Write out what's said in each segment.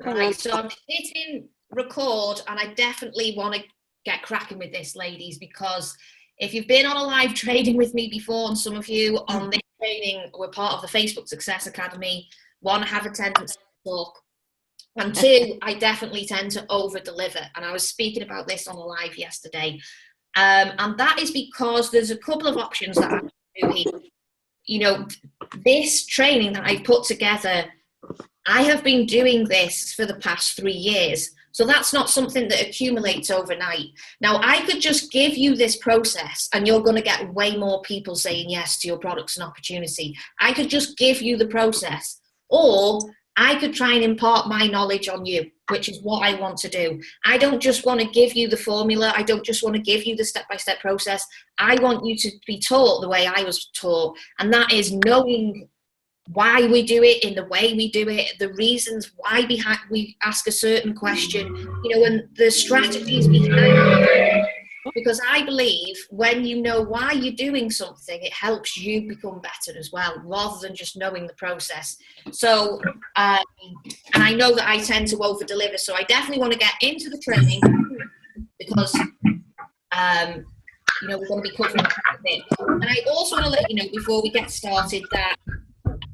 Right, so I'm hitting record, and I definitely want to get cracking with this, ladies, because if you've been on a live training with me before, and some of you on this training were part of the Facebook Success Academy, one, I have a tendency to talk, and two, I definitely tend to over deliver. And I was speaking about this on a live yesterday, and that is because there's a couple of options that I can do here. You know, this training that I've put together, I have been doing this for the past 3 years. So that's not something that accumulates overnight. Now, I could just give you this process and you're going to get way more people saying yes to your products and opportunity. I could just give you the process, or I could try and impart my knowledge on you, which is what I want to do. I don't just want to give you the formula. I don't just want to give you the step-by-step process. I want you to be taught the way I was taught, and that is knowing why we do it in the way we do it, the reasons why we ask a certain question, and the strategies behind it. Because I believe when you know why you're doing something, it helps you become better as well, rather than just knowing the process. So, and I know that I tend to over deliver, so I definitely want to get into the training, because we're going to be covering quite a bit. And I also want to let you know before we get started that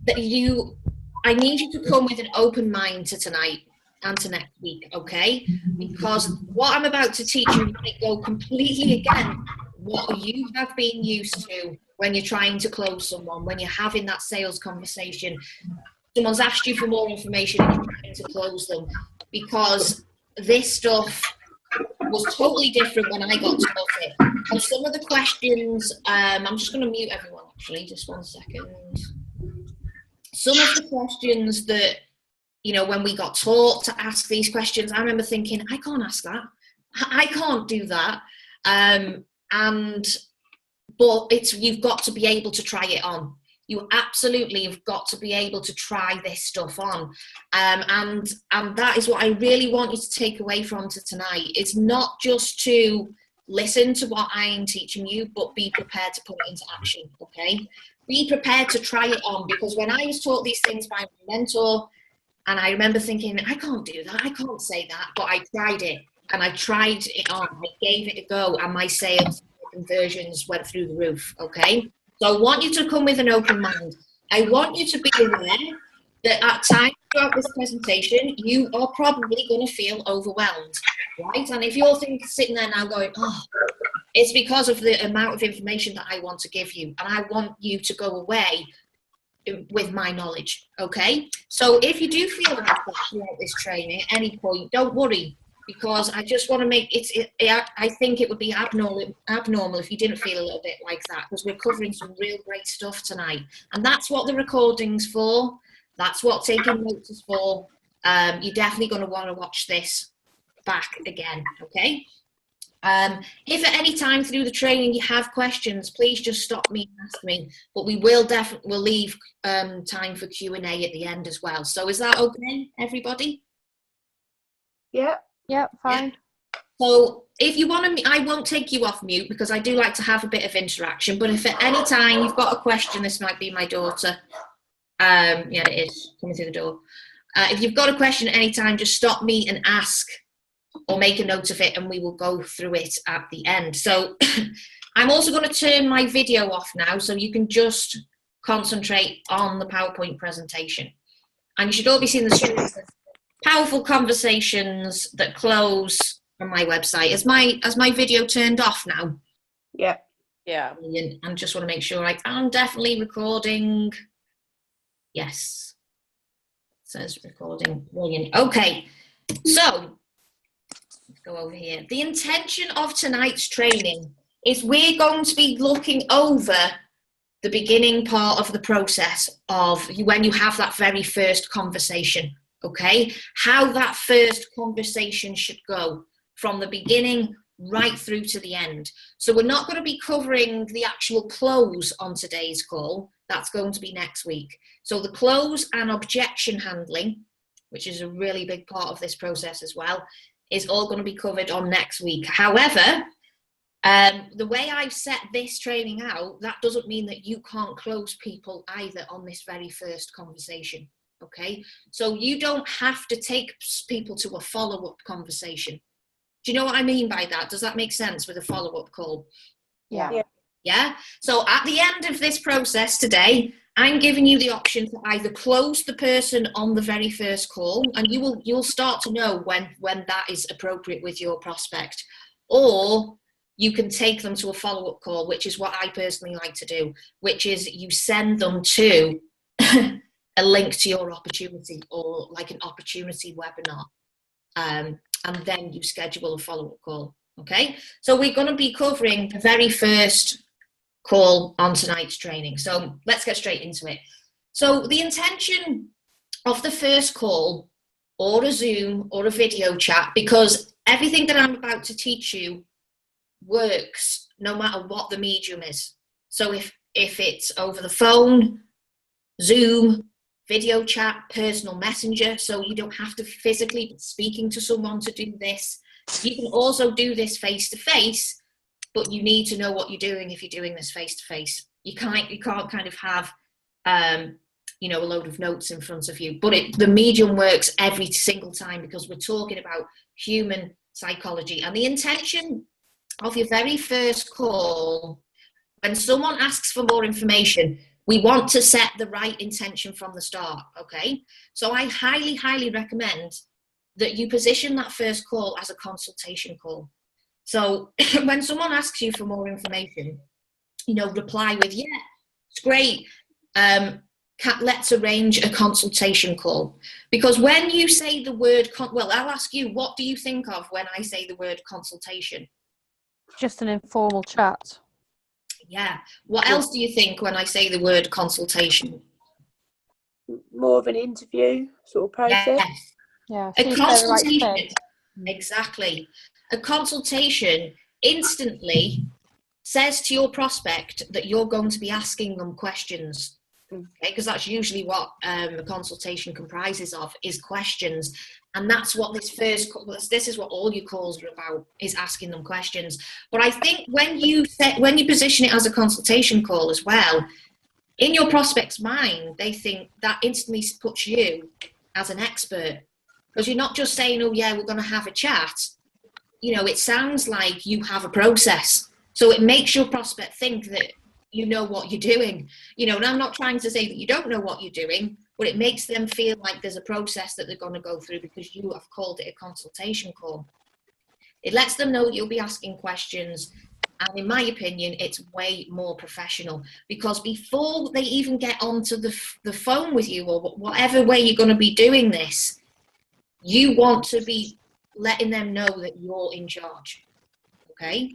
I need you to come with an open mind to tonight and to next week, okay? Because what I'm about to teach you might go completely against what you have been used to when you're trying to close someone, when you're having that sales conversation. Someone's asked you for more information and you're trying to close them, because this stuff was totally different when I got taught it. And some of the questions, I'm just going to mute everyone actually, just 1 second. Some of the questions that, when we got taught to ask these questions, I remember thinking, I can't ask that. I can't do that. But you've got to be able to try it on. You absolutely have got to be able to try this stuff on. And that is what I really want you to take away from tonight. It's not just to listen to what I am teaching you, but be prepared to put it into action, okay? Be prepared to try it on, because when I was taught these things by my mentor, and I remember thinking, I can't do that, I can't say that, but I tried it, and I tried it on, I gave it a go, and my sales conversions went through the roof, okay? So I want you to come with an open mind. I want you to be aware that at times throughout this presentation, you are probably going to feel overwhelmed, right? And if you're sitting there now going, it's because of the amount of information that I want to give you, and I want you to go away with my knowledge, okay? So if you do feel like that throughout this training at any point, don't worry, because I just want to make I think it would be abnormal if you didn't feel a little bit like that, because we're covering some real great stuff tonight, and that's what the recording's for. That's what taking notes is for. You're definitely going to want to watch this back again, okay? If at any time through the training you have questions, please just stop me and ask me, but we'll leave time for Q&A at the end as well. So is that okay, everybody? Yep, fine. Yeah. So if you want to, I won't take you off mute, because I do like to have a bit of interaction, but if at any time you've got a question, this might be my daughter. Yeah, it is coming through the door. If you've got a question at any time, just stop me and ask, or make a note of it, and we will go through it at the end. So I'm also going to turn my video off now, so you can just concentrate on the PowerPoint presentation. And you should all be seeing the powerful conversations that close on my website. Is my video turned off now? Yeah. Brilliant. I just want to make sure I am definitely recording. Yes. It says recording. Brilliant. Okay. So let's go over here. The intention of tonight's training is we're going to be looking over the beginning part of the process of when you have that very first conversation, okay? How that first conversation should go from the beginning right through to the end. So we're not going to be covering the actual close on today's call. That's going to be next week. So the close and objection handling, which is a really big part of this process as well, is all going to be covered on next week. However, the way I've set this training out, that doesn't mean that you can't close people either on this very first conversation, Okay, so you don't have to take people to a follow-up conversation. Do you know what I mean by that? Does that make sense with a follow-up call? Yeah. Yeah. So at the end of this process today, I'm giving you the option to either close the person on the very first call, and you'll start to know when that is appropriate with your prospect, or you can take them to a follow-up call, which is what I personally like to do, which is you send them to a link to your opportunity, or like an opportunity webinar, and then you schedule a follow-up call. Okay, so we're going to be covering the very first call on tonight's training. So let's get straight into it. So the intention of the first call, or a Zoom or a video chat, because everything that I'm about to teach you works no matter what the medium is. So if it's over the phone, Zoom, video chat, personal messenger, so you don't have to physically be speaking to someone to do this. You can also do this face to face, but you need to know what you're doing if you're doing this face to face. You can't kind of have a load of notes in front of you, but the medium works every single time, because we're talking about human psychology. And the intention of your very first call, when someone asks for more information, we want to set the right intention from the start. Okay, so I highly recommend that you position that first call as a consultation call. So when someone asks you for more information, reply with, yeah, it's great. Let's arrange a consultation call. Because when you say the word, I'll ask you, what do you think of when I say the word consultation? Just an informal chat. Yeah. What else do you think when I say the word consultation? More of an interview sort of process. Yes. Yeah. A consultation. Exactly. A consultation instantly says to your prospect that you're going to be asking them questions. Okay, because that's usually what a consultation comprises of, is questions. And that's what this is what all your calls are about, is asking them questions. But I think when you position it as a consultation call as well, in your prospect's mind, they think that instantly puts you as an expert, because you're not just saying, oh yeah, we're going to have a chat. It sounds like you have a process. So it makes your prospect think that you know what you're doing. And I'm not trying to say that you don't know what you're doing, but it makes them feel like there's a process that they're going to go through, because you have called it a consultation call. It lets them know you'll be asking questions. And in my opinion, it's way more professional, because before they even get onto the phone with you, or whatever way you're going to be doing this, you want to be letting them know that you're in charge. Okay?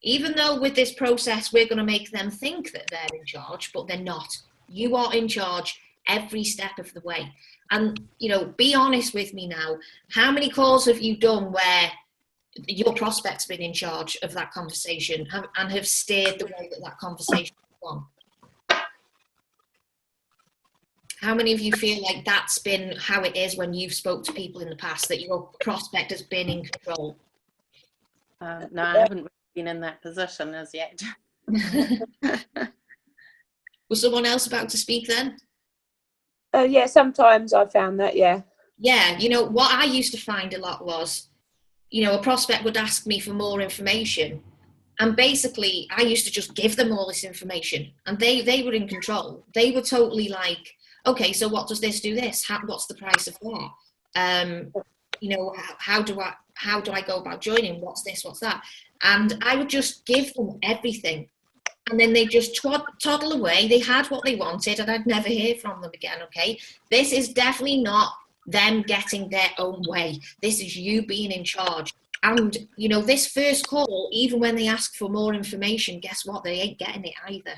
Even though with this process, we're going to make them think that they're in charge, but they're not. You are in charge every step of the way. And, be honest with me now. How many calls have you done where your prospect's been in charge of that conversation and have steered the way that conversation has gone? How many of you feel like that's been how it is when you've spoke to people in the past, that your prospect has been in control? No, I haven't been in that position as yet. Was someone else about to speak then? Yeah, sometimes I found that, yeah. Yeah, what I used to find a lot was, a prospect would ask me for more information, and basically I used to just give them all this information, and they were in control. They were totally like, okay, so what does this do this? What's the price of that? How do I go about joining? What's this? What's that? And I would just give them everything. And then they just toddle away. They had what they wanted, and I'd never hear from them again, okay? This is definitely not them getting their own way. This is you being in charge. And, this first call, even when they ask for more information, guess what? They ain't getting it either,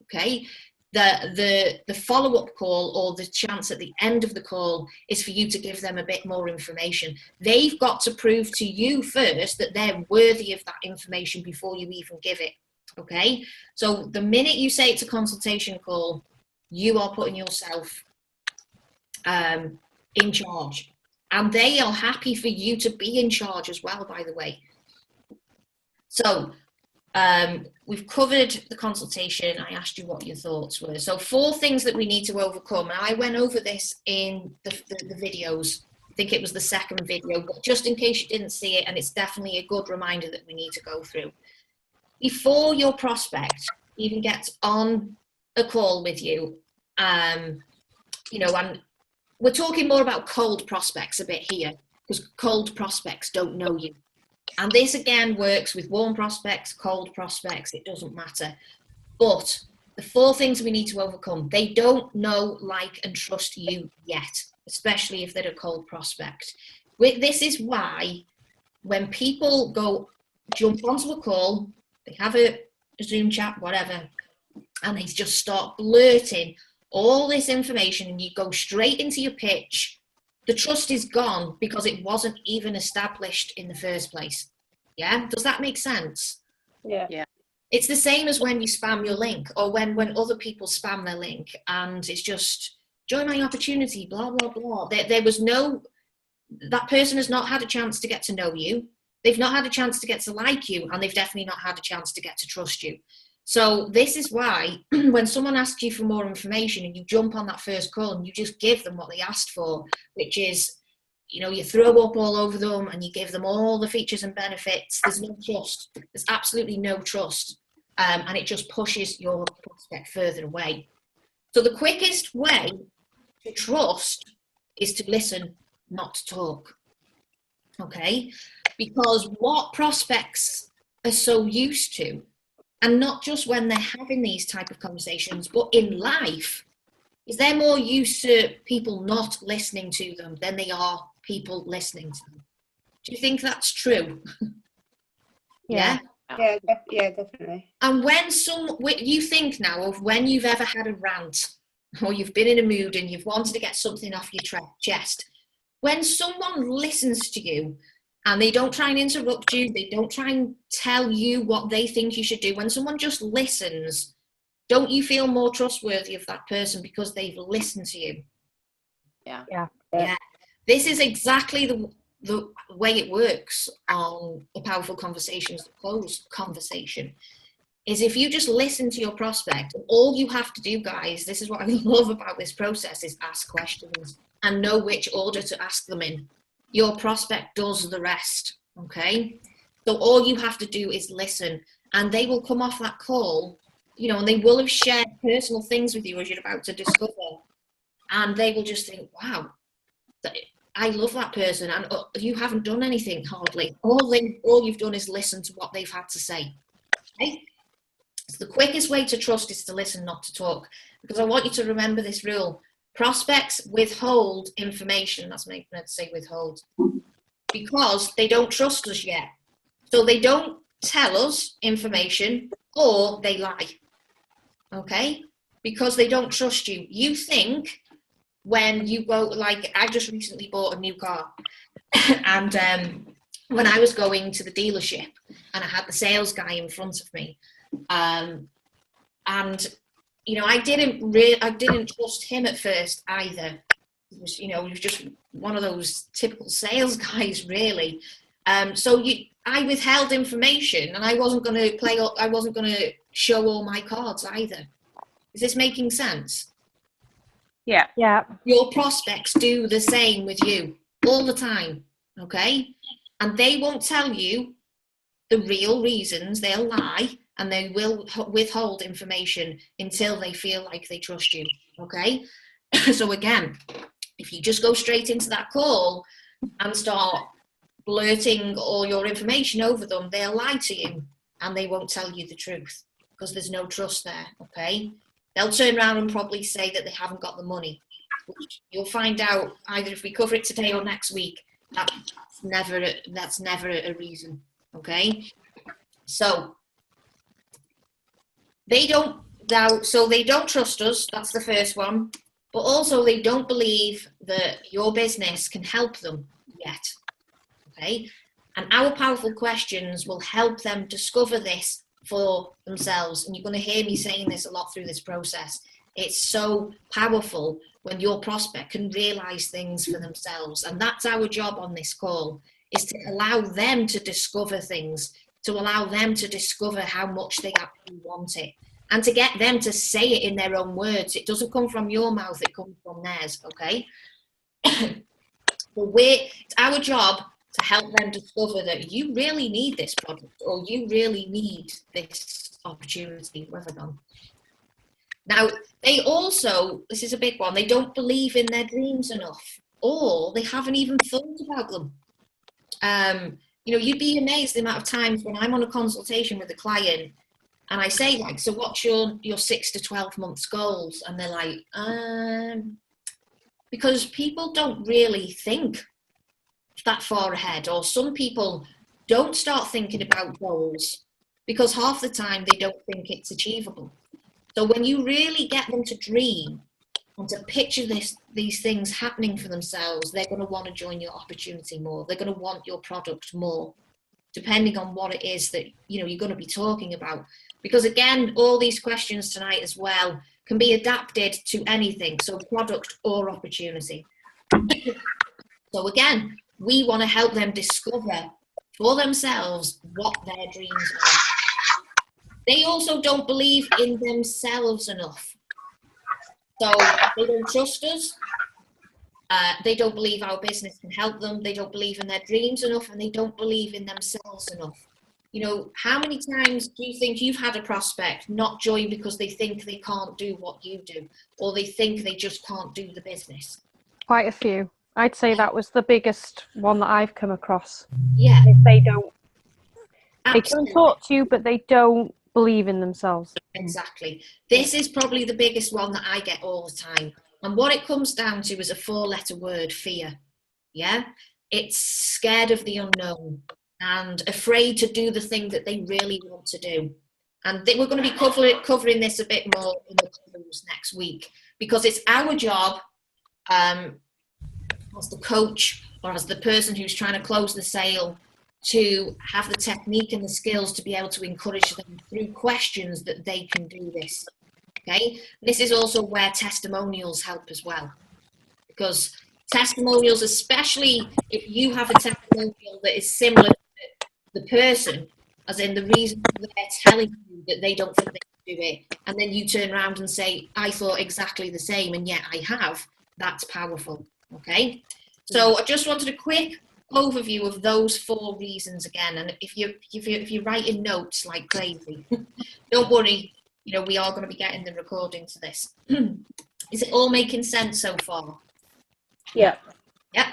okay? The follow-up call, or the chance at the end of the call, is for you to give them a bit more information. They've got to prove to you first that they're worthy of that information before you even give it, okay? So the minute you say it's a consultation call, you are putting yourself in charge. And they are happy for you to be in charge as well, by the way. So We've covered the consultation. I asked you what your thoughts were. So 4 things that we need to overcome. And I went over this in the videos. I think it was the second video, but just in case you didn't see it, and it's definitely a good reminder that we need to go through. Before your prospect even gets on a call with you, you know, and we're talking more about cold prospects a bit here, because cold prospects don't know you. And this again works with warm prospects, cold prospects, it doesn't matter. But the 4 things we need to overcome, they don't know, like, and trust you yet, especially if they're a cold prospect. This is why when people jump onto a call, they have a Zoom chat, whatever, and they just start blurting all this information and you go straight into your pitch, the trust is gone because it wasn't even established in the first place. Yeah? Does that make sense? Yeah. Yeah. It's the same as when you spam your link, or when other people spam their link and it's just join my opportunity, blah, blah, blah. There was that person has not had a chance to get to know you. They've not had a chance to get to like you, and they've definitely not had a chance to get to trust you. So this is why when someone asks you for more information and you jump on that first call and you just give them what they asked for, which is, you know, you throw up all over them and you give them all the features and benefits, there's no trust. There's absolutely no trust. And it just pushes your prospect further away. So the quickest way to trust is to listen, not to talk. Okay? Because what prospects are so used to, and not just when they're having these type of conversations, but in life, is they're more used to people not listening to them than they are people listening to them. Do you think that's true? Yeah? Yeah, definitely. And when you think now of when you've ever had a rant, or you've been in a mood and you've wanted to get something off your chest, when someone listens to you and they don't try and interrupt you, they don't try and tell you what they think you should do, when someone just listens, don't you feel more trustworthy of that person because they've listened to you? Yeah. Yeah. This is exactly the way it works on the Powerful Conversations, the closed conversation, is if you just listen to your prospect, all you have to do, guys, this is what I love about this process, is ask questions and know which order to ask them in. Your prospect does the rest, okay? So all you have to do is listen, and they will come off that call, you know, and they will have shared personal things with you as you're about to discover, and they will just think, wow, I love that person, and you haven't done anything hardly. All you've done is listen to what they've had to say. Okay? So the quickest way to trust is to listen, not to talk, because I want you to remember this rule. Prospects withhold information. That's making it say withhold, because they don't trust us yet. So they don't tell us information, or they lie. Okay? Because they don't trust you. You think when you go, like, I just recently bought a new car, and when I was going to the dealership and I had the sales guy in front of me, and you know, I didn't trust him at first either. It was, you know, he was just one of those typical sales guys, really. So I withheld information, and I wasn't going to show all my cards either. Is this making sense? Yeah. Yeah. Your prospects do the same with you all the time, okay? And they won't tell you the real reasons. They'll lie, and they will withhold information until they feel like they trust you, okay? So again, if you just go straight into that call and start blurting all your information over them, they'll lie to you, and they won't tell you the truth because there's no trust there, okay? They'll turn around and probably say that they haven't got the money, which you'll find out either if we cover it today or next week. That's never a reason, okay? So they don't trust us. That's the first one. But also they don't believe that your business can help them yet, okay? And our powerful questions will help them discover this for themselves. And you're going to hear me saying this a lot through this process. It's so powerful when your prospect can realize things for themselves. And that's our job on this call, is to allow them to discover things to allow them to discover how much they actually want it, and to get them to say it in their own words. It doesn't come from your mouth, it comes from theirs, okay? But it's our job to help them discover that you really need this product, or you really need this opportunity. Where have I gone? Now, they also, this is a big one, they don't believe in their dreams enough, or they haven't even thought about them. You know, you'd be amazed the amount of times when I'm on a consultation with a client and I say, like, so what's your 6 to 12 months goals? And they're like, because people don't really think that far ahead, or some people don't start thinking about goals because half the time they don't think it's achievable. So when you really get them to dream and to picture these things happening for themselves, they're going to want to join your opportunity more. They're going to want your product more, depending on what it is that, you know, you're going to be talking about. Because again, all these questions tonight as well can be adapted to anything, so product or opportunity. So again, we want to help them discover for themselves what their dreams are. They also don't believe in themselves enough. So they don't trust us. They don't believe our business can help them. They don't believe in their dreams enough, and they don't believe in themselves enough. You know, how many times do you think you've had a prospect not join because they think they can't do what you do, or they think they just can't do the business? Quite a few. I'd say that was the biggest one that I've come across. Yeah. If they can Absolutely. talk to you, but they don't believe in themselves. Exactly. This is probably the biggest one that I get all the time. And what it comes down to is a 4-letter word: fear. Yeah? It's scared of the unknown and afraid to do the thing that they really want to do. And we're going to be covering this a bit more in the close next week, because it's our job as the coach or as the person who's trying to close the sale to have the technique and the skills to be able to encourage them through questions that they can do this. Okay, this is also where testimonials help as well, because testimonials, especially if you have a testimonial that is similar to the person, as in the reason they're telling you that they don't think they can do it, and then you turn around and say, I thought exactly the same and yet I have, that's powerful. Okay, so I just wanted a quick overview of those 4 reasons again, and if you're writing notes like crazy, don't worry, you know, we are going to be getting the recording to this. Is it all making sense so far? Yeah. Yep.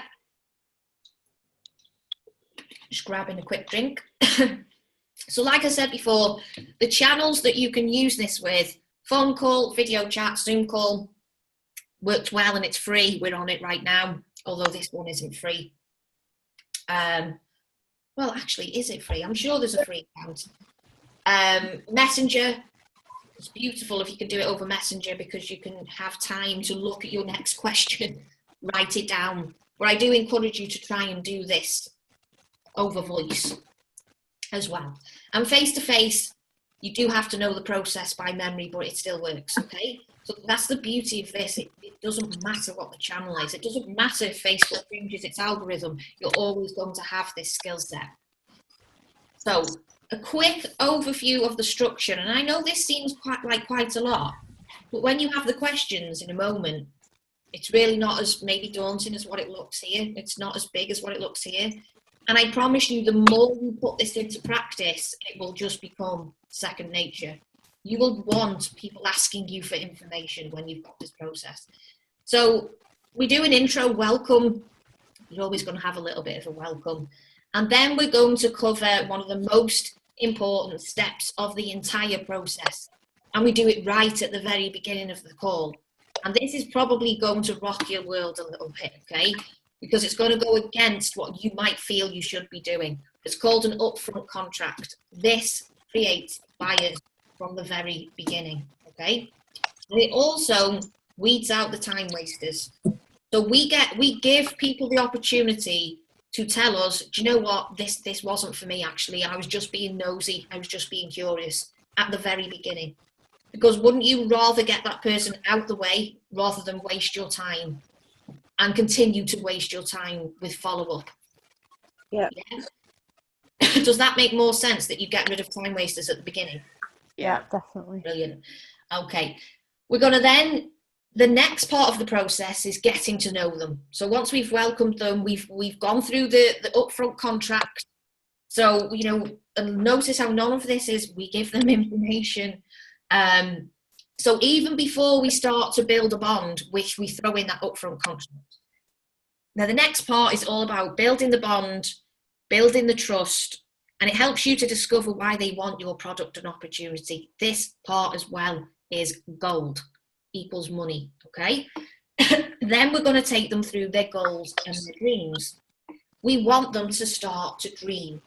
Just grabbing a quick drink. So like I said before, the channels that you can use this with: phone call, video chat, Zoom call, worked well and it's free. We're on it right now, although this one isn't free. Well, actually, is it free? I'm sure there's a free account. Messenger, it's beautiful if you can do it over Messenger, because you can have time to look at your next question, write it down. But I do encourage you to try and do this over voice as well. And face-to-face, you do have to know the process by memory, but it still works, okay? So that's the beauty of this. It doesn't matter what the channel is. It doesn't matter if Facebook changes its algorithm. You're always going to have this skill set. So a quick overview of the structure. And I know this seems quite a lot, but when you have the questions in a moment, it's really not as maybe daunting as what it looks here. It's not as big as what it looks here. And I promise you, the more you put this into practice, it will just become second nature. You will want people asking you for information when you've got this process. So we do an intro welcome. You're always going to have a little bit of a welcome. And then we're going to cover one of the most important steps of the entire process. And we do it right at the very beginning of the call. And this is probably going to rock your world a little bit, okay? Because it's going to go against what you might feel you should be doing. It's called an upfront contract. This creates buyers from the very beginning, okay? And it also weeds out the time wasters. So we give people the opportunity to tell us, do you know what, this wasn't for me actually. I was just being nosy. I was just being curious at the very beginning. Because wouldn't you rather get that person out the way rather than waste your time and continue to waste your time with follow-up? Yeah. Does that make more sense, that you get rid of time wasters at the beginning? Yeah, definitely. Brilliant. Okay. We're going to then, the next part of the process is getting to know them. So once we've welcomed them, we've gone through the upfront contract. So, you know, and notice how none of this is, we give them information. So even before we start to build a bond, which we throw in that upfront contract. Now, the next part is all about building the bond, building the trust, and it helps you to discover why they want your product and opportunity. This part as well is gold, equals money, okay? Then we're going to take them through their goals and their dreams. We want them to start to dream.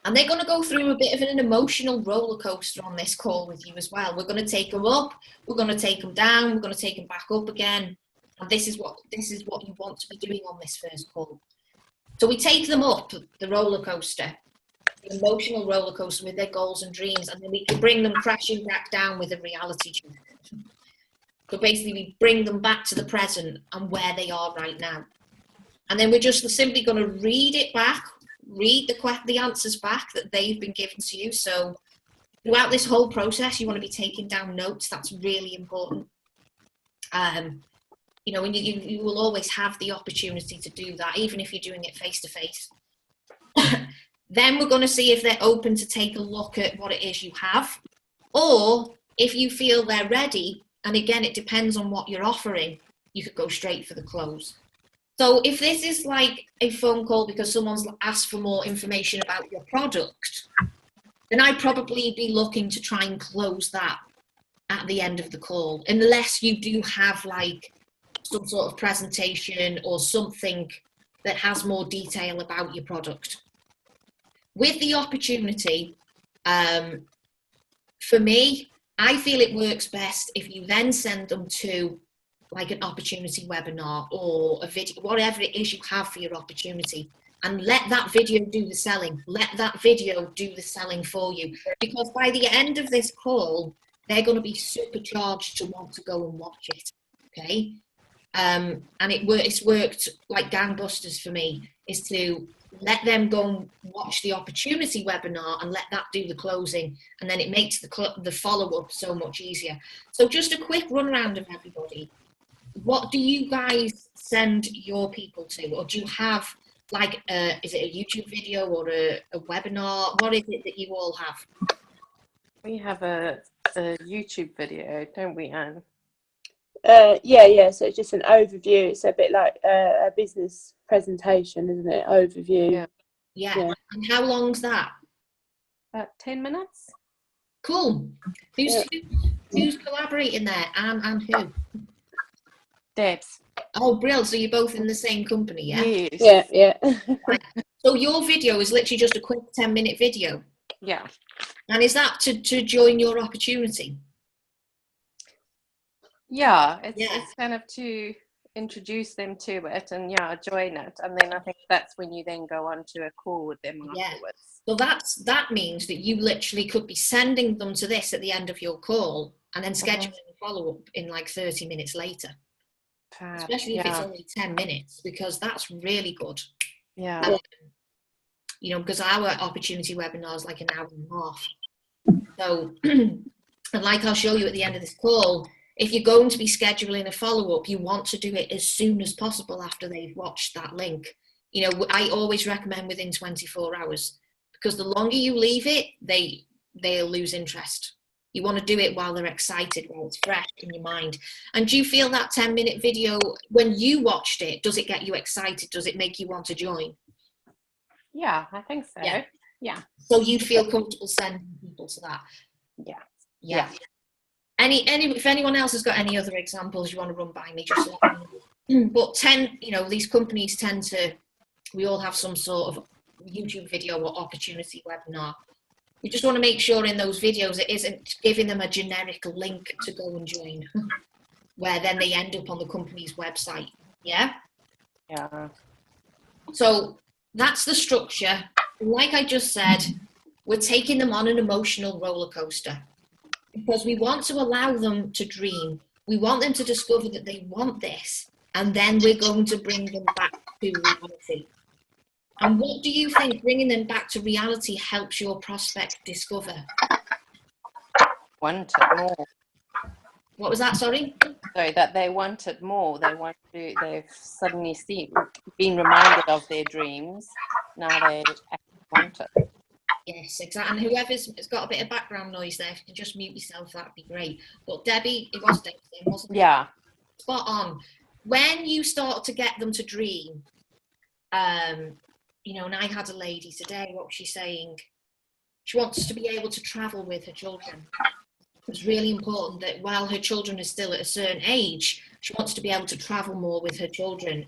And they're going to go through a bit of an emotional roller coaster on this call with you as well. We're going to take them up, we're going to take them down, we're going to take them back up again. And this is what you want to be doing on this first call. So we take them up the roller coaster, the emotional roller coaster with their goals and dreams, and then we can bring them crashing back down with a reality check. So basically we bring them back to the present and where they are right now. And then we're just simply going to read it back, read the answers back that they've been given to you. So throughout this whole process, you want to be taking down notes. That's really important. You know, and you will always have the opportunity to do that, even if you're doing it face to face. Then we're going to see if they're open to take a look at what it is you have, or if you feel they're ready. And again, it depends on what you're offering. You could go straight for the close. So if this is like a phone call because someone's asked for more information about your product, then I'd probably be looking to try and close that at the end of the call, unless you do have like some sort of presentation or something that has more detail about your product. With the opportunity, for me, I feel it works best if you then send them to like an opportunity webinar or a video, whatever it is you have for your opportunity, and let that video do the selling. Let that video do the selling for you. Because by the end of this call, they're going to be supercharged to want to go and watch it, okay? And it's worked like gangbusters for me, is to let them go and watch the opportunity webinar and let that do the closing, and then it makes the follow-up so much easier. So just a quick run around of everybody. What do you guys send your people to? Or do you have like, is it a YouTube video or a webinar? What is it that you all have? We have a YouTube video, don't we, Anne? Yeah. So it's just an overview. It's a bit like a business presentation, isn't it? Overview. Yeah. And how long's that? About 10 minutes. Cool. Who's collaborating there? And who? Debs. Oh, brilliant. So you're both in the same company, yeah? Yes. Yeah. Right. So your video is literally just a quick 10-minute video. Yeah. And is that to join your opportunity? Yeah, it's kind of to introduce them to it and join it, and then I think that's when you then go on to a call with them afterwards. So that means that you literally could be sending them to this at the end of your call and then scheduling a follow-up in like 30 minutes later. Especially if it's only 10 minutes, because that's really good. Yeah. You know, because our opportunity webinar is like an hour and a half. So, and like I'll show you at the end of this call, if you're going to be scheduling a follow-up, you want to do it as soon as possible after they've watched that link. You know, I always recommend within 24 hours, because the longer you leave it, they'll lose interest. You want to do it while they're excited, while it's fresh in your mind. And do you feel that 10-minute video, when you watched it, does it get you excited? Does it make you want to join? Yeah, I think so. Yeah. So you feel comfortable sending people to that? Yeah. If anyone else has got any other examples you want to run by me, just let me know. But these companies tend to, we all have some sort of YouTube video or opportunity webinar. You just want to make sure in those videos it isn't giving them a generic link to go and join, where then they end up on the company's website. Yeah? Yeah. So that's the structure. Like I just said, we're taking them on an emotional roller coaster because we want to allow them to dream. We want them to discover that they want this, and then we're going to bring them back to reality. And what do you think bringing them back to reality helps your prospect discover? Want it more. What was that, sorry? So that they want it more. They've suddenly been reminded of their dreams. Now they actually want it. Yes, exactly. And whoever's has got a bit of background noise there, if you can just mute yourself, that'd be great. But Debbie, it was Debbie, wasn't it? Yeah. Spot on. When you start to get them to dream, you know, and I had a lady today, what was she saying? She wants to be able to travel with her children. It's really important that while her children are still at a certain age, she wants to be able to travel more with her children.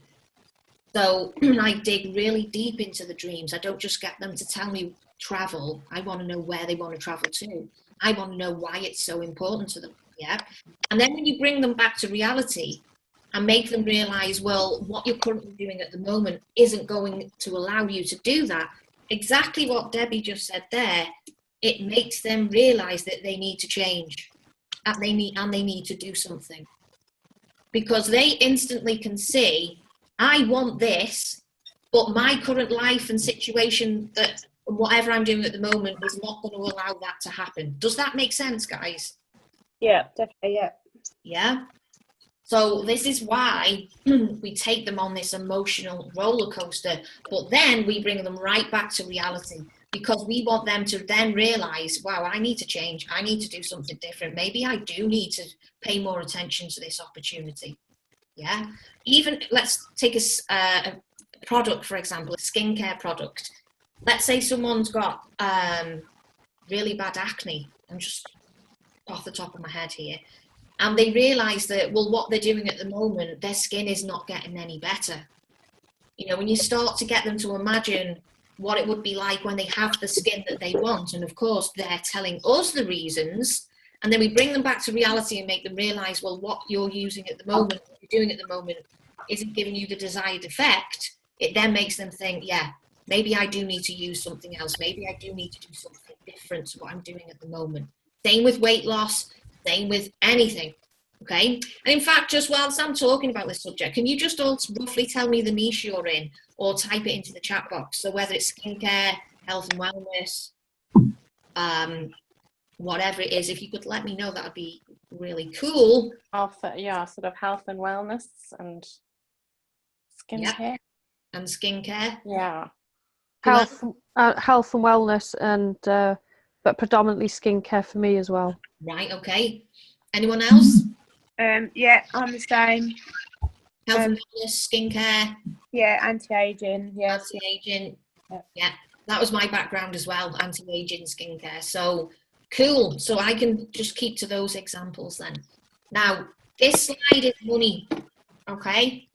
So I dig really deep into the dreams. I don't just get them to tell me travel. I want to know where they want to travel to. I want to know why it's so important to them. Yeah. And then when you bring them back to reality and make them realize, well, what you're currently doing at the moment isn't going to allow you to do that. Exactly what Debbie just said there. It makes them realize that they need to change and they need to do something, because they instantly can see, I want this, but my current life and situation, that whatever I'm doing at the moment is not going to allow that to happen. Does that make sense, guys? Yeah, definitely. Yeah. Yeah. So this is why we take them on this emotional roller coaster, but then we bring them right back to reality, because we want them to then realize, wow, I need to change. I need to do something different. Maybe I do need to pay more attention to this opportunity. Yeah. Even let's take a product, for example, a skincare product. Let's say someone's got really bad acne. I'm just off the top of my head here. And they realize that, well, what they're doing at the moment, their skin is not getting any better. You know, when you start to get them to imagine what it would be like when they have the skin that they want, and of course they're telling us the reasons, and then we bring them back to reality and make them realize, well, what you're using at the moment, what you're doing at the moment isn't giving you the desired effect. It then makes them think, yeah, maybe I do need to use something else. Maybe I do need to do something different to what I'm doing at the moment. Same with weight loss, same with anything. Okay. And in fact, just whilst I'm talking about this subject, can you just all roughly tell me the niche you're in, or type it into the chat box? So whether it's skincare, health and wellness, whatever it is, if you could let me know, that would be really cool. Yeah, sort of health and wellness and skincare. Yeah. And skincare. Yeah. Health and wellness, and but predominantly skincare for me as well. Right. Okay. Anyone else? Yeah, I'm the same. Health and wellness, skincare. Yeah, anti-aging. Yeah. Anti-aging. Yeah. That was my background as well, anti-aging, skincare. So cool. So I can just keep to those examples then. Now, this slide is money. Okay.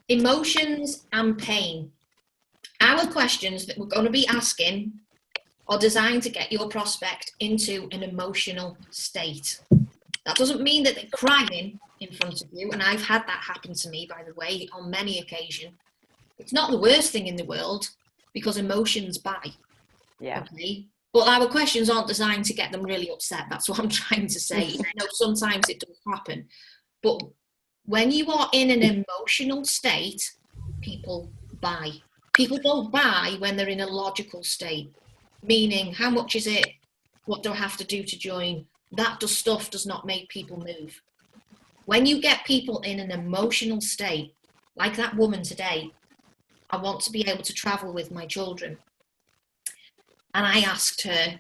Emotions and pain. Our questions that we're going to be asking are designed to get your prospect into an emotional state. That doesn't mean that they're crying in front of you, and I've had that happen to me, by the way, on many occasions. It's not the worst thing in the world, because emotions buy. Yeah. Okay? But our questions aren't designed to get them really upset. That's what I'm trying to say. I know sometimes it does happen. But when you are in an emotional state, people buy. People don't buy when they're in a logical state. Meaning, how much is it? What do I have to do to join? That stuff does not make people move. When you get people in an emotional state, like that woman today, I want to be able to travel with my children. And I asked her,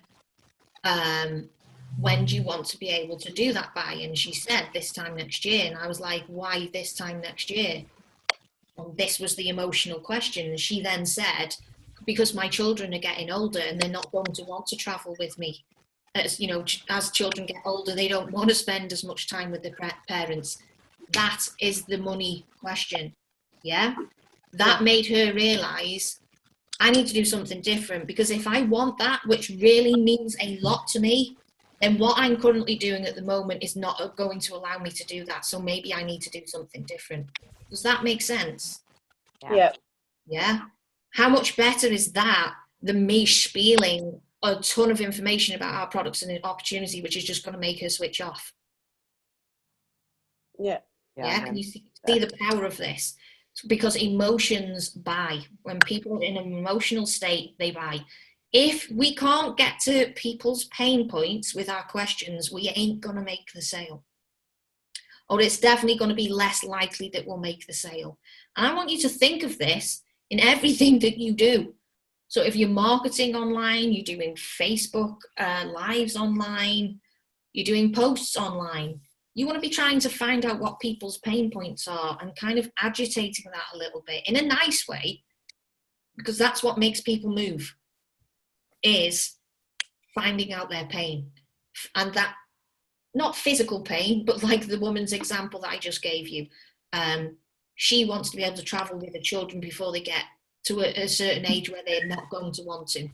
when do you want to be able to do that by? And she said, this time next year. And I was like, why this time next year? And this was the emotional question. And she then said, because my children are getting older and they're not going to want to travel with me. As you know, as children get older, they don't want to spend as much time with their parents. That is the money question. Yeah. That made her realize, I need to do something different, because if I want that, which really means a lot to me, then what I'm currently doing at the moment is not going to allow me to do that. So maybe I need to do something different. Does that make sense? Yeah. Yeah. How much better is that than me spieling a ton of information about our products and an opportunity, which is just going to make her switch off? Yeah. Yeah. Can you see the power of this? because emotions buy. When people are in an emotional state, they buy. If we can't get to people's pain points with our questions, we ain't going to make the sale. Or it's definitely going to be less likely that we'll make the sale. And I want you to think of this in everything that you do. So if you're marketing online, you're doing Facebook lives online, you're doing posts online, you want to be trying to find out what people's pain points are and kind of agitating that a little bit in a nice way, because that's what makes people move, is finding out their pain. And that, not physical pain, but like the woman's example that I just gave you. She wants to be able to travel with her children before they get to a certain age where they're not going to want to.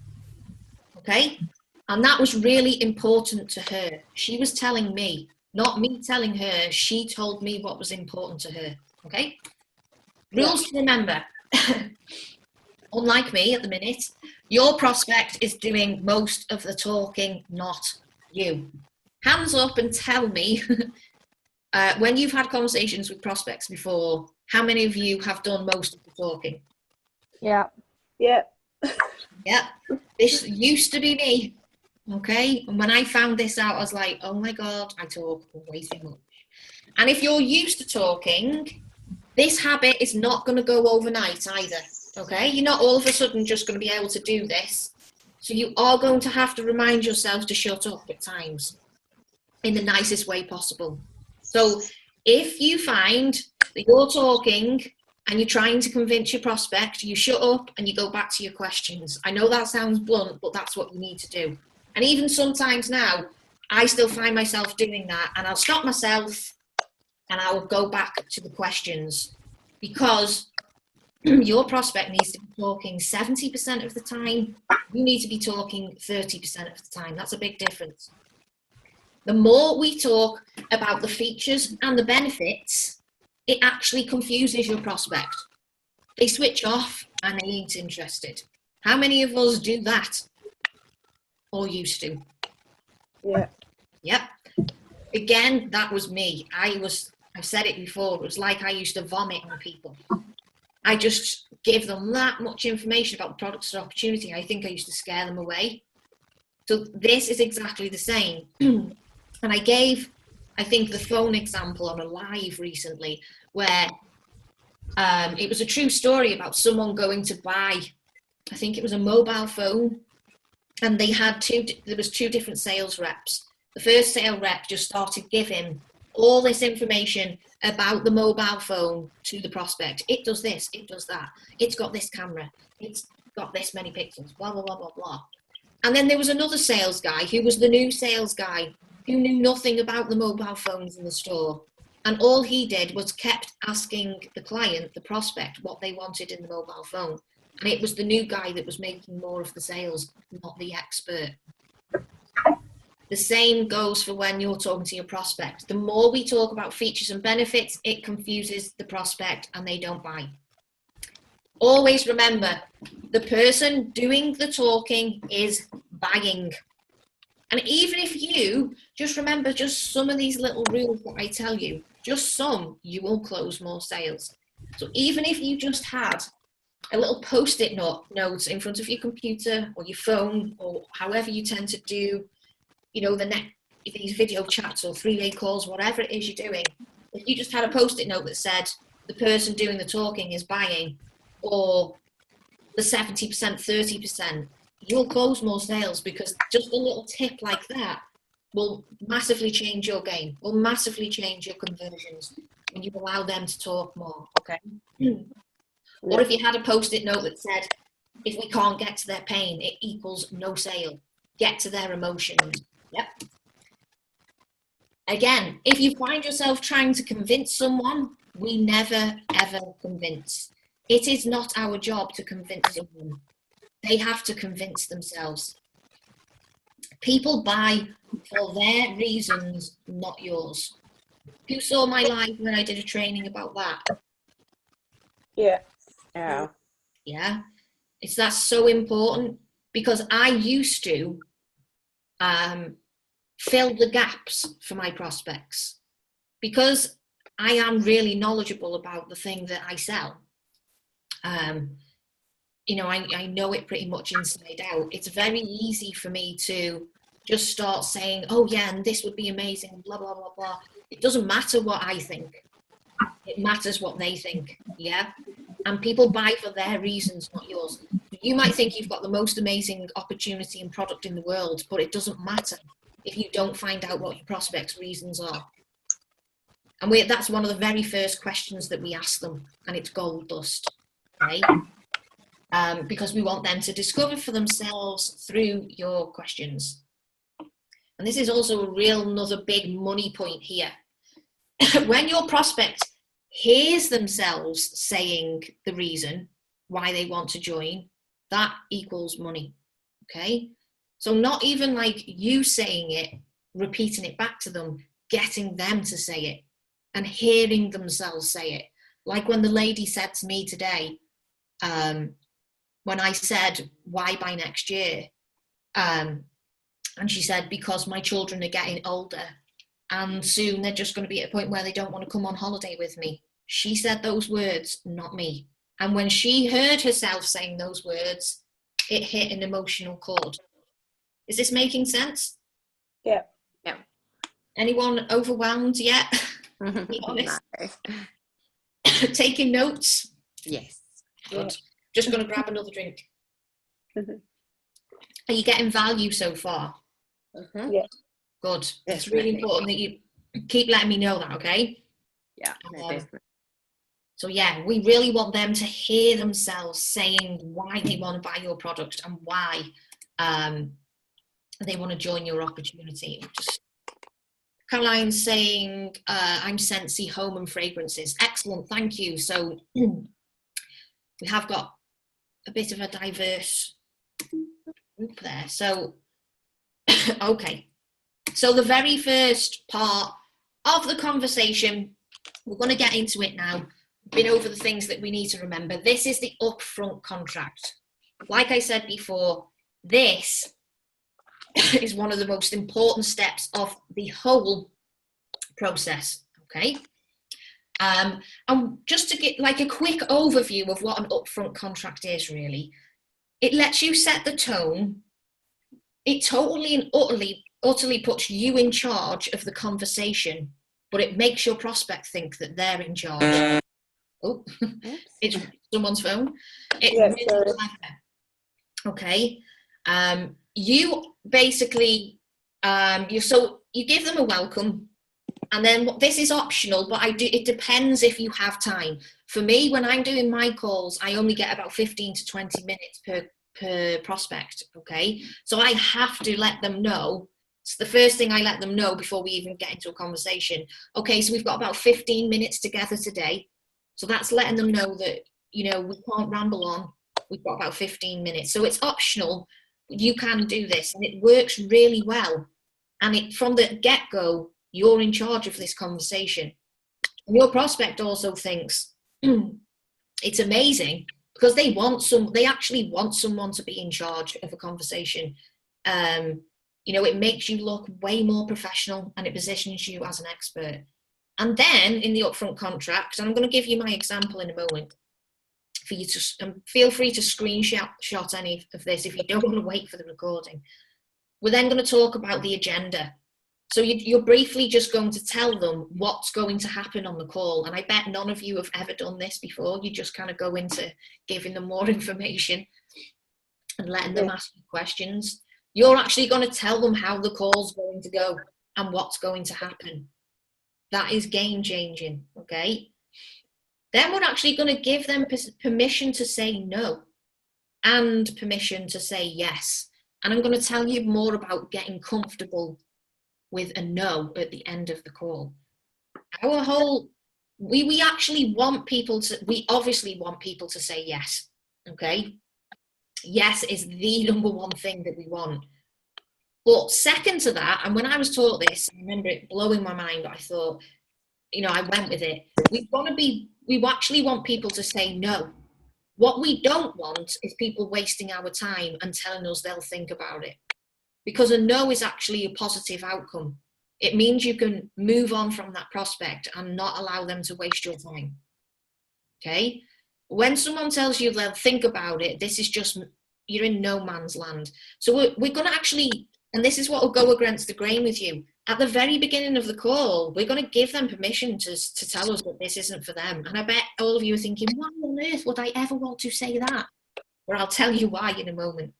Okay? And that was really important to her. She was telling me, not me telling her, she told me what was important to her. Okay? Rules to remember. Unlike me at the minute, your prospect is doing most of the talking, not you. Hands up and tell me, when you've had conversations with prospects before, how many of you have done most of the talking? Yeah. Yeah. Yeah. This used to be me. Okay. And when I found this out, I was like, oh my God, I talk way too much. And if you're used to talking, this habit is not going to go overnight either. Okay. You're not all of a sudden just going to be able to do this. So you are going to have to remind yourself to shut up at times in the nicest way possible. So if you find that you're talking and you're trying to convince your prospect, you shut up and you go back to your questions. I know that sounds blunt, but that's what you need to do. And even sometimes now, I still find myself doing that, and I'll stop myself and I will go back to the questions, because your prospect needs to be talking 70% of the time. You need to be talking 30% of the time. That's a big difference. The more we talk about the features and the benefits, it actually confuses your prospect. They switch off and they ain't interested. How many of us do that? Or used to? Yeah. Yep. Again, that was me. I've said it before, it was like I used to vomit on people. I just gave them that much information about the products or opportunity. I think I used to scare them away. So this is exactly the same. And I gave, I think, the phone example on a live recently, where it was a true story about someone going to buy, I think it was a mobile phone, and they had there was two different sales reps. The first sales rep just started giving all this information about the mobile phone to the prospect. It does this, it does that, it's got this camera, it's got this many pixels, blah, blah, blah, blah, blah. And then there was another sales guy who was the new sales guy, who knew nothing about the mobile phones in the store. And all he did was kept asking the client, the prospect, what they wanted in the mobile phone. And it was the new guy that was making more of the sales, not the expert. The same goes for when you're talking to your prospect. The more we talk about features and benefits, it confuses the prospect and they don't buy. Always remember, the person doing the talking is buying. And even if you just remember just some of these little rules that I tell you, just some, you will close more sales. So even if you just had a little post-it note in front of your computer or your phone, or however you tend to do, you know, these video chats or 3-way calls, whatever it is you're doing, if you just had a post-it note that said the person doing the talking is buying, or the 70%, 30%, you'll close more sales, because just a little tip like that will massively change your game, will massively change your conversions when you allow them to talk more, okay? Or if you had a post-it note that said, if we can't get to their pain, it equals no sale. Get to their emotions. Yep. Again, if you find yourself trying to convince someone, we never, ever convince. It is not our job to convince someone. They have to convince themselves. People buy for their reasons, not yours. Who saw my live when I did a training about that? Yeah. Yeah. Yeah. That's so important, because I used to fill the gaps for my prospects, because I am really knowledgeable about the thing that I sell. You know, I know it pretty much inside out. It's very easy for me to just start saying, oh yeah, and this would be amazing, and blah, blah, blah, blah. It doesn't matter what I think. It matters what they think, yeah? And people buy for their reasons, not yours. You might think you've got the most amazing opportunity and product in the world, but it doesn't matter if you don't find out what your prospects' reasons are. And that's one of the very first questions that we ask them, and it's gold dust, okay? Because we want them to discover for themselves through your questions. And this is also another big money point here. When your prospect hears themselves saying the reason why they want to join, that equals money, okay? So not even like you saying it, repeating it back to them, getting them to say it and hearing themselves say it. Like when the lady said to me today, when I said, why by next year? And she said, because my children are getting older and soon they're just going to be at a point where they don't want to come on holiday with me. She said those words, not me. And when she heard herself saying those words, it hit an emotional chord. Is this making sense? Yeah. Yeah. Anyone overwhelmed yet? Be honest. Taking notes? Yes. Good. Just going to grab another drink. Are you getting value so far? Yeah. Good. It's really important that you keep letting me know that, okay? Yeah, definitely. So yeah, we really want them to hear themselves saying why they want to buy your product and why they want to join your opportunity. Caroline's saying, I'm Scentsy Home and Fragrances. Excellent, thank you. So we have got a bit of a diverse group there. So, okay. So the very first part of the conversation, we're going to get into it now. Been over the things that we need to remember. This is the upfront contract. Like I said before, this is one of the most important steps of the whole process, okay? And just to get like a quick overview of what an upfront contract is really, it lets you set the tone. It totally and utterly puts you in charge of the conversation, but it makes your prospect think that they're in charge. Oh, it's someone's phone. It's really clever. Okay. You basically, you give them a welcome, and then this is optional, but it depends if you have time. For me, when I'm doing my calls, I only get about 15 to 20 minutes per prospect. Okay. So I have to let them know. It's the first thing I let them know before we even get into a conversation. Okay. So we've got about 15 minutes together today. So that's letting them know that, you know, we can't ramble on. We've got about 15 minutes. So it's optional. You can do this, and it works really well. And from the get-go, you're in charge of this conversation. And your prospect also thinks it's amazing because they actually want someone to be in charge of a conversation. You know, it makes you look way more professional and it positions you as an expert. And then in the upfront contract, and I'm going to give you my example in a moment for you to, feel free to screenshot any of this if you don't want to wait for the recording. We're then going to talk about the agenda. So you're briefly just going to tell them what's going to happen on the call. And I bet none of you have ever done this before. You just kind of go into giving them more information and letting them ask you questions. You're actually going to tell them how the call's going to go and what's going to happen. That is game changing, okay? Then we're actually going to give them permission to say no and permission to say yes. And I'm going to tell you more about getting comfortable with a no at the end of the call. We actually want people to, we obviously want people to say yes, okay? Yes is the number one thing that we want. But second to that, and when I was taught this, I remember it blowing my mind, but I thought, you know, I went with it. We actually want people to say no. What we don't want is people wasting our time and telling us they'll think about it. Because a no is actually a positive outcome. It means you can move on from that prospect and not allow them to waste your time. Okay? when someone tells you they'll think about it, this is just, you're in no man's land. So we're going to actually, and this is what will go against the grain with you, at the very beginning of the call, we're going to give them permission to tell us that this isn't for them. And I bet all of you are thinking, why on earth would I ever want to say that? Well, I'll tell you why in a moment.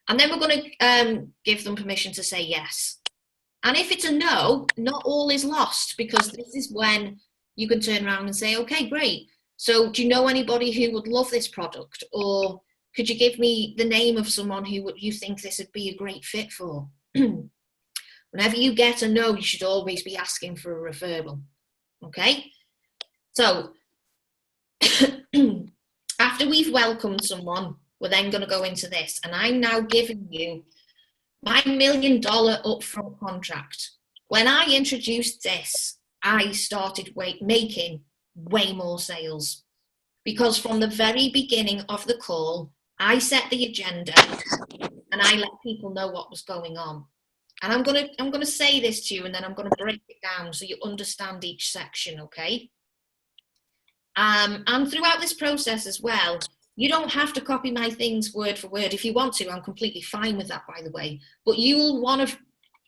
And then we're going to give them permission to say yes. And if it's a no, not all is lost, because this is when you can turn around and say, okay, great. So do you know anybody who would love this product? Or could you give me the name of someone who you think this would be a great fit for? Whenever you get a no, you should always be asking for a referral. Okay? So after we've welcomed someone, we're then going to go into this. And I'm now giving you my $1 million upfront contract. When I introduced this, I started making way more sales. Because from the very beginning of the call, I set the agenda and I let people know what was going on. And I'm gonna say this to you, and then I'm gonna break it down so you understand each section, okay? And throughout this process as well, you don't have to copy my things word for word. If you want to, I'm completely fine with that, by the way. But you will want to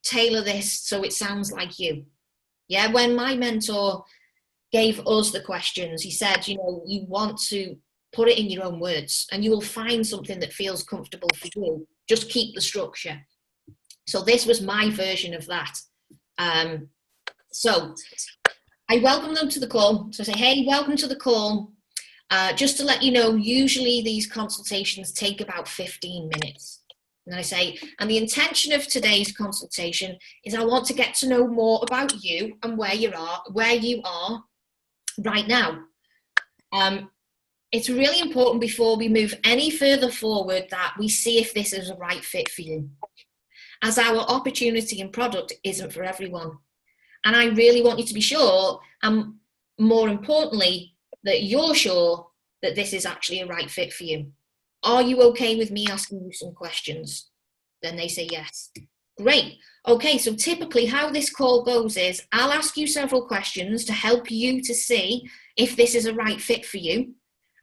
tailor this so it sounds like you. Yeah, when my mentor gave us the questions, he said, you know, you want to put it in your own words, and you will find something that feels comfortable for you. Just keep the structure. So this was my version of that. So I welcome them to the call. So I say, hey, welcome to the call. Just to let you know, usually these consultations take about 15 minutes. And I say, and the intention of today's consultation is I want to get to know more about you and where you are right now. It's really important before we move any further forward that we see if this is a right fit for you, as our opportunity and product isn't for everyone. And I really want you to be sure, and more importantly, that you're sure that this is actually a right fit for you. Are you okay with me asking you some questions? Then they say yes. Great. Okay, so typically how this call goes is I'll ask you several questions to help you to see if this is a right fit for you.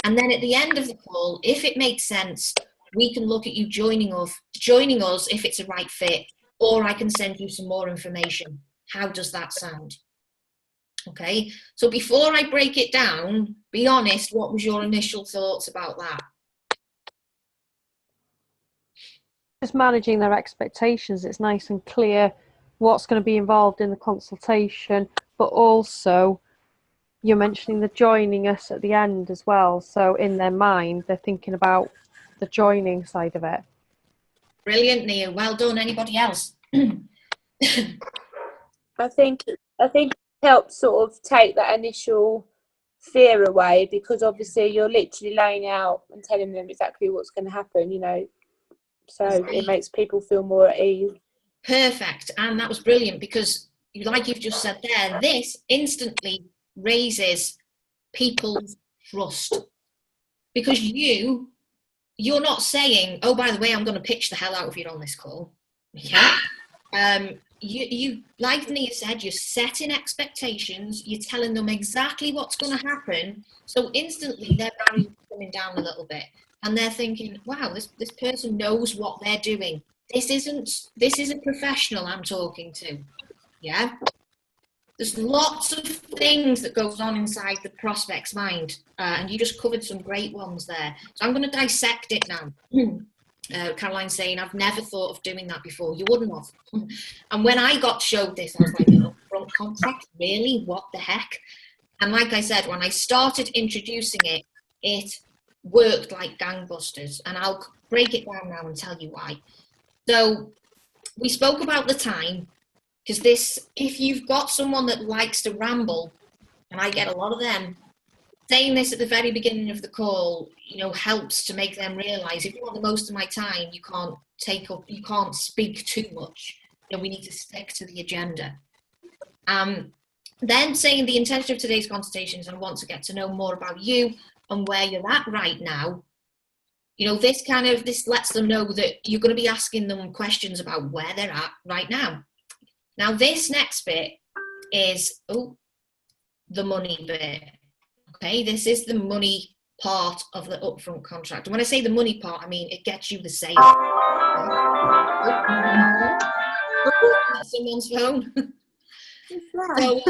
And then at the end of the call, if it makes sense, we can look at you joining us if it's a right fit, or I can send you some more information. How does that sound? Okay, so before I break it down, be honest, what was your initial thoughts about that? Just managing their expectations. It's nice and clear what's going to be involved in the consultation, but also you're mentioning the joining us at the end as well. So in their mind, they're thinking about the joining side of it. Brilliant, Nia. Well done. Anybody else? I think it helps sort of take that initial fear away, because obviously you're literally laying out and telling them exactly what's going to happen, you know. So it makes people feel more at ease. Perfect. And that was brilliant, because like you've just said there, this instantly raises people's trust, because you're not saying, oh, by the way, I'm going to pitch the hell out of you on this call. Yeah. You like Nia said, you're setting expectations, you're telling them exactly what's going to happen, so instantly their barriers are coming down a little bit, and they're thinking, wow, this person knows what they're doing. This is a professional I'm talking to. Yeah, there's lots of things that goes on inside the prospect's mind, and you just covered some great ones there, so I'm going to dissect it now. Caroline's saying, I've never thought of doing that before. You wouldn't have. And when I got showed this, I was like, upfront contract? Really? What the heck? And like I said, when I started introducing it, it worked like gangbusters. And I'll break it down now and tell you why. So we spoke about the time, because if you've got someone that likes to ramble, and I get a lot of them, saying this at the very beginning of the call, helps to make them realize if you want the most of my time, you can't speak too much. We need to stick to the agenda. Then saying the intention of today's consultation is I want to get to know more about you and where you're at right now. This lets them know that you're going to be asking them questions about where they're at right now. Now, this next bit is the money bit. Okay, this is the money part of the upfront contract. And when I say the money part, I mean it gets you the sale. That's someone's phone. So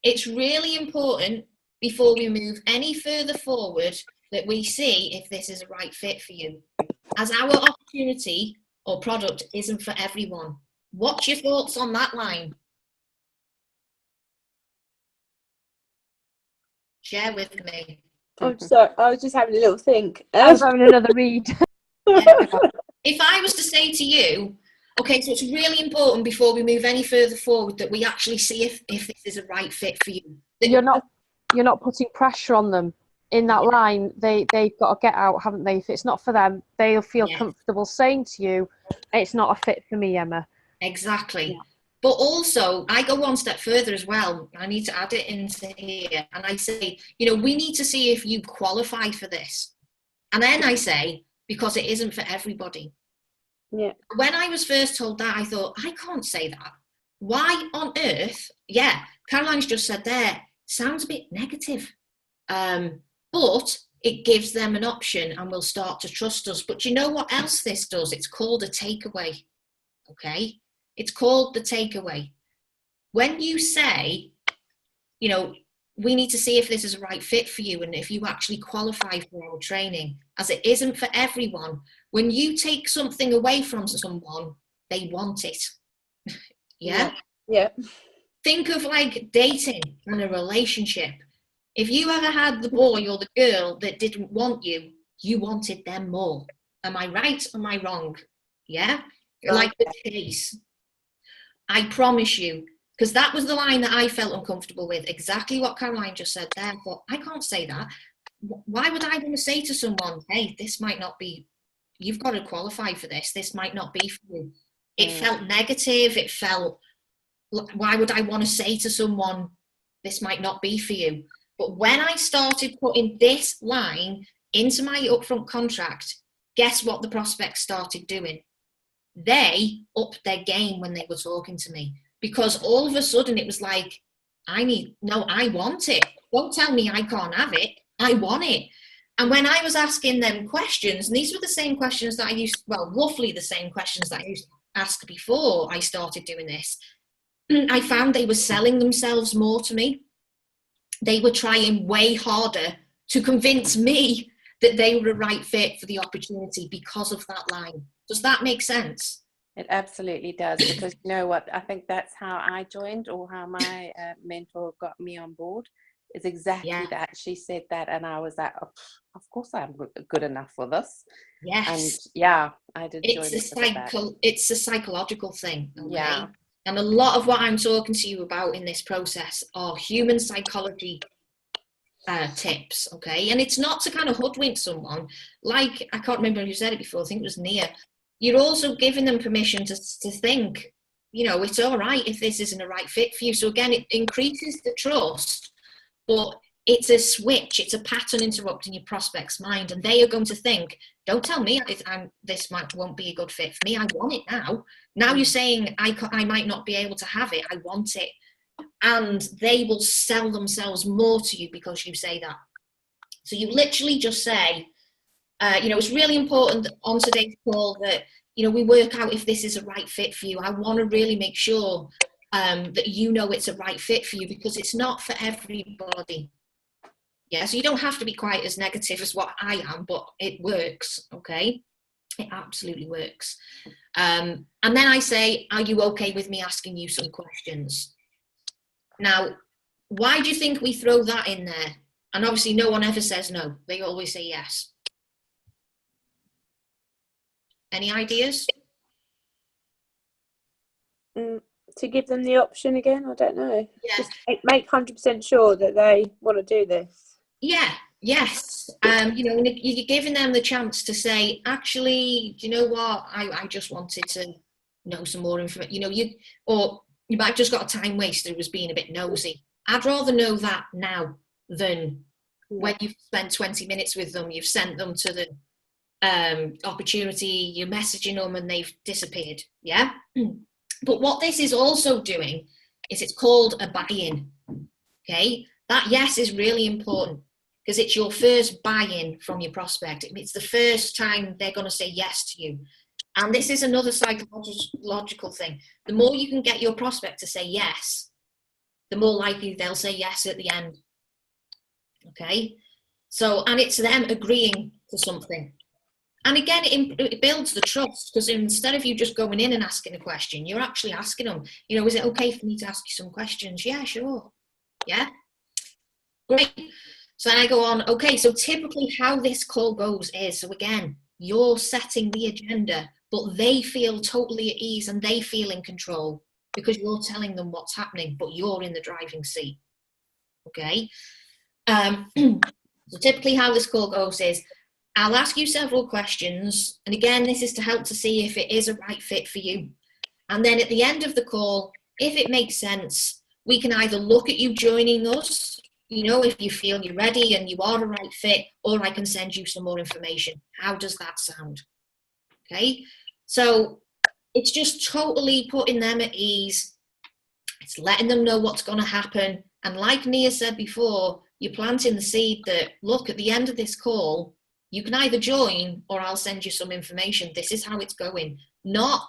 it's really important before we move any further forward that we see if this is a right fit for you, as our opportunity or product isn't for everyone. What's your thoughts on that line? Share with me. I'm sorry, I was just having a little think. I was having another read. If I was to say to you, okay, so it's really important before we move any further forward that we actually see if this is a right fit for you. You're not putting pressure on them in that line. They've got to get out, haven't they? If it's not for them, they'll feel comfortable saying to you, it's not a fit for me, Emma. Exactly. Yeah. But also, I go one step further as well. I need to add it into here. And I say, we need to see if you qualify for this. And then I say, because it isn't for everybody. Yeah. When I was first told that, I thought, I can't say that. Why on earth? Yeah, Caroline's just said there, sounds a bit negative. But it gives them an option and will start to trust us. But you know what else this does? It's called a takeaway. Okay? It's called the takeaway. When you say, we need to see if this is a right fit for you and if you actually qualify for our training, as it isn't for everyone. When you take something away from someone, they want it. Yeah? Yeah. Think of like dating and a relationship. If you ever had the boy or the girl that didn't want you, you wanted them more. Am I right? Am I wrong? Yeah? Like the case. I promise you, because that was the line that I felt uncomfortable with. Exactly what Caroline just said there. But I can't say that. Why would I want to say to someone, hey, this might not be, you've got to qualify for this. This might not be for you. It felt negative. It felt, why would I want to say to someone, this might not be for you? But when I started putting this line into my upfront contract, guess what the prospects started doing? They upped their game when they were talking to me, because all of a sudden it was like, I want it. Don't tell me I can't have it. I want it. And when I was asking them questions, and these were the same questions that roughly the same questions that I used to ask before I started doing this, I found they were selling themselves more to me. They were trying way harder to convince me that they were a right fit for the opportunity because of that line. Does that make sense? It absolutely does, because you know what? I think that's how I joined, or how my mentor got me on board, is exactly that. She said that, and I was like, oh, of course I'm good enough for this. Yes. And I did join. It's a psychological thing. Okay? Yeah. And a lot of what I'm talking to you about in this process are human psychology tips, okay? And it's not to kind of hoodwink someone. Like, I can't remember who said it before, I think it was Nia. You're also giving them permission to think, it's all right if this isn't a right fit for you. So again, it increases the trust, but it's a switch, it's a pattern interrupting your prospect's mind, and they are going to think, don't tell me this won't be a good fit for me. I want it now. Now you're saying I might not be able to have it. I want it. And they will sell themselves more to you because you say that. So you literally just say, it's really important on today's call that, we work out if this is a right fit for you. I want to really make sure that it's a right fit for you, because it's not for everybody. Yeah, so you don't have to be quite as negative as what I am, but it works, okay? It absolutely works. And then I say, are you okay with me asking you some questions? Now, why do you think we throw that in there? And obviously no one ever says no. They always say yes. Any ideas? To give them the option again? I don't know. Yeah. Just make 100% sure that they want to do this. Yeah, yes. You're giving them the chance to say, actually, do you know what? I just wanted to know some more information. Or you might have just got a time waster who was being a bit nosy. I'd rather know that now than when you've spent 20 minutes with them, you've sent them to the opportunity, you're messaging them and they've disappeared. Yeah. But what this is also doing is it's called a buy-in. Okay. That yes is really important. because it's your first buy-in from your prospect. It's the first time they're going to say yes to you. And this is another psychological thing. The more you can get your prospect to say yes, the more likely they'll say yes at the end. Okay? So, and it's them agreeing to something. And again, it builds the trust, because instead of you just going in and asking a question, you're actually asking them, you know, is it okay for me to ask you some questions? Yeah, sure. Yeah. Great. So then I go on, okay, so typically how this call goes is, so again, you're setting the agenda, but they feel totally at ease and they feel in control because you're telling them what's happening, but you're in the driving seat. Okay. So typically how this call goes is, I'll ask you several questions. And again, this is to help to see if it is a right fit for you. And then at the end of the call, if it makes sense, we can either look at you joining us, you know, if you feel you're ready and you are a right fit, or I can send you some more information. How does that sound? Okay. So it's just totally putting them at ease. It's letting them know what's going to happen. And like Nia said before, you're planting the seed that, look, at the end of this call, you can either join or I'll send you some information. This is how it's going. Not,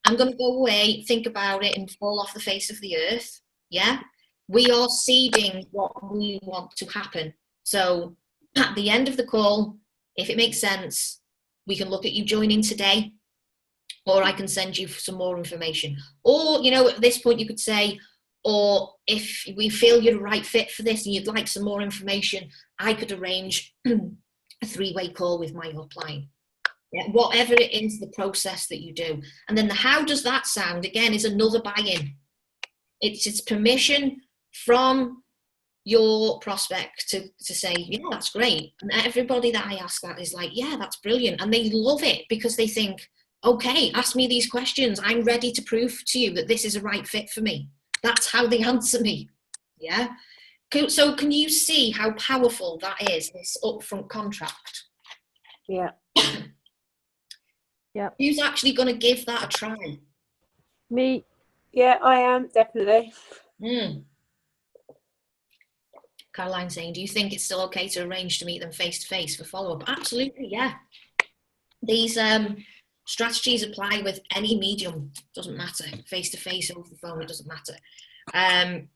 I'm going to go away, think about it, and fall off the face of the earth. Yeah? We are seeding what we want to happen. So at the end of the call, if it makes sense, we can look at you joining today, or I can send you some more information. Or, you know, at this point you could say, or if we feel you're the right fit for this and you'd like some more information, I could arrange a 3-way call with my upline. Yeah, whatever it is, the process that you do. And then the how does that sound, again, is another buy-in. It's permission from your prospect to say, yeah, that's great. And everybody that I ask that is like, yeah, that's brilliant. And they love it because they think, okay, ask me these questions. I'm ready to prove to you that this is a right fit for me. That's how they answer me. Yeah. So can you see how powerful that is, this upfront contract? Yeah. Yeah. Who's actually going to give that a try? Me. Yeah, I am, definitely. Caroline saying, do you think it's still okay to arrange to meet them face-to-face for follow-up? Absolutely, yeah. These strategies apply with any medium. Doesn't matter. Face-to-face, over the phone, it doesn't matter.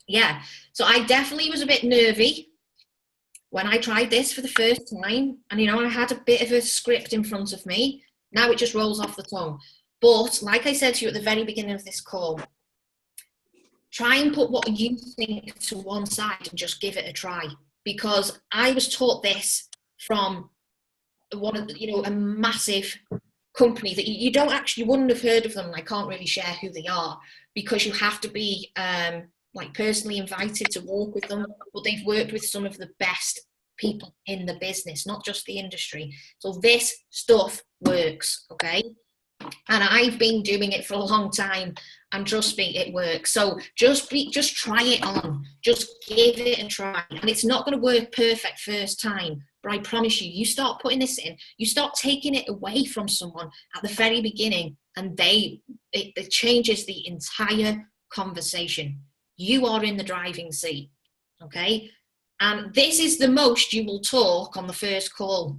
Yeah, so I definitely was a bit nervy when I tried this for the first time. And, you know, I had a bit of a script in front of me. Now it just rolls off the tongue. But like I said to you at the very beginning of this call, try and put what you think to one side and just give it a try. Because I was taught this from one of the, you know, a massive company that you don't actually, you wouldn't have heard of them. And I can't really share who they are because you have to be like personally invited to work with them, but they've worked with some of the best people in the business, not just the industry. So this stuff works, okay? And I've been doing it for a long time, and trust me, it works. So just try it on, just give it a try. And it's not going to work perfect first time, but I promise you, you start putting this in, you start taking it away from someone at the very beginning, and it changes the entire conversation. You are in the driving seat, okay? And this is the most you will talk on the first call,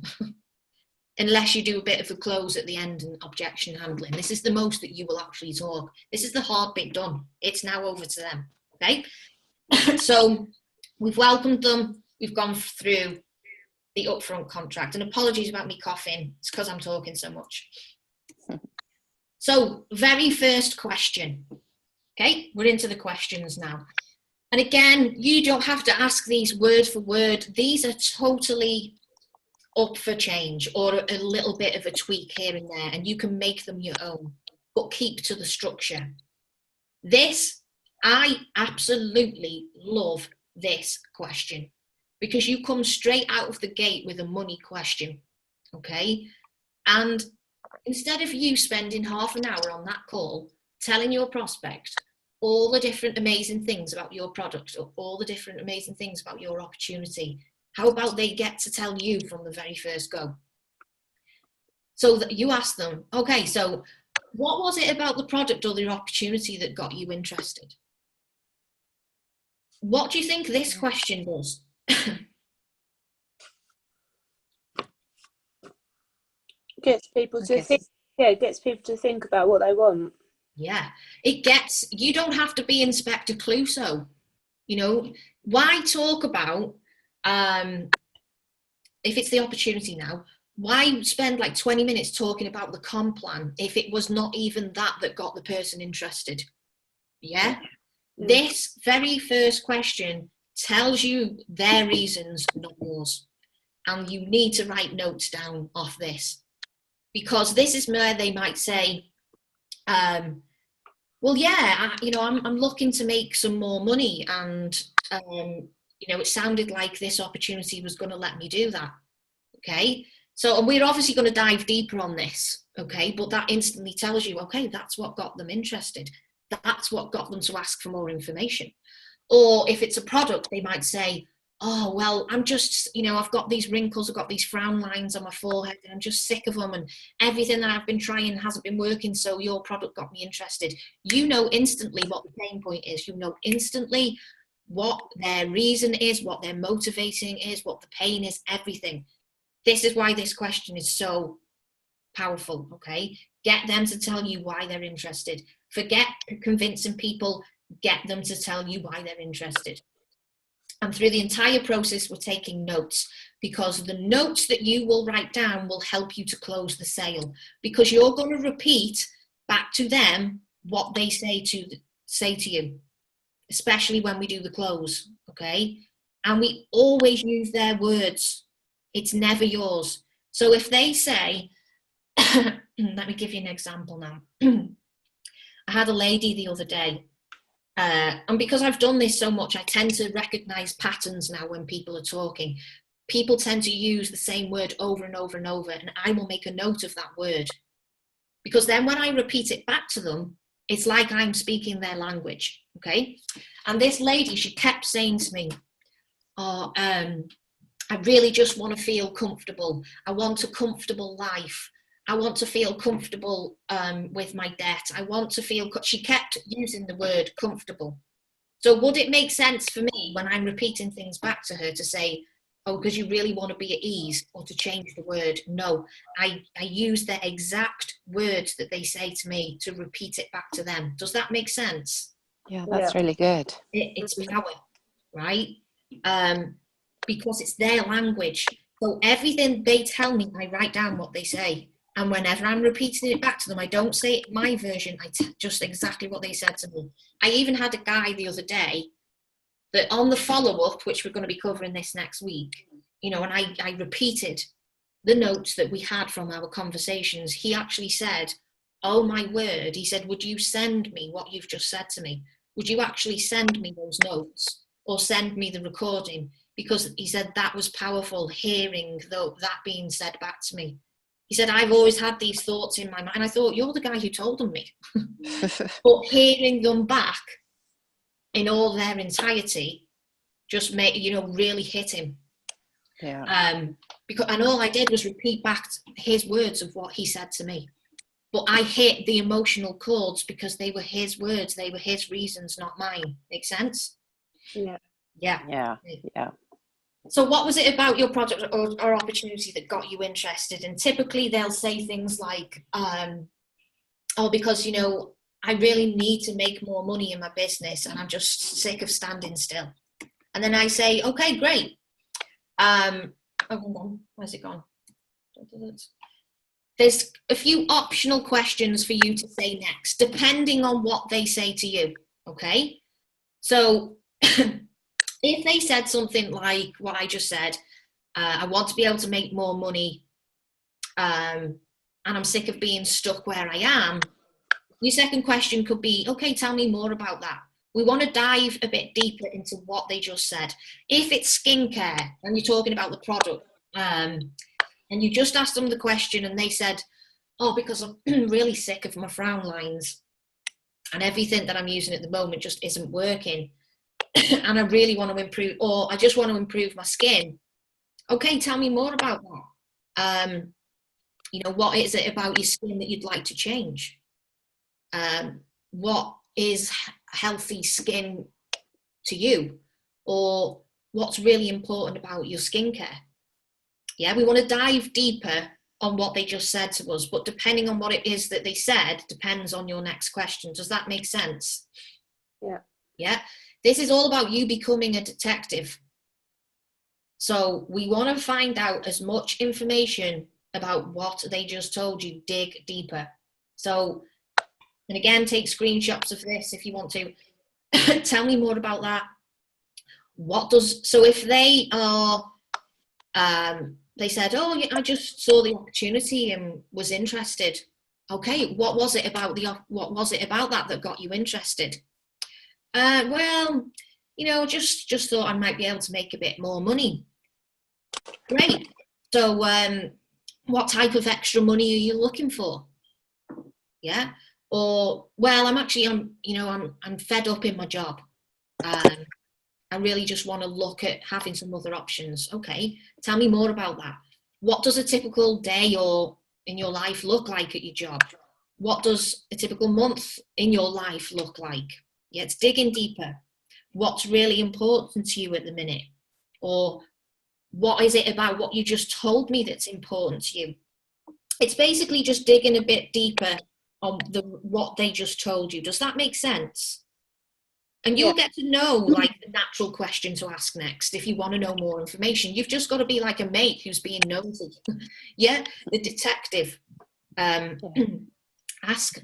unless you do a bit of a close at the end and objection handling. This is the most that you will actually talk. This is the hard bit done. It's now over to them, okay? So we've welcomed them. We've gone through the upfront contract. And apologies about me coughing. It's because I'm talking so much. So very first question. Okay, we're into the questions now. And again, you don't have to ask these word for word. These are totally up for change or a little bit of a tweak here and there, and you can make them your own, but keep to the structure. This, I absolutely love this question because you come straight out of the gate with a money question, okay? And instead of you spending half an hour on that call telling your prospect all the different amazing things about your product or all the different amazing things about your opportunity, how about they get to tell you from the very first go? So that you ask them, okay, so what was it about the product or the opportunity that got you interested? What do you think this question does? gets people to think. Yeah, it gets people to think about what they want. Yeah, you don't have to be Inspector Clouseau. You know, why talk about, if it's the opportunity now, why spend like 20 minutes talking about the comp plan if it was not even that got the person interested? Yeah? This very first question tells you their reasons, not yours. And you need to write notes down off this. Because this is where they might say, well, yeah, I'm looking to make some more money, and it sounded like this opportunity was going to let me do that. Okay, so we're obviously going to dive deeper on this. Okay, but that instantly tells you, okay, that's what got them interested. That's what got them to ask for more information. Or if it's a product, they might say, oh, well, I'm just, I've got these wrinkles, I've got these frown lines on my forehead, and I'm just sick of them, and everything that I've been trying hasn't been working, so your product got me interested. You know instantly what the pain point is. You know instantly what their reason is, what their motivating is, what the pain is, everything. This is why this question is so powerful, okay? Get them to tell you why they're interested. Forget convincing people, get them to tell you why they're interested. And through the entire process, we're taking notes, because the notes that you will write down will help you to close the sale, because you're going to repeat back to them what they say to you, especially when we do the close, okay? And we always use their words. It's never yours. So if they say, let me give you an example now. I had a lady the other day, and because I've done this so much, I tend to recognize patterns now when people are talking. People tend to use the same word over and over and over, and I will make a note of that word. Because then when I repeat it back to them, it's like I'm speaking their language, okay? And this lady, she kept saying to me, oh, I really just want to feel comfortable. I want a comfortable life. I want to feel comfortable with my debt. I want to feel, she kept using the word comfortable. So would it make sense for me when I'm repeating things back to her to say, oh, because you really want to be at ease, or to change the word? No, I use the exact words that they say to me to repeat it back to them. Does that make sense? Yeah, that's really good. It's power, right? Because it's their language. So everything they tell me, I write down what they say. And whenever I'm repeating it back to them, I don't say it my version, just exactly what they said to me. I even had a guy the other day that on the follow-up, which we're going to be covering this next week, and I repeated the notes that we had from our conversations. He actually said, oh my word, he said, would you send me what you've just said to me? Would you actually send me those notes, or send me the recording? Because he said that was powerful, hearing that being said back to me. He said, I've always had these thoughts in my mind. I thought, you're the guy who told them me. But hearing them back in all their entirety just made, really hit him. Yeah. And all I did was repeat back his words of what he said to me. But I hit the emotional chords because they were his words. They were his reasons, not mine. Make sense? Yeah. Yeah. Yeah. Yeah. So what was it about your project or opportunity that got you interested? And typically they'll say things like, oh, because, I really need to make more money in my business and I'm just sick of standing still. And then I say, okay, great. Oh, hold on. Where's it gone? There's a few optional questions for you to say next, depending on what they say to you. Okay. So if they said something like what I just said, I want to be able to make more money, and I'm sick of being stuck where I am, your second question could be, okay, tell me more about that. We want to dive a bit deeper into what they just said. If it's skincare and you're talking about the product, and you just asked them the question and they said, oh, because I'm really sick of my frown lines and everything that I'm using at the moment just isn't working. And I really want to improve, or I just want to improve my skin. Okay, tell me more about that. What is it about your skin that you'd like to change? What is healthy skin to you? Or what's really important about your skincare? Yeah, we want to dive deeper on what they just said to us, but depending on what it is that they said depends on your next question. Does that make sense? Yeah. Yeah. This is all about you becoming a detective. So we want to find out as much information about what they just told you, dig deeper. So, and again, take screenshots of this if you want to. Tell me more about that. So if they are, they said, oh, yeah, I just saw the opportunity and was interested. Okay, what was it about that got you interested? Well, just thought I might be able to make a bit more money. Great. So, what type of extra money are you looking for? Yeah. Or, well, I'm fed up in my job. I really just want to look at having some other options. Okay, tell me more about that. What does a typical day or in your life look like at your job? What does a typical month in your life look like? Yeah, it's digging deeper. What's really important to you at the minute? Or what is it about what you just told me that's important to you? It's basically just digging a bit deeper on what they just told you. Does that make sense? And you'll get to know like the natural question to ask next if you want to know more information. You've just got to be like a mate who's being nosy. Yeah, the detective. Ask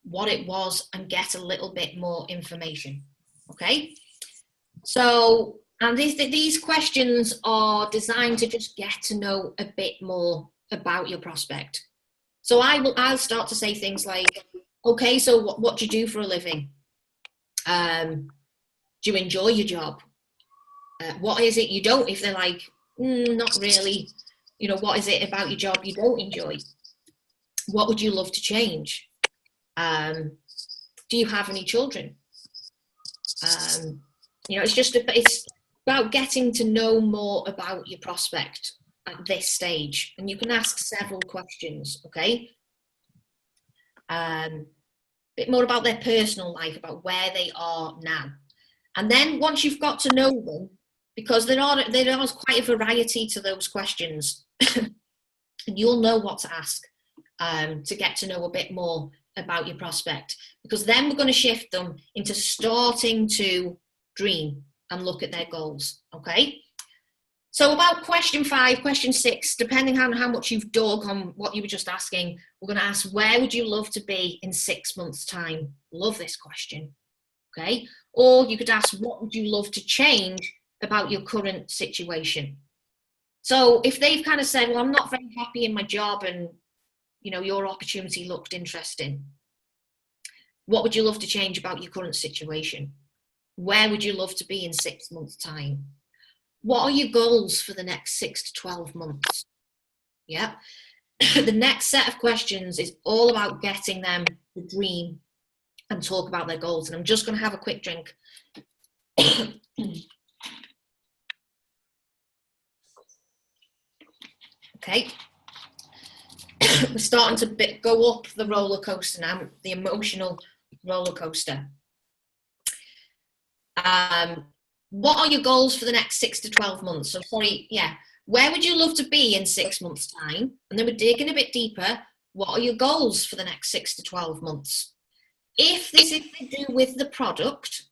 what it was and get a little bit more information. Okay? So, and these questions are designed to just get to know a bit more about your prospect. So I'll start to say things like, okay, so what do you do for a living? Do you enjoy your job? What is it you don't? If they're like, not really, what is it about your job you don't enjoy? What would you love to change? Do you have any children? It's about getting to know more about your prospect at this stage, and you can ask several questions. Okay. Bit more about their personal life, about where they are now. And then once you've got to know them, because there are quite a variety to those questions, and you'll know what to ask to get to know a bit more about your prospect, because then we're going to shift them into starting to dream and look at their goals. Okay. So about question 5, question 6, depending on how much you've dug on what you were just asking, we're going to ask, where would you love to be in 6 months' time? Love this question. Okay. Or you could ask, what would you love to change about your current situation? So if they've kind of said, well, I'm not very happy in my job and, your opportunity looked interesting. What would you love to change about your current situation? Where would you love to be in 6 months' time? What are your goals for the next 6 to 12 months? Yeah. The next set of questions is all about getting them to dream and talk about their goals. And I'm just going to have a quick drink. Okay. We're starting to go up the roller coaster now, the emotional roller coaster. What are your goals for the next 6 to 12 months? So sorry, yeah. Where would you love to be in 6 months' time? And then we're digging a bit deeper. What are your goals for the next 6 to 12 months? If this is to do with the product,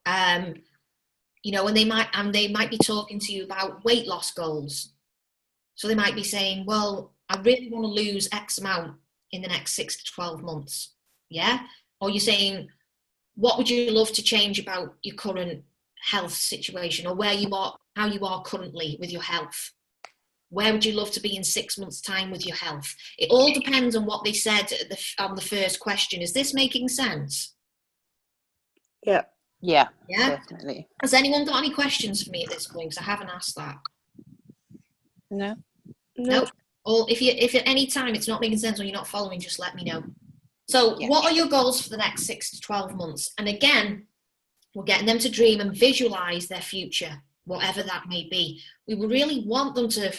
and they might be talking to you about weight loss goals. So they might be saying, well, I really want to lose X amount in the next 6 to 12 months. Yeah. Or you're saying, what would you love to change about your current health situation, or where you are, how you are currently with your health? Where would you love to be in 6 months' time with your health? It all depends on what they said on the first question. Is this making sense? Yeah. Yeah, Yeah. definitely. Has anyone got any questions for me at this point? Because I haven't asked that. No. Nope. Or if at any time it's not making sense or you're not following, just let me know. So what are your goals for the next 6 to 12 months? And again, we're getting them to dream and visualize their future, whatever that may be. We really want them to,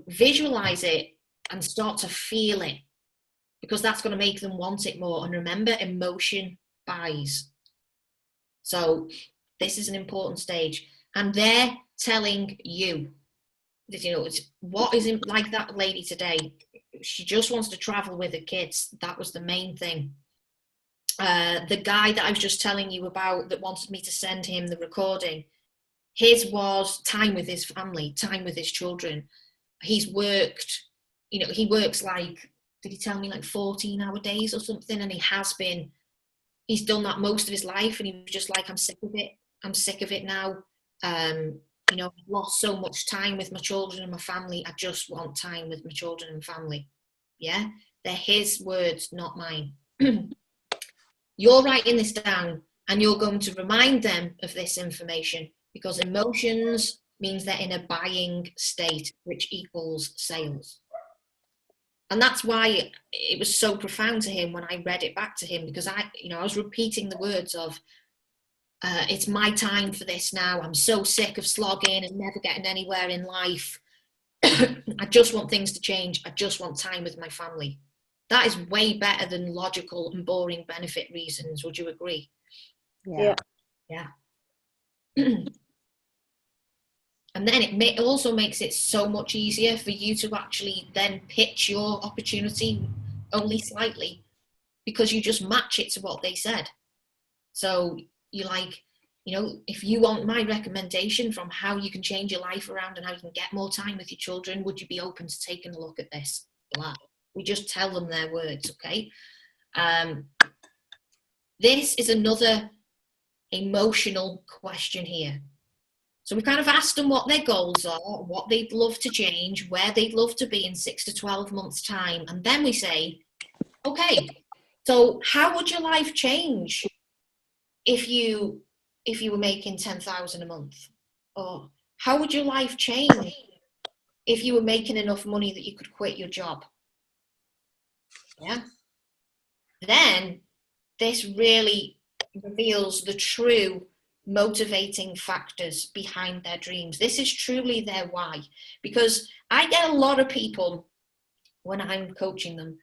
visualize it and start to feel it, because that's going to make them want it more. And remember, emotion buys. So this is an important stage. And they're telling you. You know, what isn't like that lady today? She just wants to travel with her kids. That was the main thing. The guy that I was just telling you about that wanted me to send him the recording, his was time with his family, time with his children. He's worked, you know, he works like, did he tell me, like 14-hour days or something? And he's done that most of his life, and he was just like, I'm sick of it. I'm sick of it now. You know, I've lost so much time with my children and my family. I just want time with my children and family. Yeah, they're his words, not mine. You're writing this down, and you're going to remind them of this information, because emotions means they're in a buying state, which equals sales. And that's why it was so profound to him when I read it back to him, because I was repeating the words of, it's my time for this now. I'm so sick of slogging and never getting anywhere in life. I just want things to change. I just want time with my family. That is way better than logical and boring benefit reasons. Would you agree? Yeah. Yeah. And then it also makes it so much easier for you to actually then pitch your opportunity only slightly, because you just match it to what they said. So you like, you know, if you want my recommendation from how you can change your life around and how you can get more time with your children, would you be open to taking a look at this? Blah. We just tell them their words, okay? This is another emotional question here. So we kind of asked them what their goals are, what they'd love to change, where they'd love to be in 6 to 12 months' time. And then we say, okay, so how would your life change if you were making 10,000 a month? Or how would your life change if you were making enough money that you could quit your job? Yeah. Then this really reveals the true motivating factors behind their dreams. This is truly their why. Because I get a lot of people when I'm coaching them,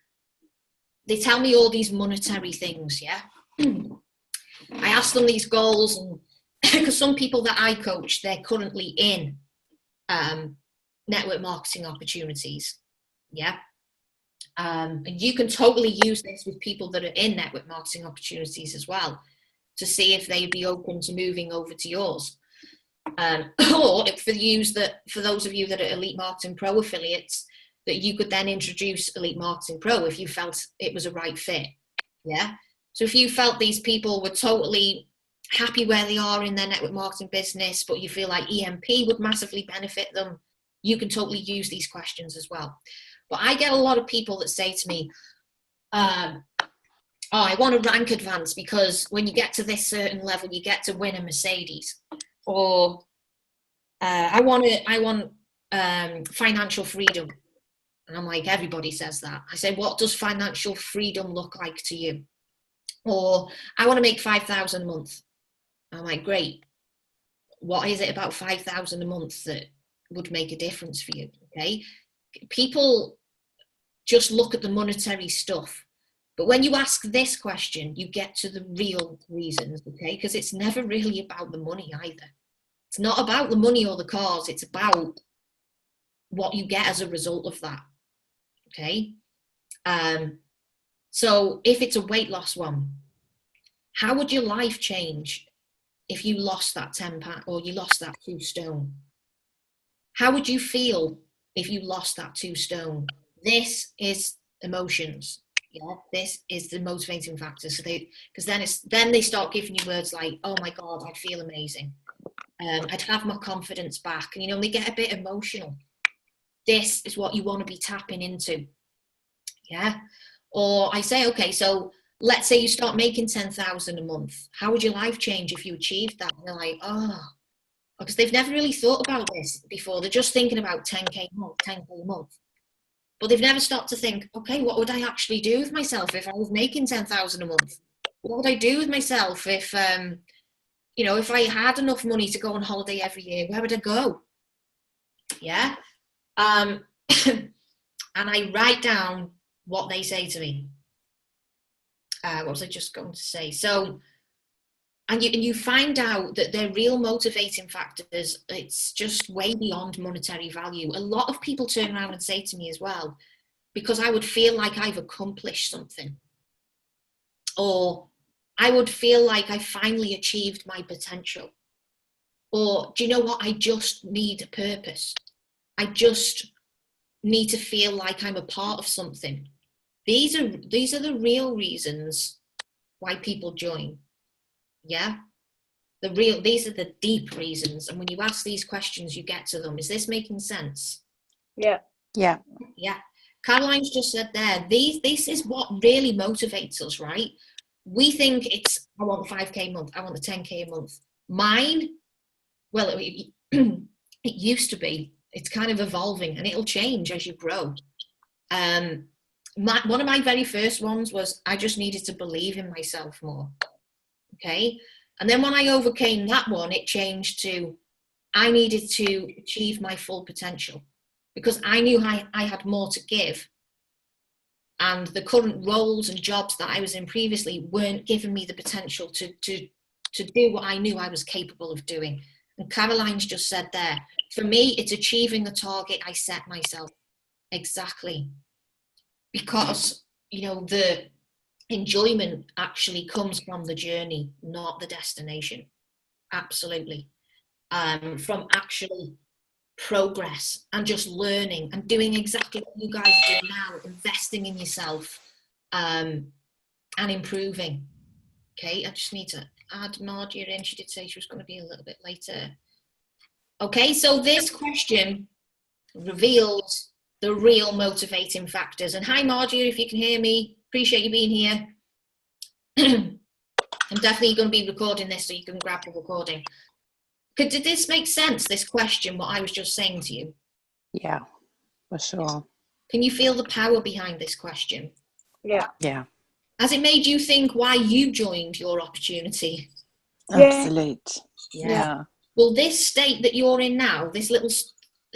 they tell me all these monetary things, yeah? I ask them these goals, and because some people that I coach, they're currently in network marketing opportunities, yeah? And you can totally use this with people that are in network marketing opportunities as well, to see if they'd be open to moving over to yours. Or for those of you that are Elite Marketing Pro affiliates, that you could then introduce Elite Marketing Pro if you felt it was a right fit. Yeah. So if you felt these people were totally happy where they are in their network marketing business, but you feel like EMP would massively benefit them, you can totally use these questions as well. But I get a lot of people that say to me, I want a rank advance because when you get to this certain level, you get to win a Mercedes. Or I want financial freedom. And I'm like, everybody says that. I say, what does financial freedom look like to you? Or I want to make 5,000 a month. I'm like, great. What is it about 5,000 a month that would make a difference for you? Okay. People just look at the monetary stuff. But when you ask this question, you get to the real reasons, okay? Because it's never really about the money either. It's not about the money or the cars. It's about what you get as a result of that, okay? So if it's a weight loss one, how would your life change if you lost that 10 pounds or you lost that 2 stone? How would you feel if you lost that 2 stone? This is emotions. Yeah, this is the motivating factor. So because then they start giving you words like, oh my God, I'd feel amazing. I'd have my confidence back. And, you know, they get a bit emotional. This is what you want to be tapping into. Yeah. Or I say, okay, so let's say you start making 10,000 a month. How would your life change if you achieved that? And they're like, oh, because they've never really thought about this before. They're just thinking about 10K a month. But they've never stopped to think, okay, what would I actually do with myself if I was making 10,000 a month? What would I do with myself if, you know, if I had enough money to go on holiday every year? Where would I go? Yeah. And I write down what they say to me. What was I just going to say? So and you find out that their real motivating factors, it's just way beyond monetary value. A lot of people turn around and say to me as well, because I would feel like I've accomplished something, or I would feel like I finally achieved my potential, or do you know what, I just need a purpose. I just need to feel like I'm a part of something. These are the real reasons why people join. Yeah, these are the deep reasons. And when you ask these questions, you get to them. Is this making sense? Yeah. Yeah. Yeah. Caroline's just said there, this is what really motivates us, right? We think it's, I want the 5K a month, I want the 10K a month. Mine, well, it used to be. It's kind of evolving, and it'll change as you grow. One of my very first ones was I just needed to believe in myself more. Okay. And then when I overcame that one, it changed to I needed to achieve my full potential, because I knew I had more to give. And the current roles and jobs that I was in previously weren't giving me the potential to do what I knew I was capable of doing. And Caroline's just said there, for me, it's achieving the target I set myself. Exactly. Because, you know, the enjoyment actually comes from the journey, not the destination. Absolutely. From actually progress and just learning and doing exactly what you guys are doing now, investing in yourself, and improving. Okay, I just need to add Margia in. She did say she was going to be a little bit later. Okay, so this question reveals the real motivating factors. And hi Margia, if you can hear me, appreciate you being here. I'm definitely going to be recording this, so you can grab the recording. Did this make sense, this question, what I was just saying to you? Yeah, for sure. Can you feel the power behind this question? Yeah. Yeah. Has it made you think why you joined your opportunity? Absolute. Yeah. Well, this state that you're in now, this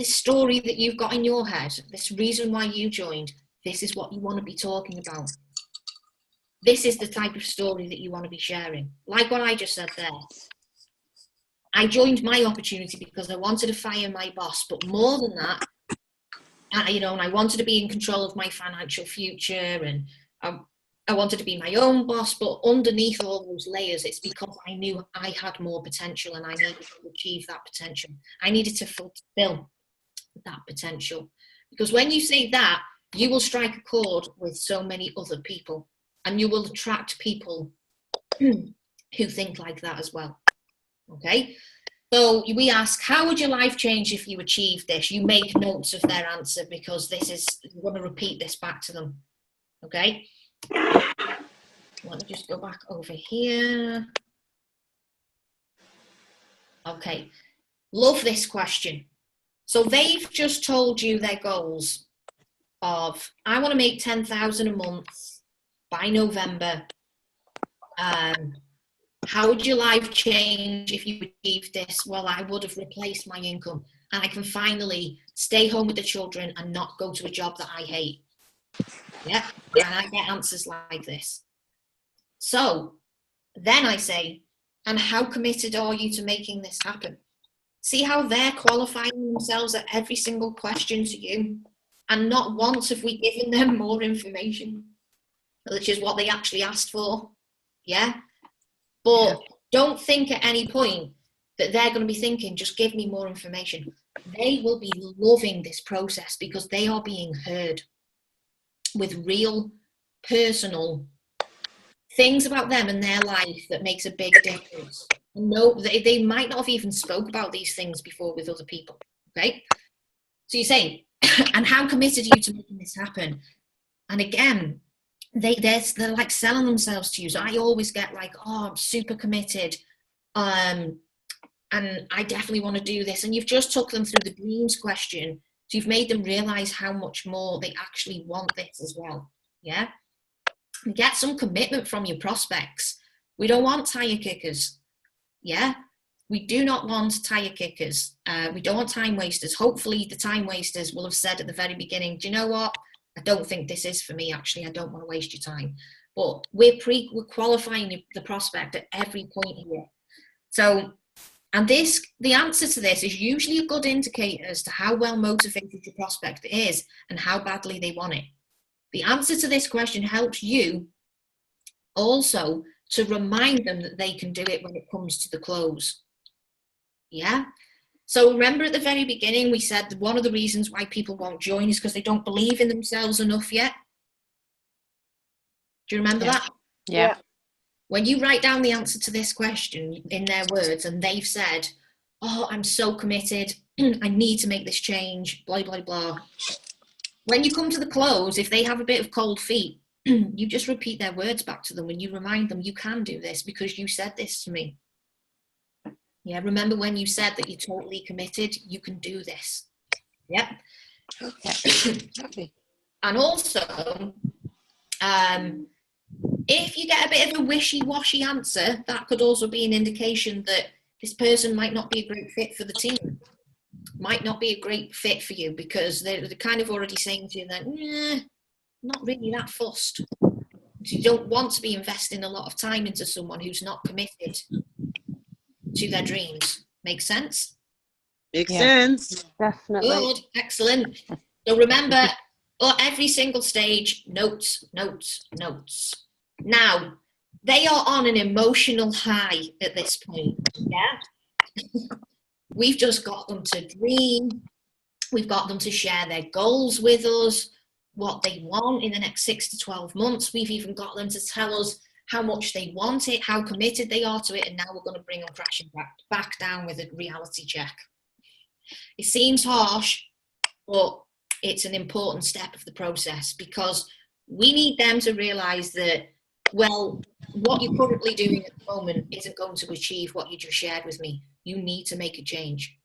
story that you've got in your head, this reason why you joined, this is what you want to be talking about. This is the type of story that you want to be sharing. Like what I just said there. I joined my opportunity because I wanted to fire my boss, but more than that, you know, and I wanted to be in control of my financial future, and I wanted to be my own boss, but underneath all those layers, it's because I knew I had more potential and I needed to achieve that potential. I needed to fulfill that potential. Because when you say that, you will strike a chord with so many other people, and you will attract people who think like that as well. Okay, so we ask, how would your life change if you achieved this? You make notes of their answer, because this is, you want to repeat this back to them. Okay, let me just go back over here. Okay, love this question. So they've just told you their goals of, I want to make 10,000 a month by November. How would your life change if you achieved this? Well, I would have replaced my income, and I can finally stay home with the children and not go to a job that I hate. Yeah, and I get answers like this. So then I say, and how committed are you to making this happen? See how they're qualifying themselves at every single question to you, and not once have we given them more information, which is what they actually asked for. Yeah. But don't think at any point that they're going to be thinking, just give me more information. They will be loving this process because they are being heard with real personal things about them and their life that makes a big difference. No, they might not have even spoke about these things before with other people. Okay. So you say, and how committed are you to making this happen? And again, they're like selling themselves to you. So I always get like, oh, I'm super committed, and I definitely want to do this. And you've just took them through the dreams question, so you've made them realize how much more they actually want this as well. Yeah, and get some commitment from your prospects. We don't want tire kickers. Yeah, we do not want tire kickers. We don't want time wasters. Hopefully the time wasters will have said at the very beginning, do you know what? I don't think this is for me, actually. I don't want to waste your time. but we're qualifying the prospect at every point here. So, and the answer to this is usually a good indicator as to how well motivated your prospect is and how badly they want it. The answer to this question helps you also to remind them that they can do it when it comes to the close. Yeah. So remember at the very beginning, we said that one of the reasons why people won't join is because they don't believe in themselves enough yet. Do you remember that? Yeah. When you write down the answer to this question in their words and they've said, oh, I'm so committed, I need to make this change, blah, blah, blah. When you come to the close, if they have a bit of cold feet, you just repeat their words back to them and you remind them, you can do this because you said this to me. Yeah, remember when you said that you're totally committed, you can do this. Yep. Okay. And also, if you get a bit of a wishy-washy answer, that could also be an indication that this person might not be a great fit for the team. Might not be a great fit for you because they're kind of already saying to you that, not really that fussed. So you don't want to be investing a lot of time into someone who's not committed to their dreams. Make sense? Makes sense. Definitely. Good, excellent. So remember, every single stage, notes, notes, notes. Now, they are on an emotional high at this point, yeah? We've just got them to dream. We've got them to share their goals with us, what they want in the next 6 to 12 months. We've even got them to tell us how much they want it, how committed they are to it, and now we're going to bring them crashing back down with a reality check. It seems harsh, but it's an important step of the process because we need them to realise that, well, what you're currently doing at the moment isn't going to achieve what you just shared with me. You need to make a change.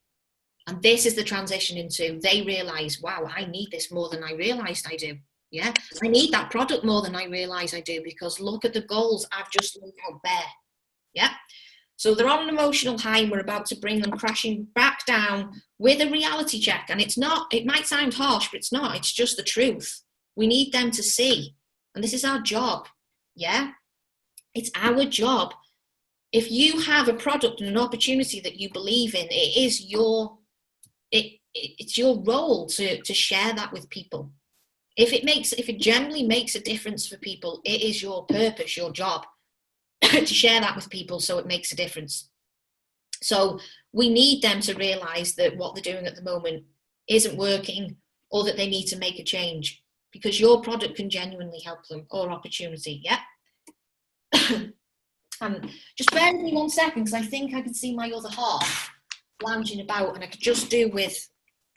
And this is the transition into they realise, wow, I need this more than I realised I do. Yeah, I need that product more than I realise I do because look at the goals I've just laid out there. Yeah. So they're on an emotional high and we're about to bring them crashing back down with a reality check. And it's not, it might sound harsh, but it's not. It's just the truth. We need them to see. And this is our job. Yeah. It's our job. If you have a product and an opportunity that you believe in, it is it's your role to share that with people. If it generally makes a difference for people, it is your purpose, your job to share that with people so it makes a difference. So we need them to realize that what they're doing at the moment isn't working or that they need to make a change because your product can genuinely help them or opportunity. Yeah. Just bear with me 1 second because I think I can see my other half lounging about and I could just do with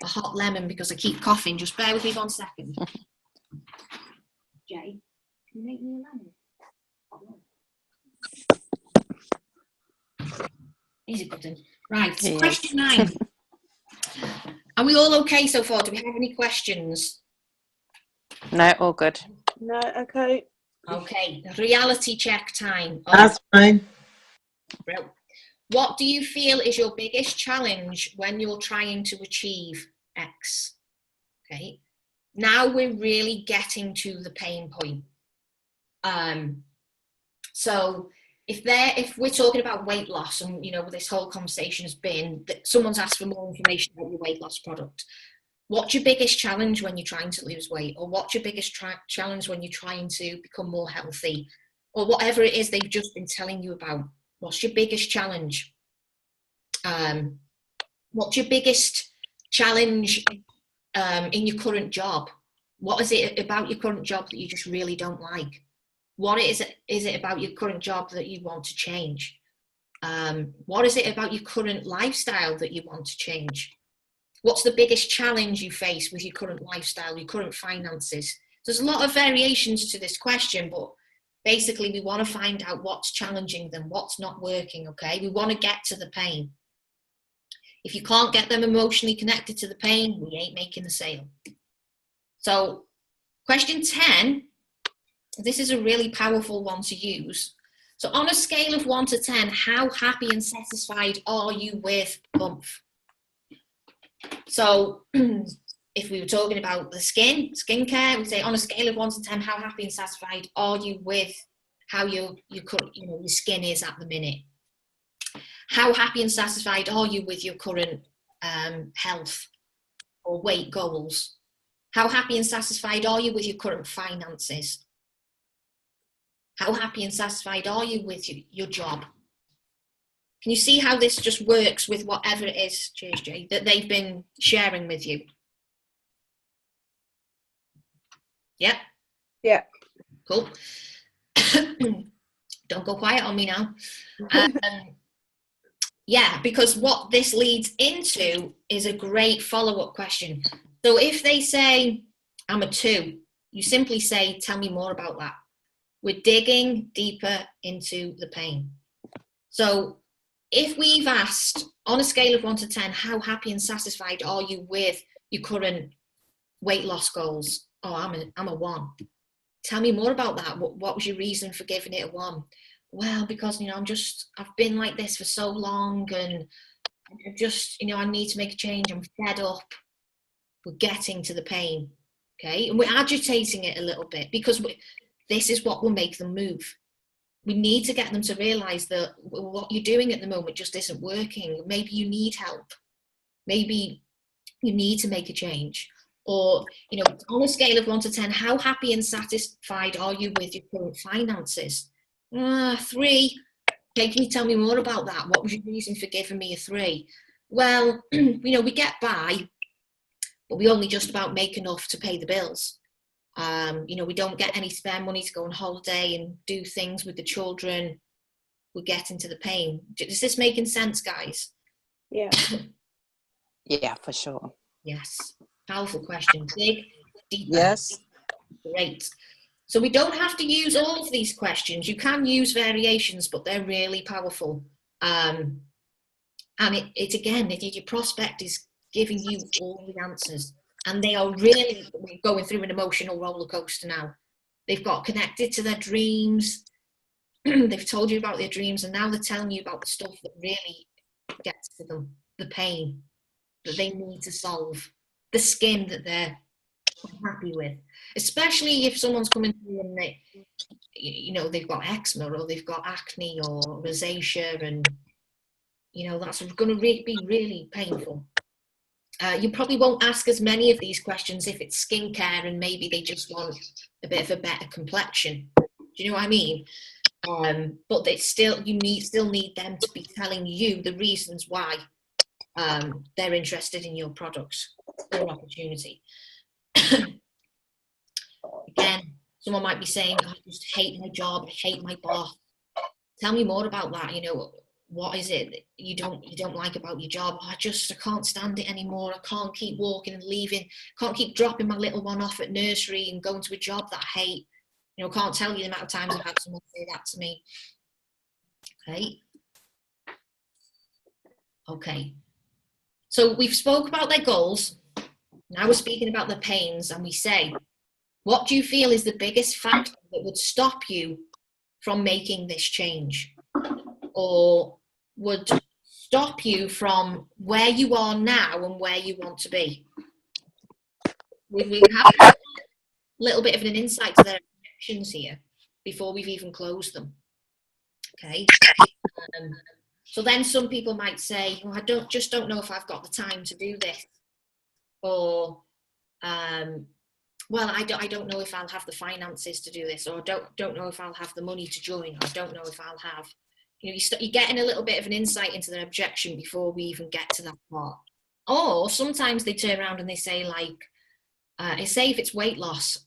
a hot lemon because I keep coughing. Just bear with me 1 second. Jay, can you make me a lemon? Easy button. Right, Yes. Question 9. Are we all okay so far? Do we have any questions? No, all good. No, okay. Okay, reality check time. That's fine. Bro. What do you feel is your biggest challenge when you're trying to achieve X? Okay. Now we're really getting to the pain point. So if we're talking about weight loss and, you know, this whole conversation has been that someone's asked for more information about your weight loss product. What's your biggest challenge when you're trying to lose weight? Or what's your biggest challenge when you're trying to become more healthy? Or whatever it is they've just been telling you about. What's your biggest challenge? What's your biggest challenge in your current job? What is it about your current job that you just really don't like? What is it about your current job that you want to change? What is it about your current lifestyle that you want to change? What's the biggest challenge you face with your current lifestyle, your current finances? There's a lot of variations to this question, but basically we want to find out what's challenging them, what's not working, okay? We want to get to the pain. If you can't get them emotionally connected to the pain, we ain't making the sale. So question 10, this is a really powerful one to use. So on a scale of 1 to 10, how happy and satisfied are you with bump? So if we were talking about the skincare, we'd say on a scale of 1 to 10, how happy and satisfied are you with how your skin is at the minute? How happy and satisfied are you with your current health or weight goals? How happy and satisfied are you with your current finances? How happy and satisfied are you with your job? Can you see how this just works with whatever it is, JJ, that they've been sharing with you? Yep. Yeah. Cool. Don't go quiet on me now. Yeah, because what this leads into is a great follow-up question. So if they say, I'm a 2, you simply say, tell me more about that. We're digging deeper into the pain. So if we've asked, on a scale of 1 to 10, how happy and satisfied are you with your current weight loss goals? Oh, I'm a 1. Tell me more about that. What was your reason for giving it a 1? Well, because, I've been like this for so long, and I just, I need to make a change. I'm fed up. We're getting to the pain, okay? And we're agitating it a little bit, because this is what will make them move. We need to get them to realize that what you're doing at the moment just isn't working. Maybe you need help. Maybe you need to make a change. Or, on a scale of 1 to 10, how happy and satisfied are you with your current finances? 3. Okay, can you tell me more about that? What was your reason for giving me a 3? Well, we get by, but we only just about make enough to pay the bills. We don't get any spare money to go on holiday and do things with the children. We're getting to the pain. Is this making sense, guys? Yeah. Yeah, for sure. Yes. Powerful question. Dig deeper. Yes. Great. So we don't have to use all of these questions. You can use variations, but they're really powerful. And your prospect is giving you all the answers. And they are really going through an emotional roller coaster now. They've got connected to their dreams. They've told you about their dreams, and now they're telling you about the stuff that really gets to them, the pain that they need to solve, the skin that they're happy with. Especially if someone's coming through and they've got eczema, or they've got acne or rosacea, and that's going to be really painful. You probably won't ask as many of these questions if it's skincare and maybe they just want a bit of a better complexion. Do you know what I mean? But it's still, still need them to be telling you the reasons why they're interested in your products or opportunity. Again, someone might be saying, I just hate my job, I hate my boss. Tell me more about that. What is it that you don't like about your job? I can't stand it anymore. I can't keep walking and leaving. Can't keep dropping my little one off at nursery and going to a job that I hate. Can't tell you the amount of times I've had someone say that to me. Okay. So we've spoke about their goals. Now we're speaking about their pains, and we say, what do you feel is the biggest factor that would stop you from making this change, or would stop you from where you are now and where you want to be? We have a little bit of an insight to their objections here before we've even closed them. Okay. So then some people might say, well, I don't know if I've got the time to do this, or well, I don't know if I'll have the finances to do this, or don't know if I'll have the money to join, or I don't know if I'll have, you're getting a little bit of an insight into their objection before we even get to that part. Or sometimes they turn around and they say, like, say if it's weight loss,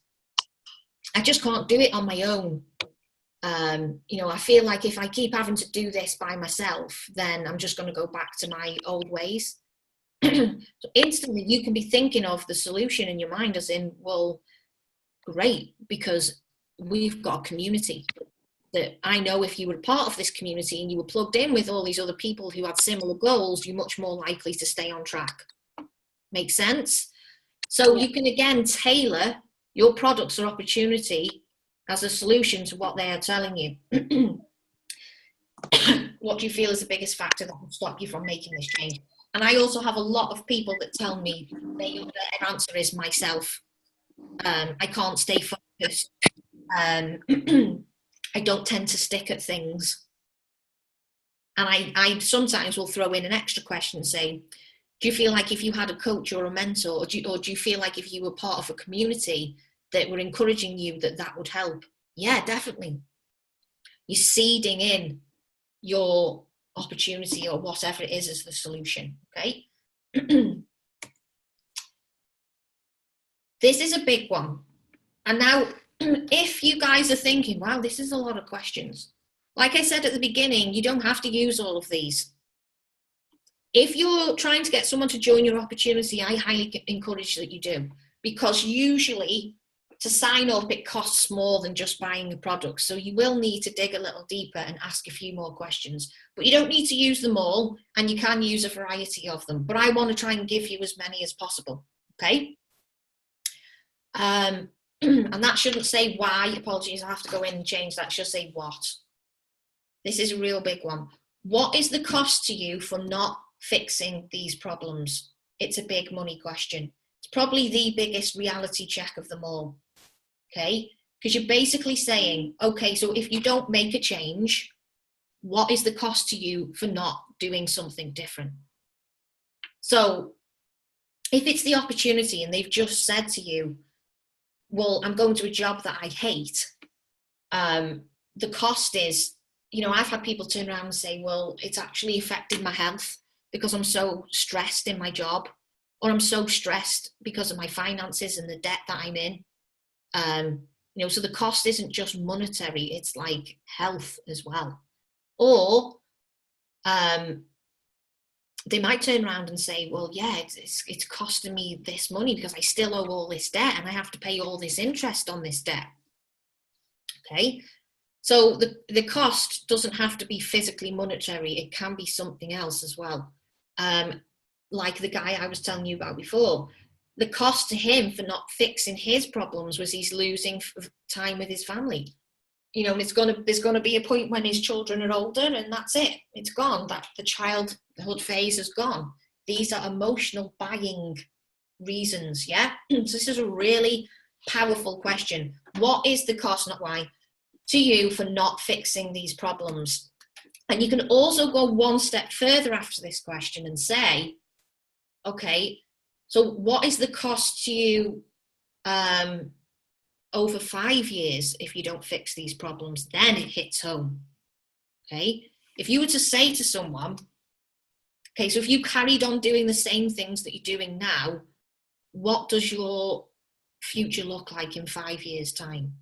I just can't do it on my own. I feel like if I keep having to do this by myself, then I'm just going to go back to my old ways. So instantly you can be thinking of the solution in your mind as in, well, great, because we've got a community that I know if you were part of this community and you were plugged in with all these other people who had similar goals, you're much more likely to stay on track. Make sense? So you can again tailor your products or opportunity as a solution to what they are telling you. What do you feel is the biggest factor that will stop you from making this change? And I also have a lot of people that tell me their answer is myself. I can't stay focused. I don't tend to stick at things. And I sometimes will throw in an extra question and say, do you feel like if you had a coach or a mentor, or do you feel like if you were part of a community that were encouraging you, that would help? Yeah, definitely. You're seeding in your opportunity or whatever it is as the solution, okay? This is a big one. And now, if you guys are thinking, wow, this is a lot of questions. Like I said at the beginning, you don't have to use all of these. If you're trying to get someone to join your opportunity, I highly encourage that you do, because usually to sign up, it costs more than just buying a product. So you will need to dig a little deeper and ask a few more questions, but you don't need to use them all, and you can use a variety of them. But I want to try and give you as many as possible, okay? And that shouldn't say why, apologies, I have to go in and change that. It should say what. This is a real big one. What is the cost to you for not fixing these problems? It's a big money question. It's probably the biggest reality check of them all, okay? Because you're basically saying, okay, so if you don't make a change, what is the cost to you for not doing something different? So if it's the opportunity and they've just said to you, well, I'm going to a job that I hate, the cost is, you know, I've had people turn around and say, well, it's actually affected my health because I'm so stressed in my job, or I'm so stressed because of my finances and the debt that I'm in. You know, so the cost isn't just monetary, it's like health as well. Or they might turn around and say, well, yeah, it's costing me this money because I still owe all this debt and I have to pay all this interest on this debt. Okay, so the cost doesn't have to be physically monetary, it can be something else as well. Like the guy I was telling you about before, the cost to him for not fixing his problems was he's losing time with his family. You know, and there's gonna be a point when his children are older and that's it. It's gone. That the childhood phase is gone. These are emotional buying reasons, yeah? So this is a really powerful question. What is the cost, not why, to you for not fixing these problems? And you can also go one step further after this question and say, okay, so what is the cost to you over 5 years if you don't fix these problems? Then it hits home, okay? If you were to say to someone, okay, so if you carried on doing the same things that you're doing now, what does your future look like in 5 years' time?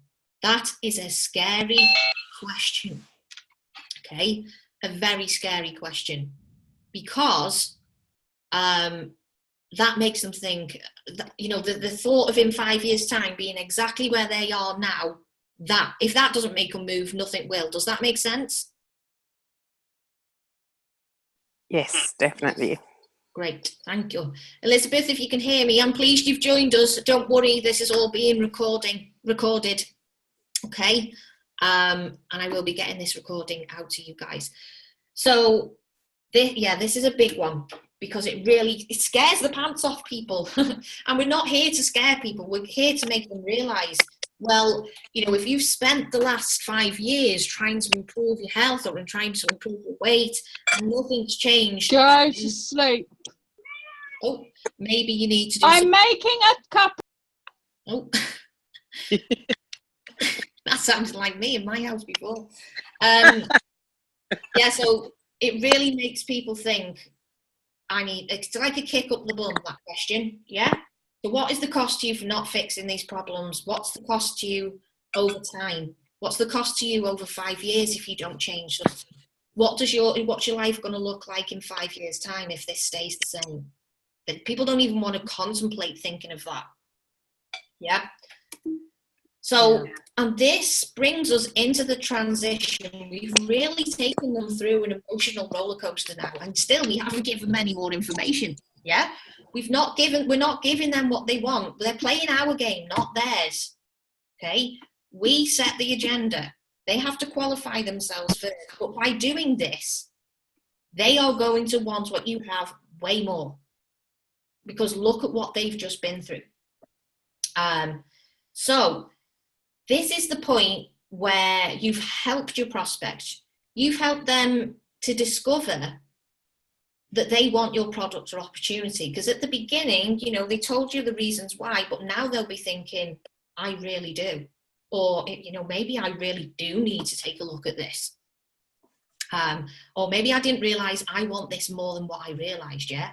That is a scary question, okay? A very scary question, because that makes them think that, you know, the thought of in 5 years' time being exactly where they are now, that if that doesn't make them move, nothing will. Does that make sense? Yes, definitely. Great, thank you. Elizabeth, if you can hear me, I'm pleased you've joined us. Don't worry, this is all being recorded, okay? And I will be getting this recording out to you guys. So, this is a big one, because it scares the pants off people. And we're not here to scare people, we're here to make them realise, well, you know, if you've spent the last 5 years trying to improve your health or trying to improve your weight and nothing's changed. Go to sleep. Oh, maybe you need to do I'm making a cup. Oh, that sounded like me in my house before. Yeah, so it really makes people think, it's like a kick up the bum, that question, yeah? So what is the cost to you for not fixing these problems? What's the cost to you over time? What's the cost to you over 5 years if you don't change something? What's your life going to look like in 5 years' time if this stays the same? That people don't even want to contemplate thinking of that. Yeah. So, and this brings us into the transition. We've really taken them through an emotional roller coaster now, and still we haven't given them any more information. Yeah. We're not giving them what they want. They're playing our game, not theirs. Okay. We set the agenda. They have to qualify themselves first. But by doing this, they are going to want what you have way more, because look at what they've just been through. So this is the point where you've helped your prospect. You've helped them to discover that they want your product or opportunity. Because at the beginning, you know, they told you the reasons why, but now they'll be thinking, I really do. Or, you know, maybe I really do need to take a look at this. Or maybe I didn't realize I want this more than what I realized yet.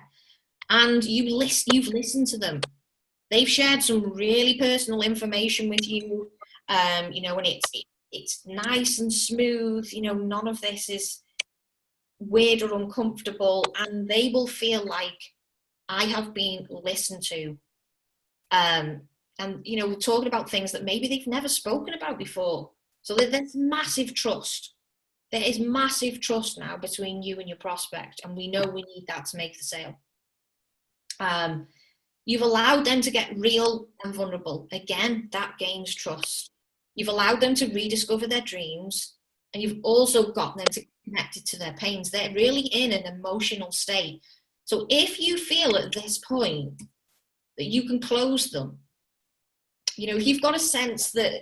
And you've listened to them. They've shared some really personal information with you, you know, and it's nice and smooth. You know, none of this is weird or uncomfortable, and they will feel like I have been listened to. And, you know, we're talking about things that maybe they've never spoken about before. So there's massive trust. There is massive trust now between you and your prospect, and we know we need that to make the sale. You've allowed them to get real and vulnerable. Again, that gains trust. You've allowed them to rediscover their dreams, and you've also got them to connected to their pains. They're really in an emotional state. So if you feel at this point that you can close them, you know, if you've got a sense that,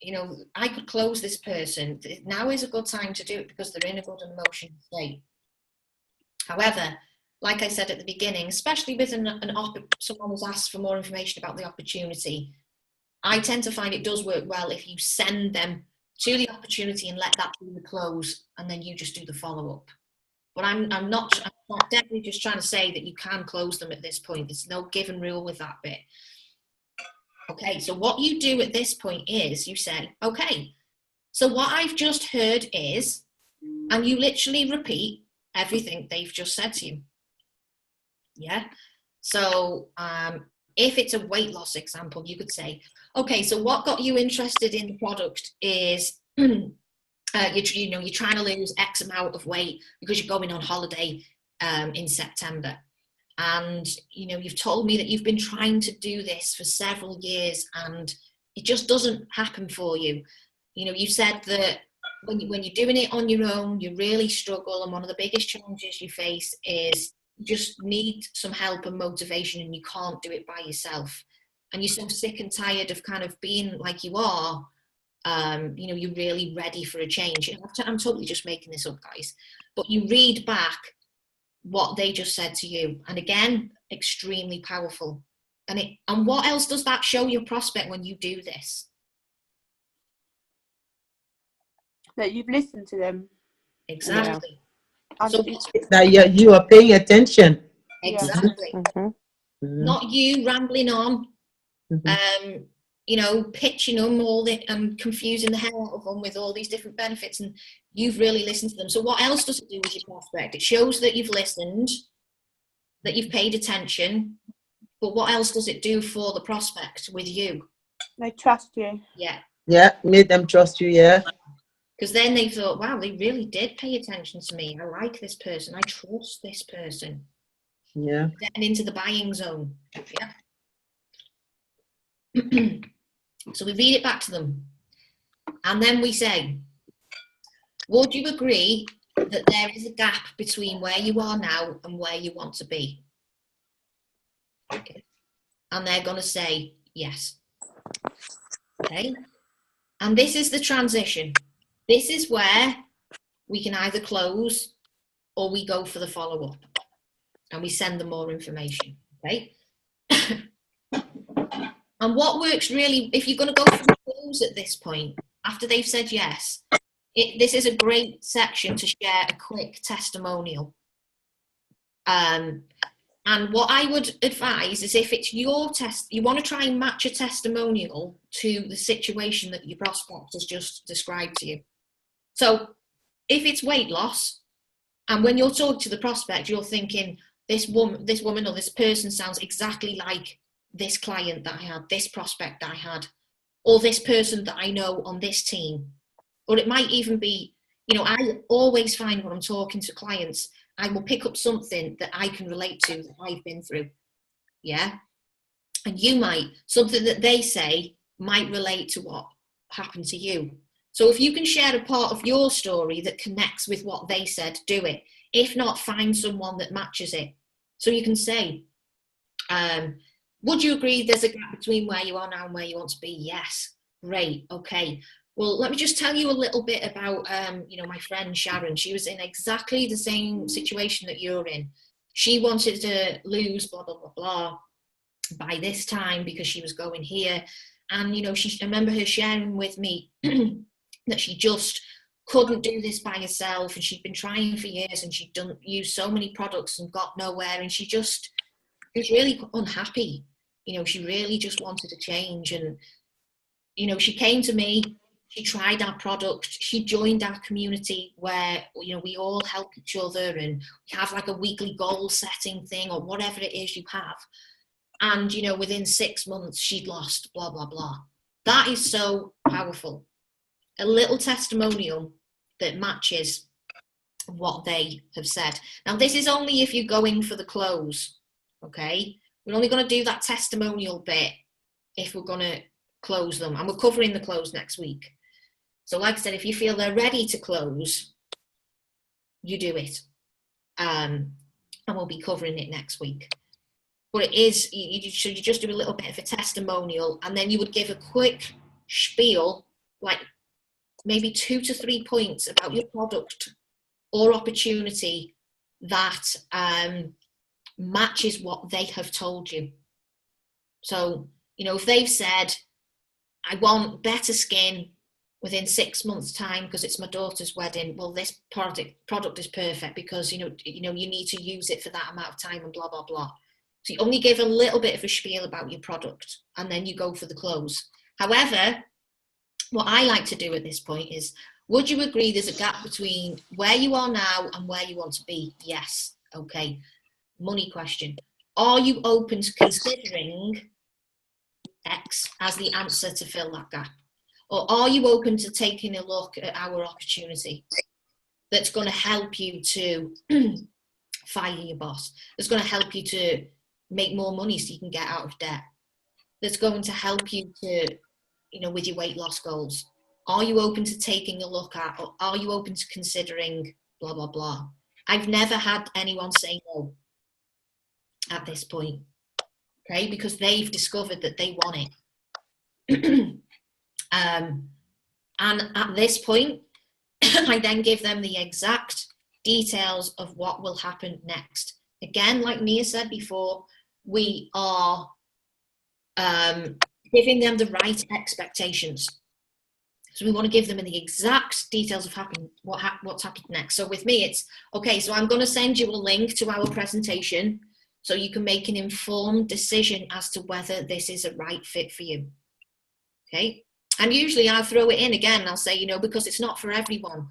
you know, I could close this person, now is a good time to do it because they're in a good emotional state. However, like I said at the beginning, especially with someone who's asked for more information about the opportunity, I tend to find it does work well if you send them to the opportunity and let that be the close, and then you just do the follow-up. But I'm not definitely just trying to say that you can close them at this point. There's no given rule with that bit. Okay, so what you do at this point is you say, okay, so what I've just heard is, and you literally repeat everything they've just said to you. Yeah. So if it's a weight loss example, you could say, okay, so what got you interested in the product is you're trying to lose X amount of weight because you're going on holiday in September. And, you know, you've told me that you've been trying to do this for several years and it just doesn't happen for you. You know, you said that when you're doing it on your own, you really struggle. And one of the biggest challenges you face is you just need some help and motivation, and you can't do it by yourself. And you're so sick and tired of kind of being like you are, you know, you're really ready for a change. I'm totally just making this up, guys. But you read back what they just said to you. And again, extremely powerful. And what else does that show your prospect when you do this? That you've listened to them. Exactly. Yeah. So, That you are paying attention. exactly. Mm-hmm. Not you rambling on, Mm-hmm. you know, pitching them all and confusing the hell out of them with all these different benefits, and you've really listened to them. So what else does it do with your prospect? It shows that you've listened, that you've paid attention, but what else does it do for the prospect with you? They trust you. Yeah. Yeah, made them trust you, yeah. Because then they thought, wow, they really did pay attention to me. I like this person. I trust this person. Yeah. Getting into the buying zone. Yeah. So we read it back to them. And then we say, would you agree that there is a gap between where you are now and where you want to be? Okay. And they're going to say, yes. Okay. And this is the transition. This is where we can either close or we go for the follow-up. And we send them more information. Okay. And what works really, if you're going to go for the close at this point, after they've said yes, this is a great section to share a quick testimonial. And what I would advise is if it's your you want to try and match a testimonial to the situation that your prospect has just described to you. So if it's weight loss, and when you're talking to the prospect, you're thinking, this woman or this person sounds exactly like this client that I had, this prospect that I had, or this person that I know on this team. Or it might even be, you know, I always find when I'm talking to clients, I will pick up something that I can relate to that I've been through. Yeah. And you might, something that they say might relate to what happened to you. So if you can share a part of your story that connects with what they said, do it. If not, find someone that matches it. So you can say, would you agree there's a gap between where you are now and where you want to be? Yes. Great. Okay. Well, let me just tell you a little bit about, my friend Sharon. She was in exactly the same situation that you're in. She wanted to lose blah, blah, blah, blah by this time because she was going here. And, I remember her sharing with me that she just couldn't do this by herself, and she'd been trying for years, and she'd used so many products and got nowhere, and she was really unhappy. She really just wanted to change, and she came to me, she tried our product, she joined our community where we all help each other, and we have like a weekly goal setting thing or whatever it is you have. And within 6 months she'd lost blah blah blah. That is so powerful. A little testimonial that matches what they have said. Now, this is only if you're going for the close, okay? We're only going to do that testimonial bit if we're going to close them, and we're covering the close next week. So like I said, if you feel they're ready to close, you do it, and we'll be covering it next week. But it is, you just do a little bit of a testimonial, and then you would give a quick spiel, like maybe 2 to 3 points about your product or opportunity that matches what they have told you. So, if they've said, I want better skin within 6 months' time because it's my daughter's wedding, well, this product is perfect because, you need to use it for that amount of time and blah, blah, blah. So you only give a little bit of a spiel about your product, and then you go for the close. However, what I like to do at this point is, would you agree there's a gap between where you are now and where you want to be? Yes. Okay. Money question. Are you open to considering X as the answer to fill that gap? Or are you open to taking a look at our opportunity that's going to help you to fire your boss, that's going to help you to make more money so you can get out of debt, that's going to help you to, with your weight loss goals? Are you open to taking a look at, or are you open to considering blah, blah, blah? I've never had anyone say no at this point, okay, because they've discovered that they want it. And at this point, I then give them the exact details of what will happen next. Again, like Mia said before, we are giving them the right expectations. So we want to give them the exact details of what's happened next. So with me, it's, okay, so I'm going to send you a link to our presentation so you can make an informed decision as to whether this is a right fit for you. Okay? And usually I'll throw it in again, and I'll say, because it's not for everyone.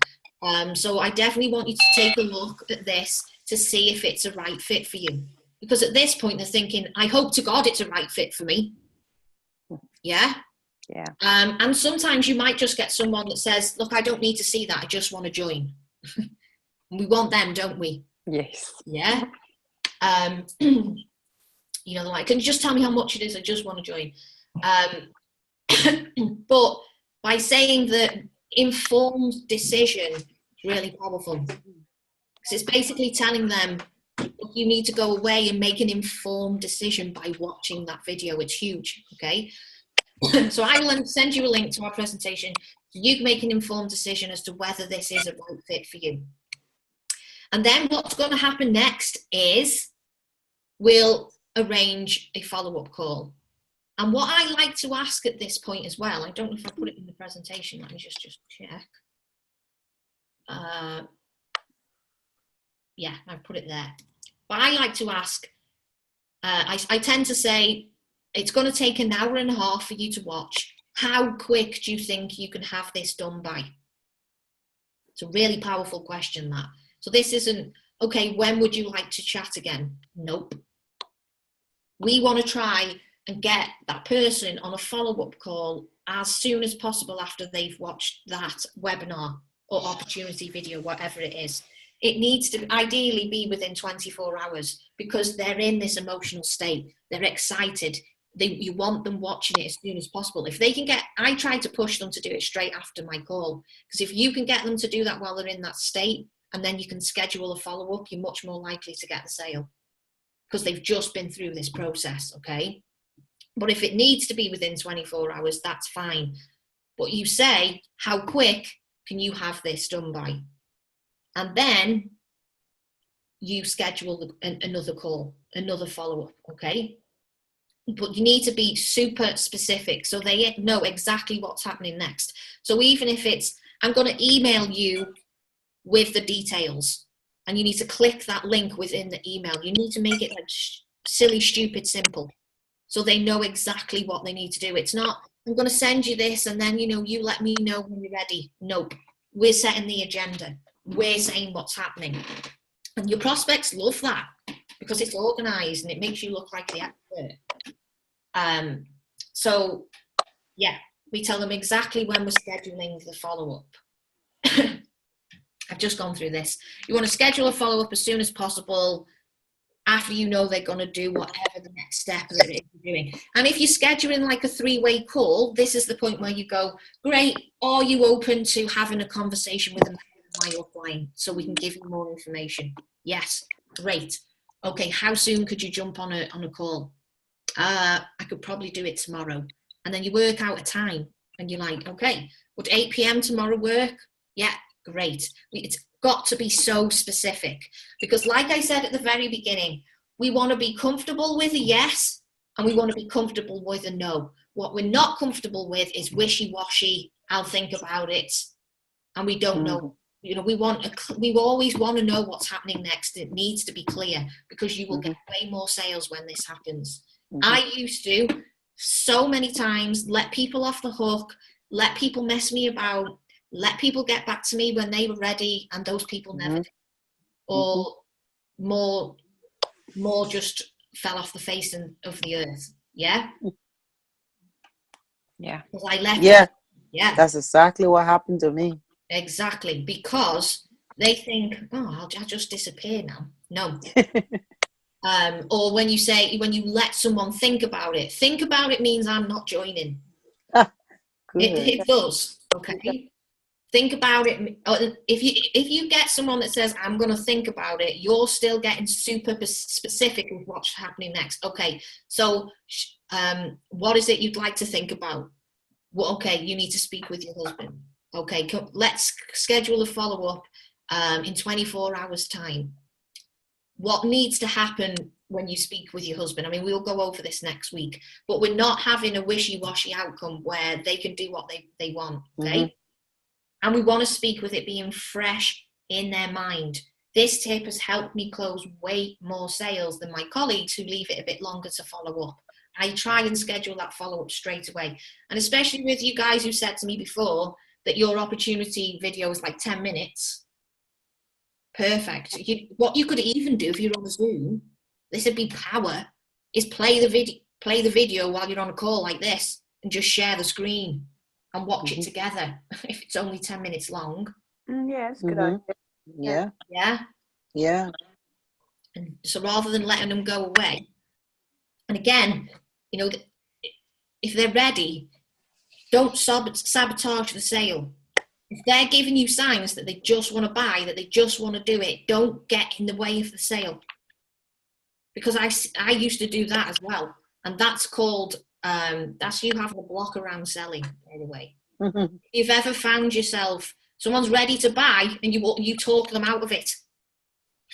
So I definitely want you to take a look at this to see if it's a right fit for you. Because at this point, they're thinking, I hope to God it's a right fit for me. Yeah? Yeah. And sometimes you might just get someone that says, look, I don't need to see that. I just want to join. We want them, don't we? Yes. Yeah. Like, can you just tell me how much it is? I just want to join. But by saying that informed decision is really powerful. Because it's basically telling them, look, you need to go away and make an informed decision by watching that video. It's huge, okay? So I will send you a link to our presentation so you can make an informed decision as to whether this is a right fit for you. And then what's going to happen next is we'll arrange a follow-up call. And what I like to ask at this point as well, I don't know if I put it in the presentation, let me just check. Yeah, I've put it there. But I like to ask, I tend to say, it's going to take an hour and a half for you to watch. How quick do you think you can have this done by? It's a really powerful question, that. So this isn't, okay, when would you like to chat again? Nope. We want to try and get that person on a follow-up call as soon as possible after they've watched that webinar or opportunity video, whatever it is. It needs to ideally be within 24 hours because they're in this emotional state. They're excited. You want them watching it as soon as possible. If they can I try to push them to do it straight after my call, because if you can get them to do that while they're in that state, and then you can schedule a follow-up, you're much more likely to get the sale. because they've just been through this process, okay? But if it needs to be within 24 hours, that's fine. But you say, how quick can you have this done by? And then you schedule another call, another follow-up, okay? But you need to be super specific so they know exactly what's happening next. So even if it's, I'm going to email you with the details, and you need to click that link within the email. You need to make it like silly, stupid, simple, so they know exactly what they need to do. It's not, I'm going to send you this and then, you let me know when you're ready. Nope. We're setting the agenda. We're saying what's happening. And your prospects love that because it's organized and it makes you look like the expert. So yeah, we tell them exactly when we're scheduling the follow-up. I've just gone through this. You want to schedule a follow-up as soon as possible after you know they're going to do whatever the next step that they're doing. And if you're scheduling like a 3-way call, this is the point where you go, great, are you open to having a conversation with my upline so we can give you more information? Yes, great. Okay, how soon could you jump on a call? I could probably do it tomorrow. And then you work out a time and you're like, okay, would 8 p.m. tomorrow work? Yeah, great. It's got to be so specific because like I said at the very beginning, we want to be comfortable with a yes and we want to be comfortable with a no. What we're not comfortable with is wishy-washy, I'll think about it, and we don't know. We always want to know what's happening next. It needs to be clear because you will get way more sales when this happens. I used to so many times let people off the hook, let people mess me about, let people get back to me when they were ready, and those people never did. Or more just fell off the face of the earth. Yeah? Yeah. Because I left. Yeah. That's exactly what happened to me. Exactly. Because they think, oh, I'll just disappear now. No. Or when you let someone think about it means I'm not joining. It does. Okay. Think about it. If you get someone that says, I'm going to think about it, you're still getting super specific with what's happening next. Okay. So what is it you'd like to think about? Well, okay. You need to speak with your husband. Okay. Let's schedule a follow-up in 24 hours time. What needs to happen when you speak with your husband? I mean, we'll go over this next week, but we're not having a wishy-washy outcome where they can do what they want, okay? And we want to speak with it being fresh in their mind. This tip has helped me close way more sales than my colleagues who leave it a bit longer to follow up. I try and schedule that follow-up straight away. And especially with you guys who said to me before that your opportunity video is like 10 minutes, perfect. What you could even do if you're on a Zoom, this would be power, is play the video while you're on a call like this and just share the screen and watch it together if it's only 10 minutes long. Yeah, it's a good idea. Yeah. And so rather than letting them go away, and again, if they're ready, don't sabotage the sale. If they're giving you signs that they just want to buy, that they just want to do it, don't get in the way of the sale. Because I used to do that as well. And that's called, that's you having a block around selling, by the way. If you've ever found yourself, someone's ready to buy and you talk them out of it.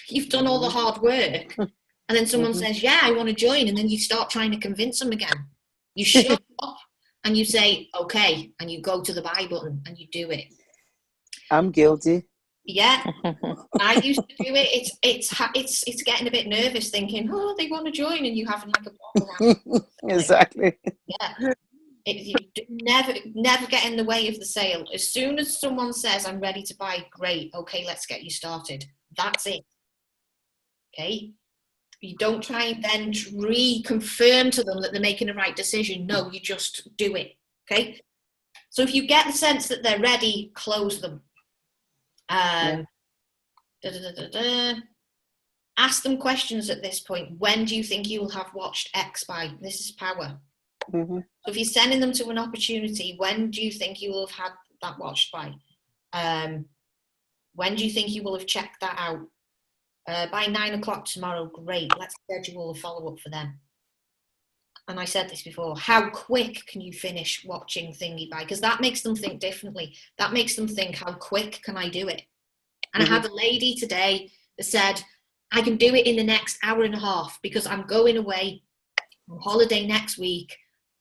You've done all the hard work. And then someone says, yeah, I want to join. And then you start trying to convince them again. You shut up and you say, okay. And you go to the buy button and you do it. I'm guilty. Yeah, I used to do it. It's getting a bit nervous, thinking, oh, they want to join, and you having like a block around. Exactly. Yeah, you never get in the way of the sale. As soon as someone says, "I'm ready to buy," great. Okay, let's get you started. That's it. Okay, you don't try and then reconfirm to them that they're making the right decision. No, you just do it. Okay. So if you get the sense that they're ready, close them. Ask them questions at this point. When do you think you will have watched X by? This is power. So if you're sending them to an opportunity, when do you think you will have had that watched by? When do you think you will have checked that out? By 9 o'clock tomorrow, great. Let's schedule a follow-up for them. And I said this before, how quick can you finish watching Thingy by? Because that makes them think differently. That makes them think, how quick can I do it? And I had a lady today that said, I can do it in the next hour and a half because I'm going away on holiday next week.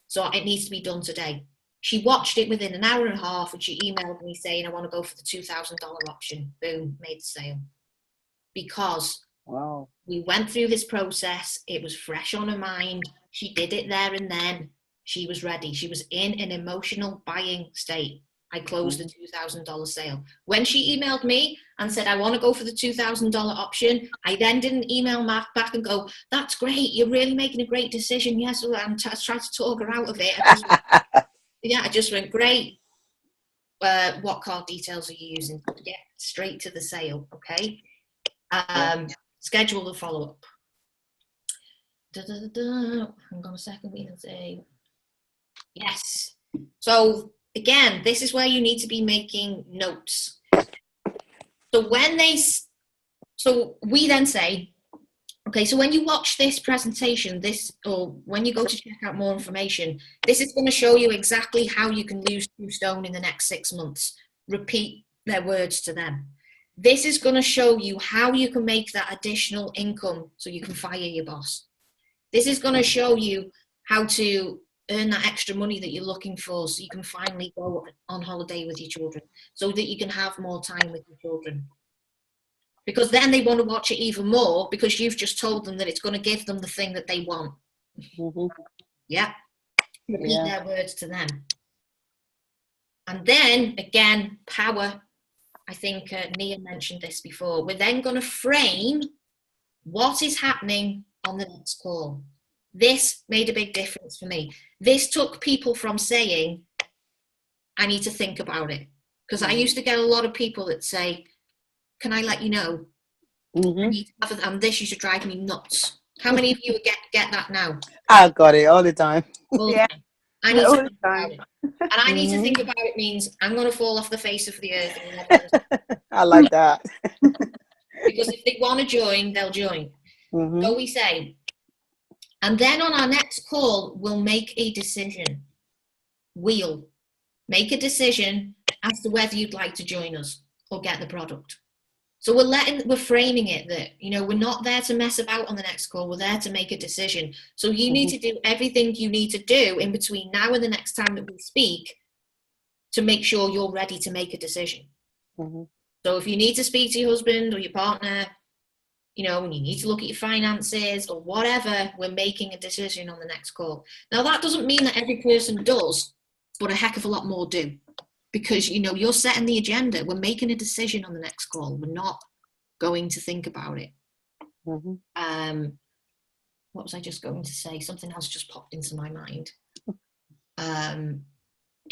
So it needs to be done today. She watched it within an hour and a half and she emailed me saying, I want to go for the $2,000 option. Boom, made the sale. Because Wow. we went through this process. It was fresh on her mind. She did it there and then. She was ready. She was in an emotional buying state. I closed the $2,000 sale. When she emailed me and said, I want to go for the $2,000 option, I then didn't email Mark back and go, that's great. You're really making a great decision. Yes, I'm trying to talk her out of it. I just went, great. What card details are you using? Get straight to the sale, okay? Schedule the follow-up. Hang on a second, we can say yes. So again, this is where you need to be making notes. So we then say, okay, so when you watch this presentation, or when you go to check out more information, this is going to show you exactly how you can lose 2 stone in the next 6 months. Repeat their words to them. This is going to show you how you can make that additional income so you can fire your boss. This is going to show you how to earn that extra money that you're looking for so you can finally go on holiday with your children, so that you can have more time with your children. Because then they want to watch it even more because you've just told them that it's going to give them the thing that they want. Yeah. Repeat their words to them. And then, again, power. I think Nia mentioned this before. We're then going to frame what is happening on the next call. This made a big difference for me. This took people from saying, I need to think about it. Because I used to get a lot of people that say, can I let you know? I need to have and this used to drive me nuts. How many of you get that now? I got it all the time. All the Yeah. time. I need All to the think about time. it. And I need to think about it means I'm going to fall off the face of the earth. And I like that. because if they want to join, they'll join. So we say, and then on our next call, we'll make a decision. We'll make a decision as to whether you'd like to join us or get the product. So we're framing it that, we're not there to mess about on the next call. We're there to make a decision. So you need to do everything you need to do in between now and the next time that we speak to make sure you're ready to make a decision. So if you need to speak to your husband or your partner, and you need to look at your finances or whatever, we're making a decision on the next call. Now, that doesn't mean that every person does, but a heck of a lot more do. Because, you're setting the agenda. We're making a decision on the next call. We're not going to think about it. What was I just going to say? Something else just popped into my mind.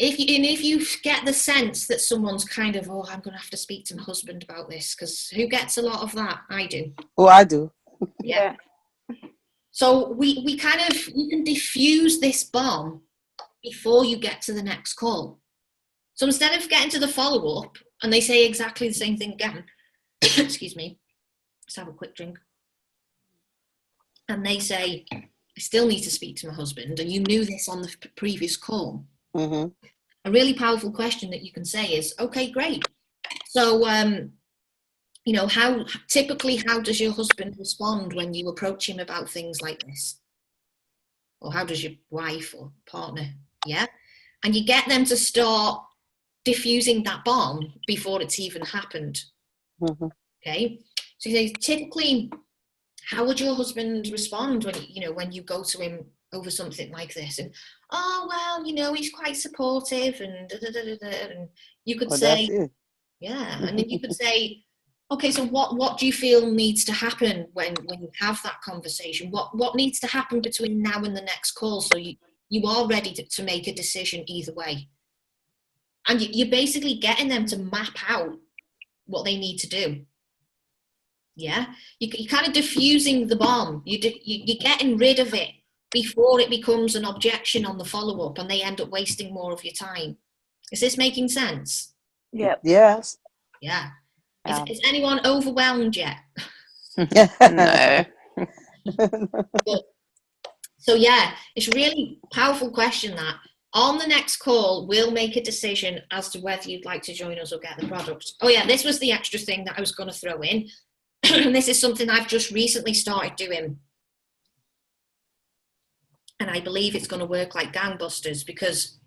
If you get the sense that someone's kind of, I'm going to have to speak to my husband about this, because who gets a lot of that? I do. Oh, I do. Yeah. So we can diffuse this bomb before you get to the next call. So instead of getting to the follow-up and they say exactly the same thing again, excuse me, let's have a quick drink. And they say, I still need to speak to my husband, and you knew this on the previous call. A really powerful question that you can say is, okay, great. So, how does your husband respond when you approach him about things like this? Or how does your wife or partner? Yeah. And you get them to start diffusing that bomb before it's even happened. Okay. So you say, typically, how would your husband respond when you go to him over something like this? And he's quite supportive and and you could say, and then you could say, okay, so what do you feel needs to happen when you have that conversation? What needs to happen between now and the next call so you are ready to make a decision either way? And you're basically getting them to map out what they need to do. Yeah, you're kind of diffusing the bomb. You're getting rid of it before it becomes an objection on the follow-up and they end up wasting more of your time. Is this making sense? Yeah. Yes. Yeah. Is anyone overwhelmed yet? No. So yeah, it's a really powerful question that. On the next call, we'll make a decision as to whether you'd like to join us or get the product. Oh yeah, this was the extra thing that I was going to throw in. And this is something I've just recently started doing. And I believe it's going to work like gangbusters because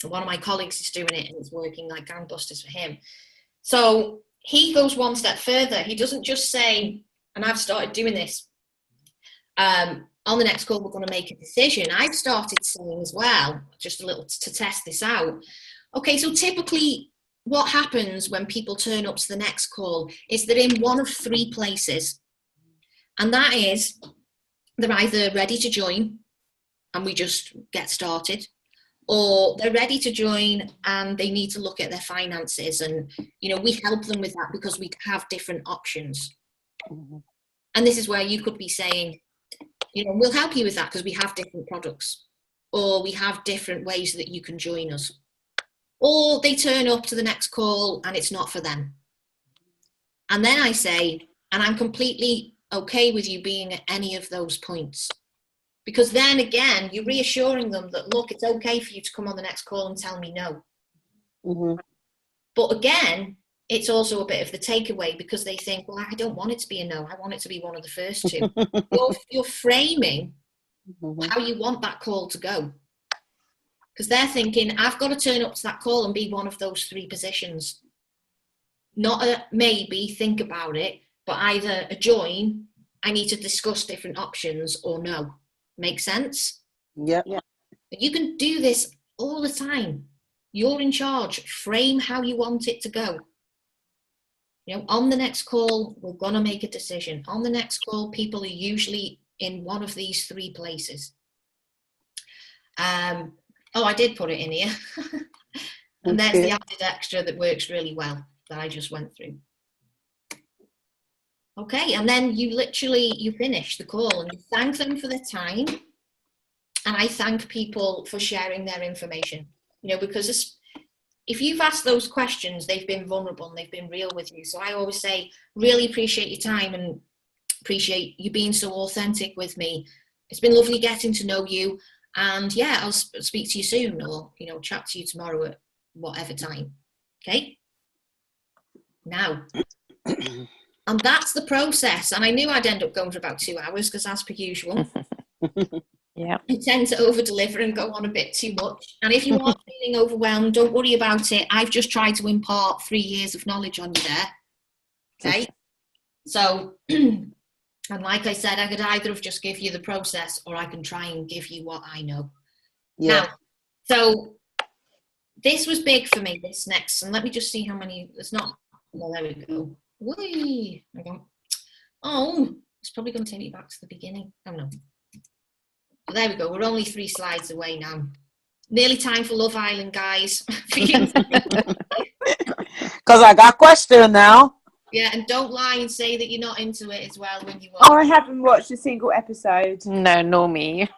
one of my colleagues is doing it and it's working like gangbusters for him. So he goes one step further. He doesn't just say, and I've started doing this, on the next call, we're going to make a decision. I've started saying as well, just a little to test this out. Okay, so typically what happens when people turn up to the next call is they're in one of three places. And that is, they're either ready to join and we just get started, or they're ready to join and they need to look at their finances. And, you know, we help them with that because we have different options. And this is where you could be saying, you know, we'll help you with that because we have different products, or we have different ways that you can join us. Or they turn up to the next call and it's not for them. And then I say, and I'm completely okay with you being at any of those points. Because then again, you're reassuring them that, look, it's okay for you to come on the next call and tell me no. But again, it's also a bit of the takeaway because they think, well, I don't want it to be a no. I want it to be one of the first two. You're framing how you want that call to go. Because they're thinking, I've got to turn up to that call and be one of those three positions. Not a maybe, think about it, but either a join, I need to discuss different options, or no. Make sense? Yeah. You can do this all the time. You're in charge. Frame how you want it to go. You know, on the next call, we're going to make a decision. On the next call, people are usually in one of these three places. Oh, I did put it in here. And there's the added extra that works really well that I just went through. Okay, and then you finish the call and you thank them for their time. And I thank people for sharing their information, you know, because if you've asked those questions, they've been vulnerable and they've been real with you. So I always say, really appreciate your time and appreciate you being so authentic with me. It's been lovely getting to know you. And yeah, I'll speak to you soon, or, you know, chat to you tomorrow at whatever time. Okay? Now, and that's the process. And I knew I'd end up going for about 2 hours because, as per usual, Yeah. I tend to over deliver and go on a bit too much. And if you are feeling overwhelmed, don't worry about it. I've just tried to impart 3 years of knowledge on you there. Okay? So, and like I said, I could either have just give you the process, or I can try and give you what I know. Yeah. Now, so this was big for me, this next, and let me just see how many, there's not, well, there we go. Whee! Oh, it's probably going to take me back to the beginning. Oh no. So there we go. We're only 3 slides away now. Nearly time for Love Island, guys. Because I got question now. Yeah, and don't lie and say that you're not into it as well when you Oh, are. I haven't watched a single episode. No, nor me.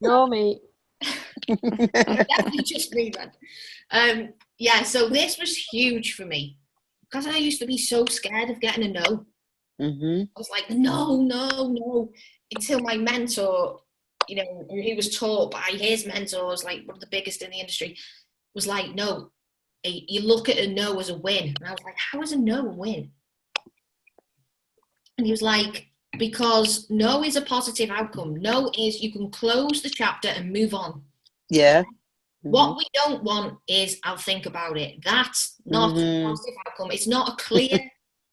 No, me. Definitely just me then. Yeah, so this was huge for me because I used to be so scared of getting a no. I was like, no, until my mentor, you know, who was taught by his mentors, like one of the biggest in the industry, was like, no, you look at a no as a win. And I was like, how is a no a win? And he was like, because no is a positive outcome. No is you can close the chapter and move on. Yeah. What we don't want is, I'll think about it. That's not a positive outcome. It's not a clear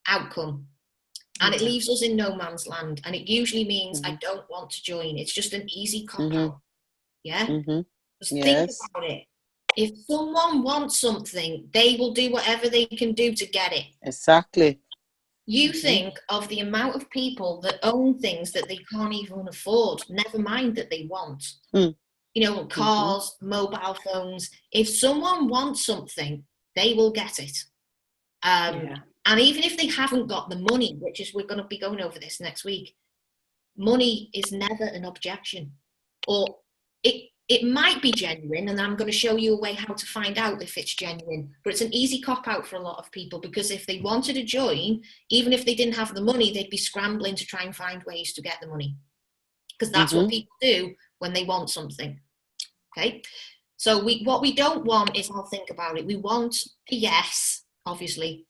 outcome. And it leaves us in no man's land. And it usually means I don't want to join. It's just an easy cop-out. Yeah? Just think about it. If someone wants something, they will do whatever they can do to get it. Exactly. You think of the amount of people that own things that they can't even afford, never mind that they want. You know, cars, mobile phones. If someone wants something, they will get it. And even if they haven't got the money, which is, we're going to be going over this next week, money is never an objection. Or it might be genuine, and I'm going to show you a way how to find out if it's genuine. But it's an easy cop-out for a lot of people, because if they wanted to join, even if they didn't have the money, they'd be scrambling to try and find ways to get the money, because that's what people do when they want something. Okay, so what we don't want is, I'll think about it, we want a yes, obviously,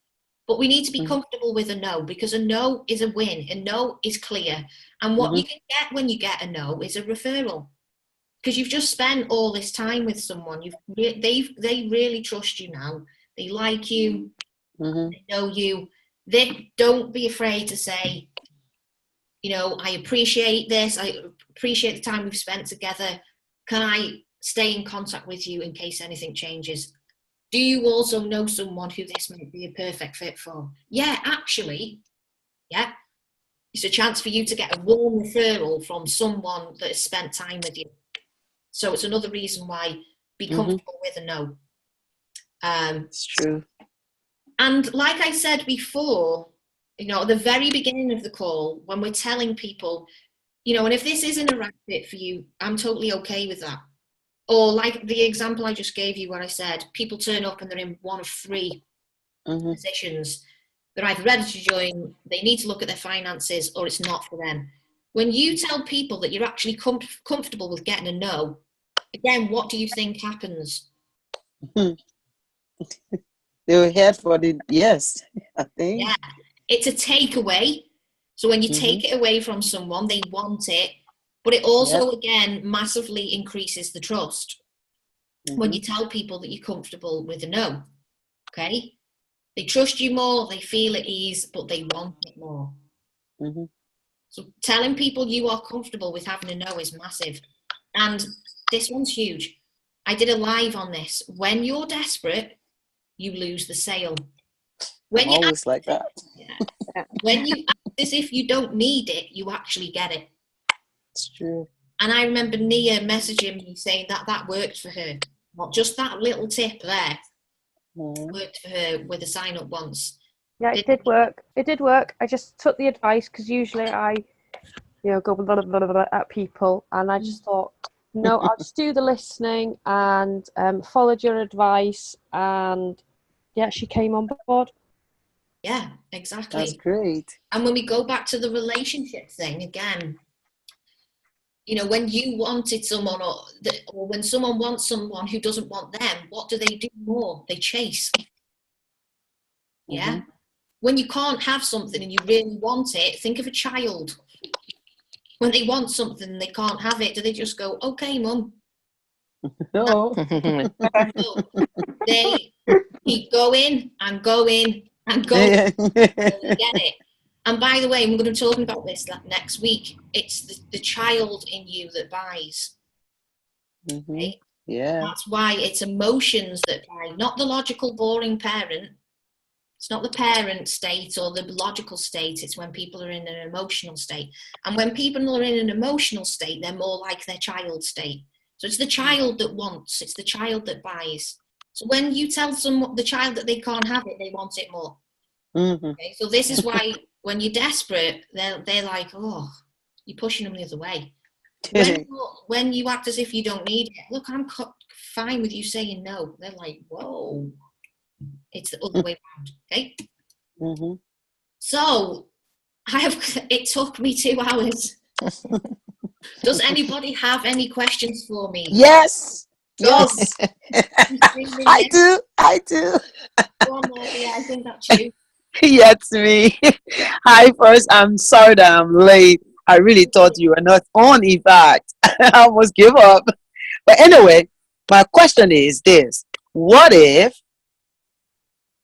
but we need to be comfortable with a no, because a no is a win. A no is clear. And what you can get when you get a no is a referral, because you've just spent all this time with someone. They really trust you now. They like you. They know you. Don't be afraid to say, you know, I appreciate this. I appreciate the time we've spent together. Can I stay in contact with you in case anything changes? Do you also know someone who this might be a perfect fit for? Yeah, actually, yeah. It's a chance for you to get a warm referral from someone that has spent time with you. So it's another reason why be comfortable with a no. It's true. And like I said before, you know, at the very beginning of the call, when we're telling people, you know, and if this isn't a right fit for you, I'm totally okay with that. Or like the example I just gave you where I said people turn up and they're in one of 3 positions. They're either ready to join, they need to look at their finances, or it's not for them. When you tell people that you're actually comfortable with getting a no, again, what do you think happens? They were here for the yes, I think. Yeah, it's a takeaway. So when you take it away from someone, they want it, but it also, again, massively increases the trust. When you tell people that you're comfortable with a no, okay? They trust you more, they feel at ease, but they want it more. So telling people you are comfortable with having a no is massive. And this one's huge. I did a live on this. When you're desperate, you lose the sale. When I'm always like that. When you act as if you don't need it, you actually get it. It's true. And I remember Nia messaging me saying that worked for her. Not just that little tip there. Worked for her with a sign up once. Yeah, it did work. It did work. I just took the advice, because usually I, you know, go blah, blah, blah, blah, at people, and I just thought, no, I'll just do the listening, and followed your advice, and yeah, she came on board. Yeah, exactly. That's great. And when we go back to the relationship thing again, you know, when you wanted someone, or when someone wants someone who doesn't want them, what do they do more? They chase. Yeah. When you can't have something and you really want it, think of a child. When they want something and they can't have it, do they just go, okay, mum? No. No. They keep going and going and going until they get it. And by the way, we're going to be talking about this next week. It's the child in you that buys. Okay? Yeah. That's why it's emotions that buy, not the logical, boring parent. It's not the parent state or the logical state. It's when people are in an emotional state. And when people are in an emotional state, they're more like their child state. So it's the child that wants. It's the child that buys. So when you tell the child that they can't have it, they want it more. Okay? So this is why when you're desperate, they're like, oh, you're pushing them the other way. When you act as if you don't need it, look, I'm fine with you saying no. They're like, whoa. It's the other way around, okay? So, it took me 2 hours. Does anybody have any questions for me? Yes. Yes. I do. Go on, Maria, I think that's you. Yeah, it's me. Hi, first, I'm sorry that I'm late. I really thought you were not on, in fact. I almost give up. But anyway, my question is this. What if,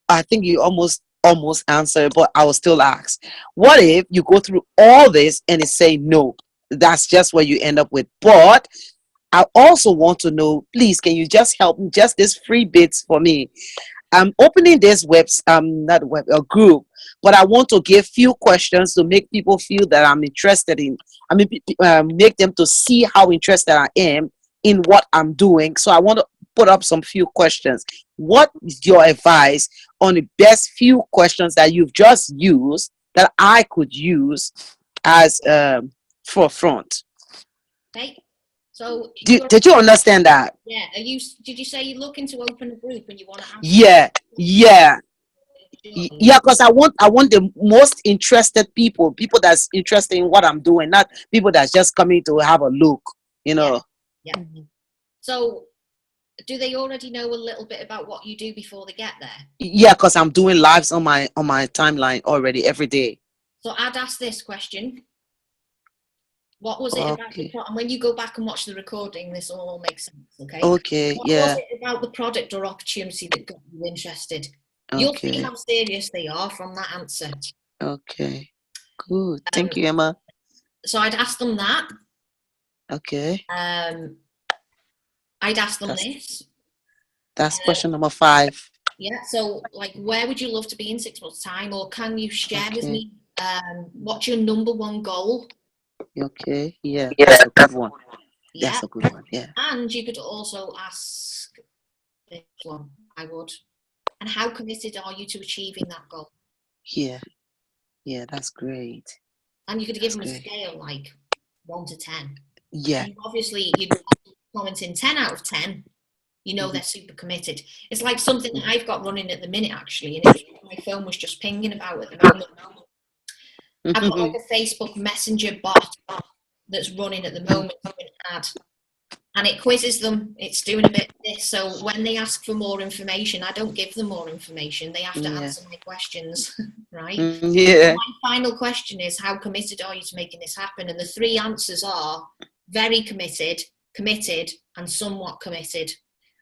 I think you almost answered, but I will still ask. What if you go through all this and it say no? That's just what you end up with. But I also want to know, please, can you just help me, just these free bits for me? I'm opening this group, but I want to give few questions to make people feel that I'm interested in. Make them to see how interested I am in what I'm doing. So I want to put up some few questions. What is your advice on the best few questions that you've just used that I could use as forefront? Okay. So Did you understand that? yeah, did you say you're looking to open a group and you want to ask Yeah, yeah. people to join? Yeah, because I want the most interested people that's interested in what I'm doing, not people that's just coming to have a look, you know. Yeah. So do they already know a little bit about what you do before they get there? Yeah, because I'm doing lives on my timeline already every day. So I'd ask this question. What was it about the Okay. product? And when you go back and watch the recording, this all makes sense, okay? Okay, What yeah. was it about the product or opportunity that got you interested? You'll see Okay. how serious they are from that answer. Okay. Good. Thank you, Emma. So I'd ask them that. Okay. I'd ask them this. That's question number 5. Yeah, so like, where would you love to be in 6 months' time? Or can you share with Okay. me what's your number one goal? Okay. Yeah, that's a good one. Yeah. That's a good one. Yeah. And you could also ask this one, I would. And how committed are you to achieving that goal? Yeah. Yeah, that's great. And you could give them a That's great. scale like 1 to 10. Yeah. And obviously, you're commenting 10 out of 10. You know they're super committed. It's like something that I've got running at the minute, actually, and my phone was just pinging about at the moment. I've got like a Facebook Messenger bot that's running at the moment, an ad, and it quizzes them. It's doing a bit of this. So when they ask for more information, I don't give them more information. They have to answer my questions, right? Yeah. My final question is, how committed are you to making this happen? And the 3 answers are very committed, committed, and somewhat committed.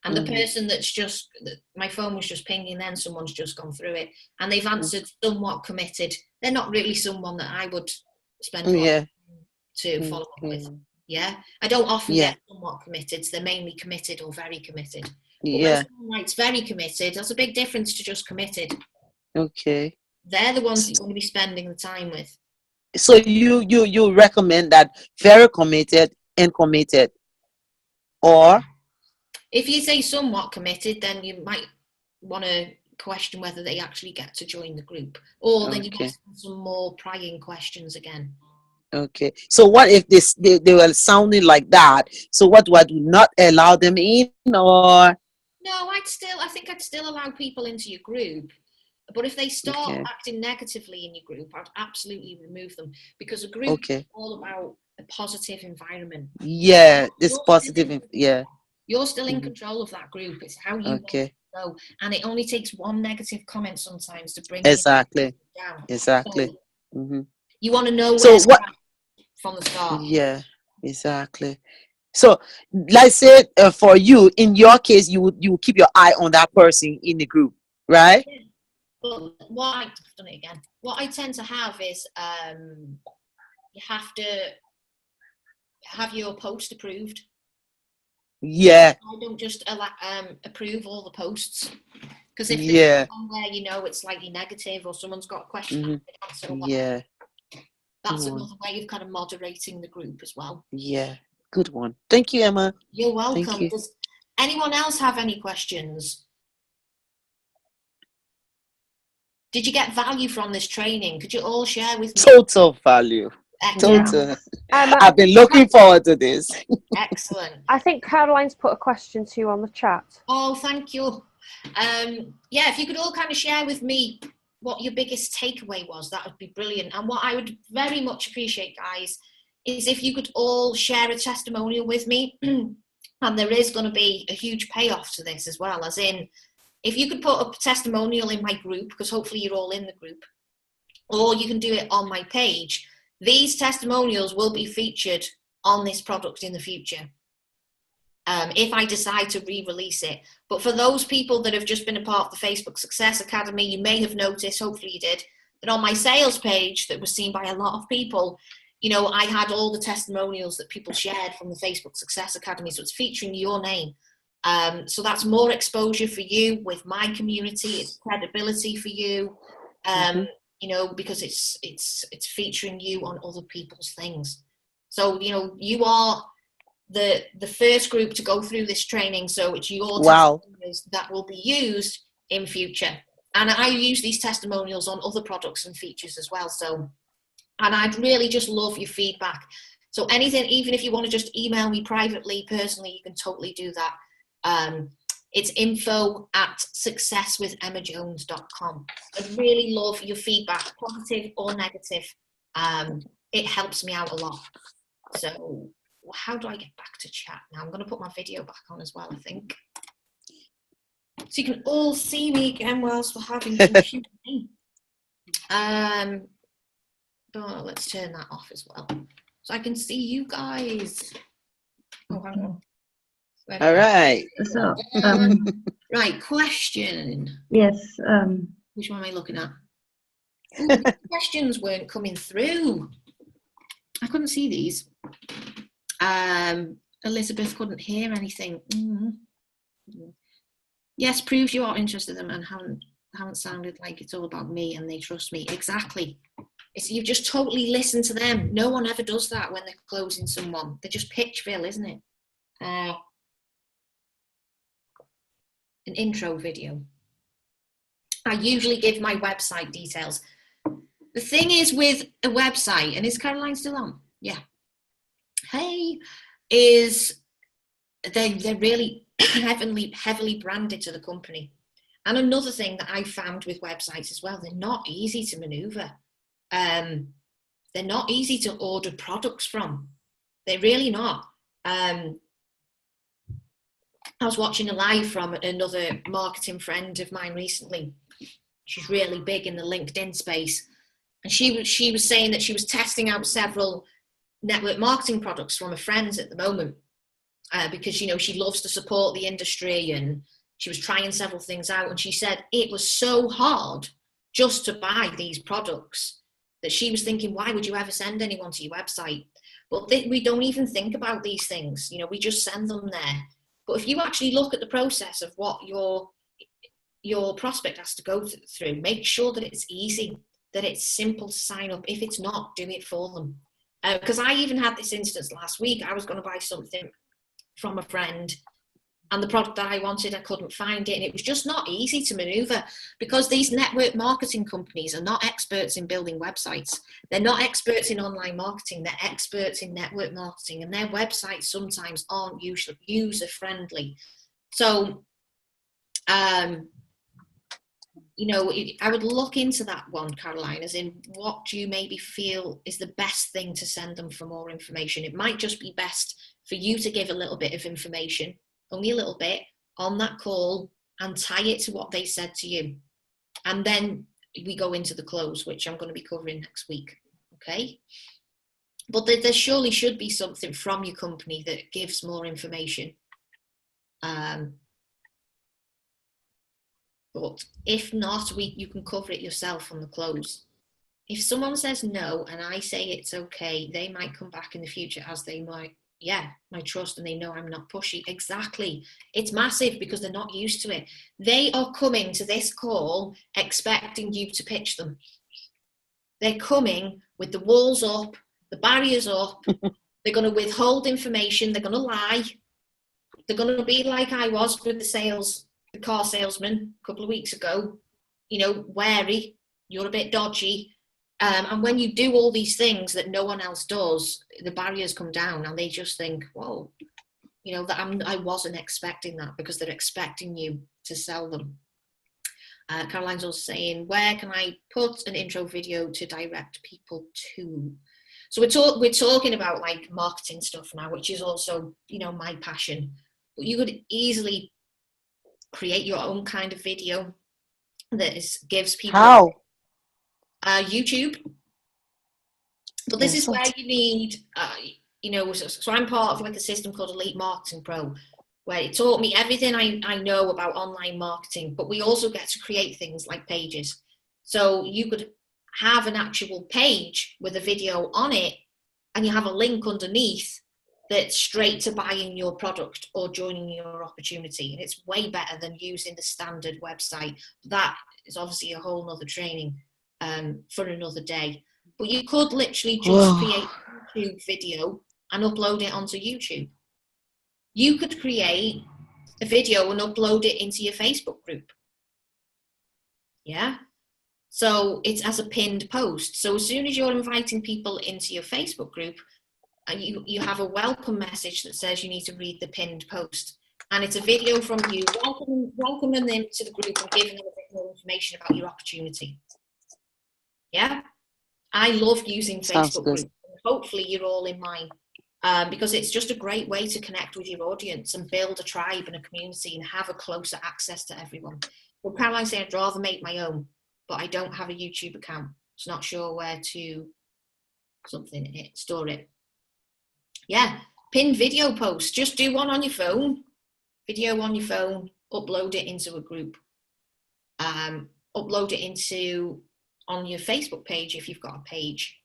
And the person that's just, my phone was just pinging, then someone's just gone through it, and they've answered somewhat committed. They're not really someone that I would spend a lot of time to follow up with. Yeah, I don't often get somewhat committed. They're mainly committed or very committed. But when someone writes very committed, there's a big difference to just committed. Okay. They're the ones you're going to be spending the time with. So you recommend that very committed and committed, or if you say somewhat committed, then you might want to question whether they actually get to join the group, or then you ask them some more prying questions again. Okay. So what if they were sounding like that? So what do I do? Not allow them in, or? No, I think I'd still allow people into your group. But if they start acting negatively in your group, I'd absolutely remove them, because a group is all about a positive environment. Yeah, this positive. Yeah. You're still in control of that group. It's how you want to go, and it only takes one negative comment sometimes to bring you down. Exactly. So, you want to know where from the start. Yeah, exactly. So, let's say for you, in your case, you would keep your eye on that person in the group, right? Yeah. But what I tend to have is you have to have your post approved. Yeah. I don't just approve all the posts, because if there's somewhere it's slightly negative, or someone's got a question, that's another way of kind of moderating the group as well. Yeah, good one. Thank you, Emma. You're welcome. Thank you. Does anyone else have any questions? Did you get value from this training? Could you all share with me? Total value. Excellent. Total. I've been looking forward to this. Excellent. I think Caroline's put a question to you on the chat. Oh, thank you. Yeah, if you could all kind of share with me what your biggest takeaway was, that would be brilliant. And what I would very much appreciate, guys, is if you could all share a testimonial with me. And there is going to be a huge payoff to this as well, as in, if you could put a testimonial in my group, because hopefully you're all in the group, or you can do it on my page. These testimonials will be featured on this product in the future, if I decide to re-release it. But for those people that have just been a part of the Facebook Success Academy, you may have noticed, hopefully you did, that on my sales page that was seen by a lot of people, I had all the testimonials that people shared from the Facebook Success Academy. So it's featuring your name. So that's more exposure for you with my community. It's credibility for you. Because it's featuring you on other people's things. So, you are the first group to go through this training. So it's your testimonials that will be used in future. And I use these testimonials on other products and features as well. So, and I'd really just love your feedback. So anything, even if you want to just email me privately, personally, you can totally do that. It's info@successwithemmajones.com. I really love your feedback, positive or negative. It helps me out a lot. So how do I get back to chat now? I'm going to put my video back on as well, I think. So you can all see me again whilst we're having computer. But let's turn that off as well, so I can see you guys. Oh, hang on. All right. So, Right, question. yes, Which one am I looking at? Ooh, the questions weren't coming through. I couldn't see these. Elizabeth couldn't hear anything. Yes, proves you are interested in them and haven't sounded like it's all about me and they trust me. Exactly. You've just totally listened to them. No one ever does that when they're closing someone. They're just pitchville, isn't it? An intro video. I usually give my website details. The thing is with a website, and is Caroline still on? Yeah. Hey, is they're really heavily branded to the company. And another thing that I found with websites as well, they're not easy to maneuver. They're not easy to order products from. They're really not. I was watching a live from another marketing friend of mine recently. She's really big in the LinkedIn space. And she was saying that she was testing out several network marketing products from her friends at the moment because, you know, she loves to support the industry and she was trying several things out. And she said it was so hard just to buy these products that she was thinking, why would you ever send anyone to your website? But we don't even think about these things. You know, we just send them there. But if you actually look at the process of what your prospect has to go through, make sure that it's easy, that it's simple to sign up. If it's not, do it for them. Because I even had this instance last week. I was going to buy something from a friend and the product that I wanted, I couldn't find it. And it was just not easy to maneuver because these network marketing companies are not experts in building websites. They're not experts in online marketing. They're experts in network marketing, and their websites sometimes aren't usually user friendly. So, you know, I would look into that one, Caroline, as in what do you maybe feel is the best thing to send them for more information? It might just be best for you to give a little bit of information, only a little bit, on that call and tie it to what they said to you. And then we go into the close, which I'm going to be covering next week, okay? But there surely should be something from your company that gives more information. But if not, you can cover it yourself on the close. If someone says no and I say it's okay, they might come back in the future as they might, my trust, and they know I'm not pushy. Exactly. It's massive because they're not used to it. They are coming to this call expecting you to pitch them. They're coming with the walls up, the barriers up. They're going to withhold information. They're going to lie. They're going to be like I was with the car salesman a couple of weeks ago, you know, wary, you're a bit dodgy. And when you do all these things that no one else does, the barriers come down and they just think, whoa, you know, that I wasn't expecting that, because they're expecting you to sell them. Caroline's also saying, where can I put an intro video to direct people to? So we're talking about like marketing stuff now, which is also, you know, my passion. But you could easily create your own kind of video that gives people. How? YouTube. But this is where you need, you know, so I'm part of like a system called Elite Marketing Pro, where it taught me everything I know about online marketing, but we also get to create things like pages. So you could have an actual page with a video on it, and you have a link underneath that's straight to buying your product or joining your opportunity. And it's way better than using the standard website. That is obviously a whole nother training for another day. But you could literally just create a YouTube video and upload it onto YouTube. You could create a video and upload it into your Facebook group. Yeah. So it's as a pinned post. So as soon as you're inviting people into your Facebook group, you have a welcome message that says you need to read the pinned post. And it's a video from you welcoming them to the group and giving them a bit more information about your opportunity. Yeah? I love using Sounds Facebook good. groups. Hopefully you're all in mine. Because it's just a great way to connect with your audience and build a tribe and a community and have a closer access to everyone. Well, Caroline said I'd rather make my own, but I don't have a YouTube account. It's not sure where to store it. Yeah, pinned video posts. Just do one on your phone, video on your phone, upload it into a group. Upload it on your Facebook page if you've got a page.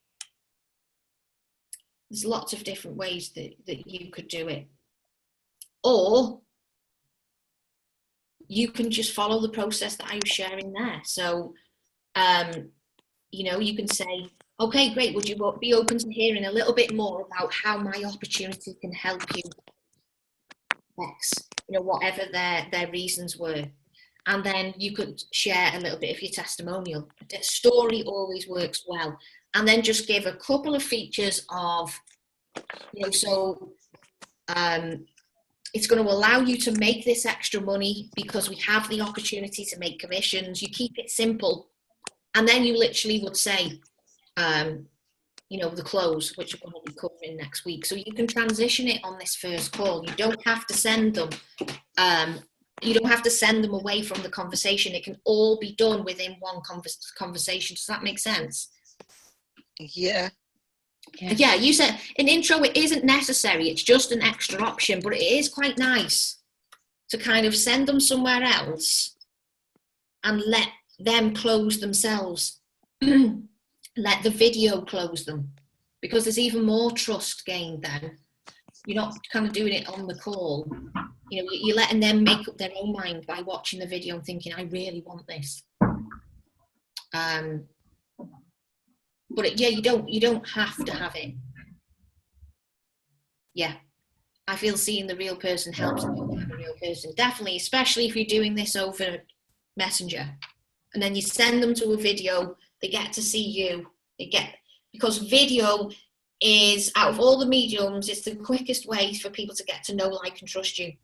There's lots of different ways that you could do it. Or you can just follow the process that I was sharing there. So, you know, you can say, okay, great, would you be open to hearing a little bit more about how my opportunity can help you X, you know, whatever their reasons were. And then you could share a little bit of your testimonial. The story always works well. And then just give a couple of features of, you know, so it's going to allow you to make this extra money because we have the opportunity to make commissions. You keep it simple. And then you literally would say, you know, the close, which we're going to be covering next week. So you can transition it on this first call. You don't have to send them. You don't have to send them away from the conversation. It can all be done within one conversation. Does that make sense? Yeah. Yeah, you said an intro, it isn't necessary. It's just an extra option, but it is quite nice to kind of send them somewhere else and let them close themselves. Let the video close them, because there's even more trust gained then. You're not kind of doing it on the call. You know, you're letting them make up their own mind by watching the video and thinking, I really want this. But yeah, you don't have to have it. Yeah, I feel seeing the real person helps the real person. Definitely, especially if you're doing this over Messenger. And then you send them to a video, they get to see you. Because video is, out of all the mediums, it's the quickest way for people to get to know, like, and trust you.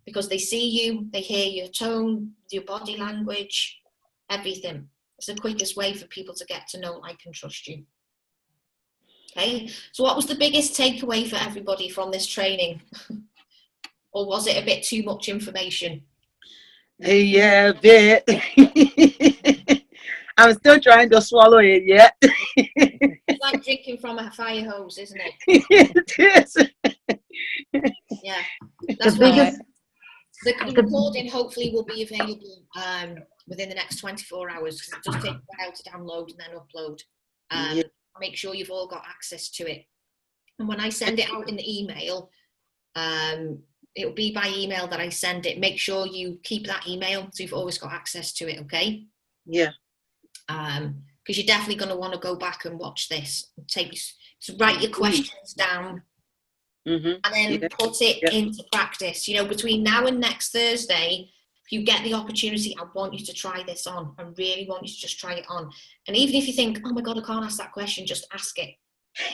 Because they see you, they hear your tone, your body language, everything. It's the quickest way for people to get to know, like, and trust you. Okay, so what was the biggest takeaway for everybody from this training? Or was it a bit too much information? Yeah, a bit. I'm still trying to swallow it yet. It's like drinking from a fire hose, isn't it? It is. Yeah, that's why the recording hopefully will be available within the next 24 hours, because it does take a while to download and then upload. Yeah. Make sure you've all got access to it. And when I send it out in the email, it'll be by email that I send it. Make sure you keep that email so you've always got access to it, okay? Yeah. Because you're definitely going to want to go back and watch this. Write your questions down, Mm-hmm. and then put it into practice. You know, between now and next Thursday, if you get the opportunity, I want you to try this on. I really want you to just try it on. And even if you think, oh my God, I can't ask that question, just ask it.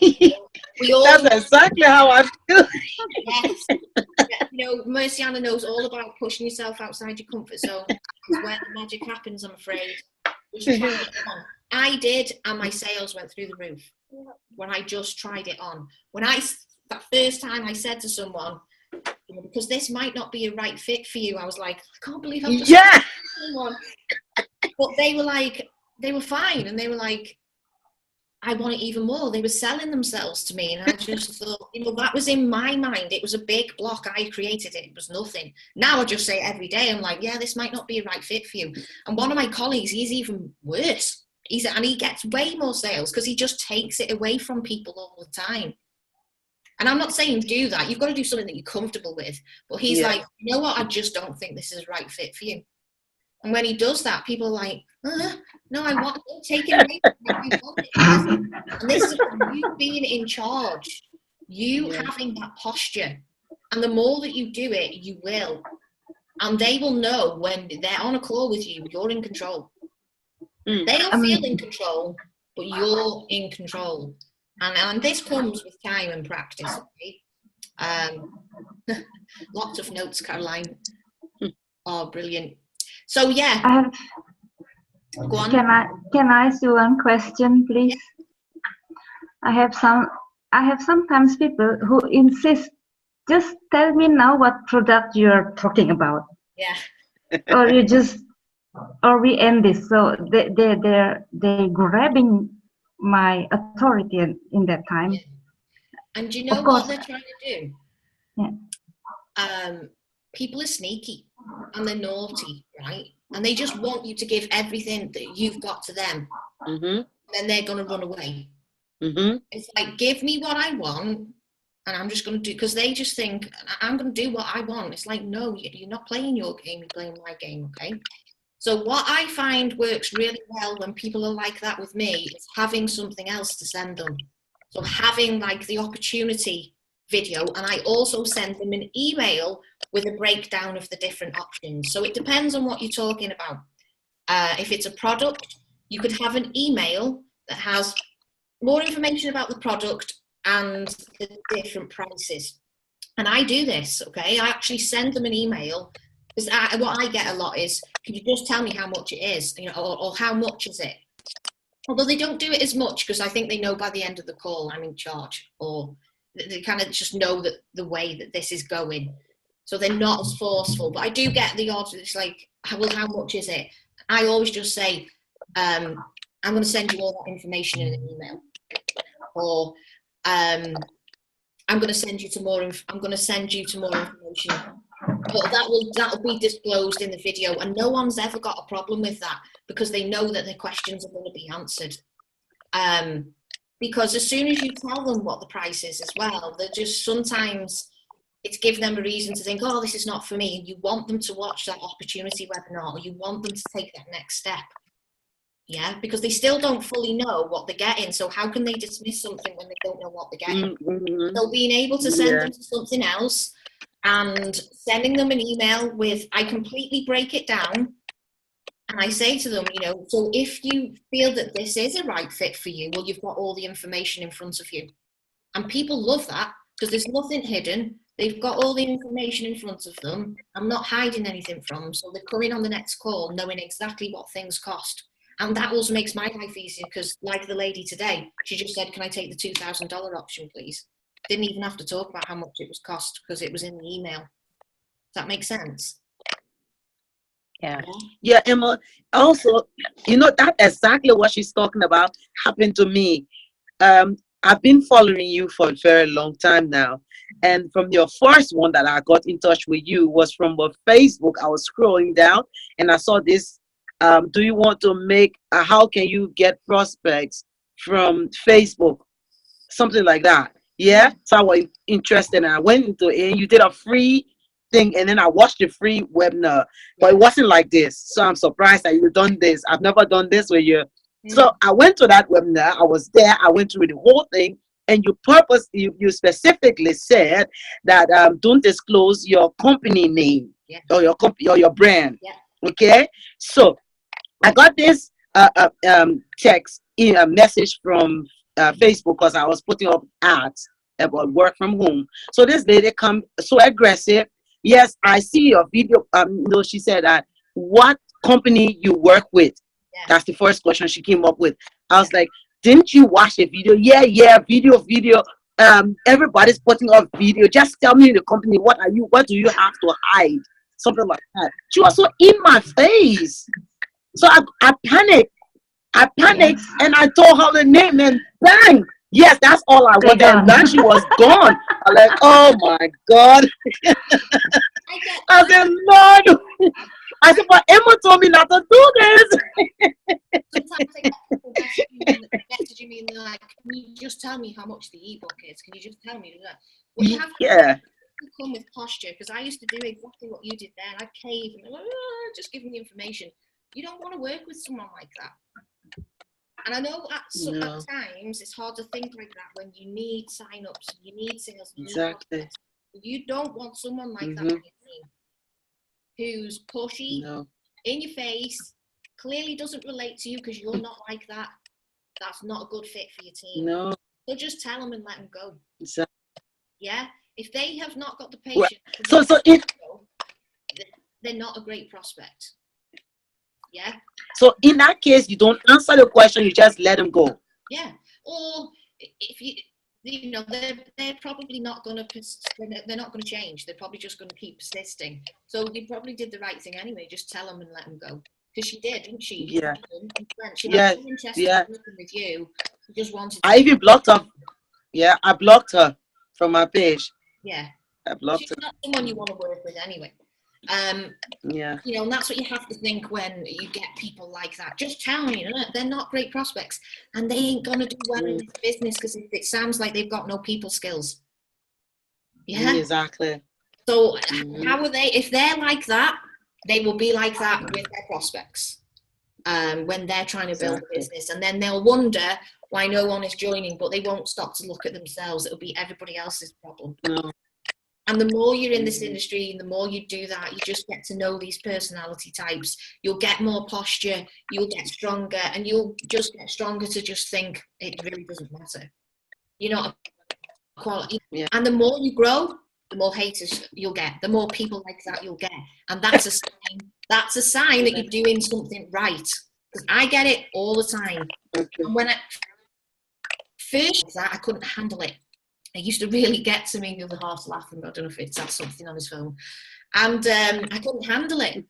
That's exactly how I feel. Yes. You know, Merciana knows all about pushing yourself outside your comfort zone. It's where the magic happens, I'm afraid. Just try it on. I did, and my sales went through the roof when I just tried it on. That first time I said to someone, you know, because this might not be a right fit for you, I was like, I can't believe I'm just someone. But they were fine, and they were like, I want it even more. They were selling themselves to me, and I just thought, you know, that was in my mind. It was a big block. I created it. It was nothing. Now I just say it every day. I'm like, yeah, this might not be a right fit for you. And one of my colleagues, he's even worse. And he gets way more sales because he just takes it away from people all the time. And I'm not saying do that. You've got to do something that you're comfortable with. But he's like, you know what? I just don't think this is the right fit for you. And when he does that, people are like, no, I want to take it away from you. I want it. And this is you being in charge, you having that posture. And the more that you do it, you will. And they will know when they're on a call with you, you're in control. They'll feel in control, but you're in control. And this comes with time and practice. Okay? Lots of notes, Caroline. Oh, brilliant. So yeah, I have, go on. can I ask you one question, please? I have sometimes people who insist, just tell me now what product you're talking about. Yeah. Or we end this. So they're grabbing my authority in that time. Yeah. And do you know Of what course. they're trying to do? Yeah. People are sneaky and they're naughty, right? And they just want you to give everything that you've got to them. Mhm. Then they're going to run away. Mhm. It's like, give me what I want, and I'm just going to do, because they just think, I'm going to do what I want. It's like, no, you're not playing your game, you're playing my game, okay? So what I find works really well when people are like that with me is having something else to send them. So having like the opportunity video, and I also send them an email with a breakdown of the different options. So it depends on what you're talking about. If it's a product, you could have an email that has more information about the product and the different prices. And I do this, okay? I actually send them an email, because what I get a lot is, can you just tell me how much it is, you know, or how much is it? Although they don't do it as much, because I think they know by the end of the call I'm in charge, or they kind of just know that the way that this is going. So they're not as forceful. But I do get the odd, it's like, well, how much is it? I always just say, I'm going to send you all that information in an email. Or I'm going to send you to more information. But that will be disclosed in the video, and no one's ever got a problem with that, because they know that their questions are going to be answered. Because as soon as you tell them what the price is as well, they're just, sometimes it's giving them a reason to think, oh, this is not for me. And you want them to watch that opportunity webinar, or you want them to take that next step. Yeah, because they still don't fully know what they're getting. So how can they dismiss something when they don't know what they're getting? Mhm. So being able to send them to something else, and sending them an email with, I completely break it down, and I say to them, you know, so if you feel that this is a right fit for you, well, you've got all the information in front of you. And people love that, because there's nothing hidden. They've got all the information in front of them. I'm not hiding anything from them. So they're coming on the next call knowing exactly what things cost. And that also makes my life easier, because like the lady today, she just said, can I take the $2,000 option, please? Didn't even have to talk about how much it was cost, because it was in the email. Does that make sense? Yeah. Yeah, Emma. Also, you know, that exactly what she's talking about happened to me. I've been following you for a very long time now. And from your first one that I got in touch with you was from Facebook. I was scrolling down and I saw this. Do you want to make, how can you get prospects from Facebook? Something like that. Yeah. So I was interested and I went into it, and you did a free thing, and then I watched the free webinar, but it wasn't like this. So I'm surprised that you've done this. I've never done this with you. So I went to that webinar. I was there. I went through the whole thing, and you specifically said that don't disclose your company name or your company or your brand. Okay. So I got this text message from Facebook, because I was putting up ads about work from home. So this lady come so aggressive. Yes, I see your video. No, she said that, what company you work with? That's the first question she came up with. I was like, didn't you watch the video? Yeah, video. Everybody's putting up video. Just tell me the company. What do you have to hide? Something like that. She was so in my face. So I panicked. And I told her the name, and bang! Yes, that's all I wanted. And then she was gone. I'm like, oh my God. I said, Lord. I said, but Emma told me not to do this. Sometimes I get people messaging me and they're like, can you just tell me how much the ebook is? Can you just tell me that? Well, you have to come with posture, because I used to do exactly what you did there. I'd cave and just give them the information. You don't want to work with someone like that. And I know at times it's hard to think like that when you need sign-ups, you need sales. Exactly. You don't want someone like that on your team, who's pushy, in your face, clearly doesn't relate to you because you're not like that. That's not a good fit for your team. No. So just tell them and let them go. So, Yeah. If they have not got the Well, patience, so if they're not a great prospect. Yeah. so in that case, you don't answer the question, you just let them go. Yeah. Or if you know, they're probably not going to, they're not going to change. They're probably just going to keep persisting. So you probably did the right thing anyway. Just tell them and let them go. Because she did, didn't she? Yeah. She Yeah, was interested yeah. in working with you. She just wanted I even blocked her. Yeah, I blocked her from my page. Yeah. I blocked She's her. not someone you want to work with anyway. Yeah. You know, and that's what you have to think when you get people like that. Just tell me, you know, they're not great prospects and they ain't going to do well in this business because it sounds like they've got no people skills. Yeah. Exactly. So how are they, if they're like that, they will be like that with their prospects when they're trying to build a business. And then they'll wonder why no one is joining, but they won't stop to look at themselves. It'll be everybody else's problem. No. And the more you're in this industry and the more you do that, you just get to know these personality types. You'll get more posture, you'll get stronger, and you'll just get stronger to just think it really doesn't matter. You're not a quality. Yeah. And the more you grow, the more haters you'll get, the more people like that you'll get. And that's a sign. That's a sign that you're doing something right. Because I get it all the time. Okay. And when I first did that, I couldn't handle it. It used to really get to me. The other half's laughing, but I don't know if it's had something on his phone. And I couldn't handle it.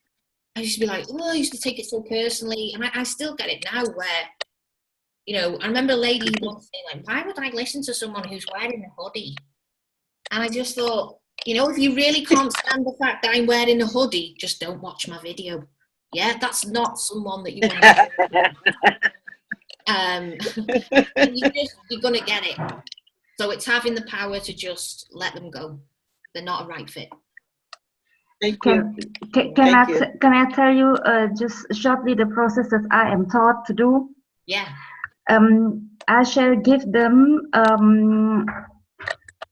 I used to be like, oh, I used to take it so personally. And I still get it now where, you know, I remember a lady once saying, like, why would I listen to someone who's wearing a hoodie? And I just thought, you know, if you really can't stand the fact that I'm wearing a hoodie, just don't watch my video. Yeah, that's not someone that you want to you're going to get it. So it's having the power to just let them go. They're not a right fit. Thank you. Can I tell you just shortly the process that I am taught to do? Yeah. I shall give them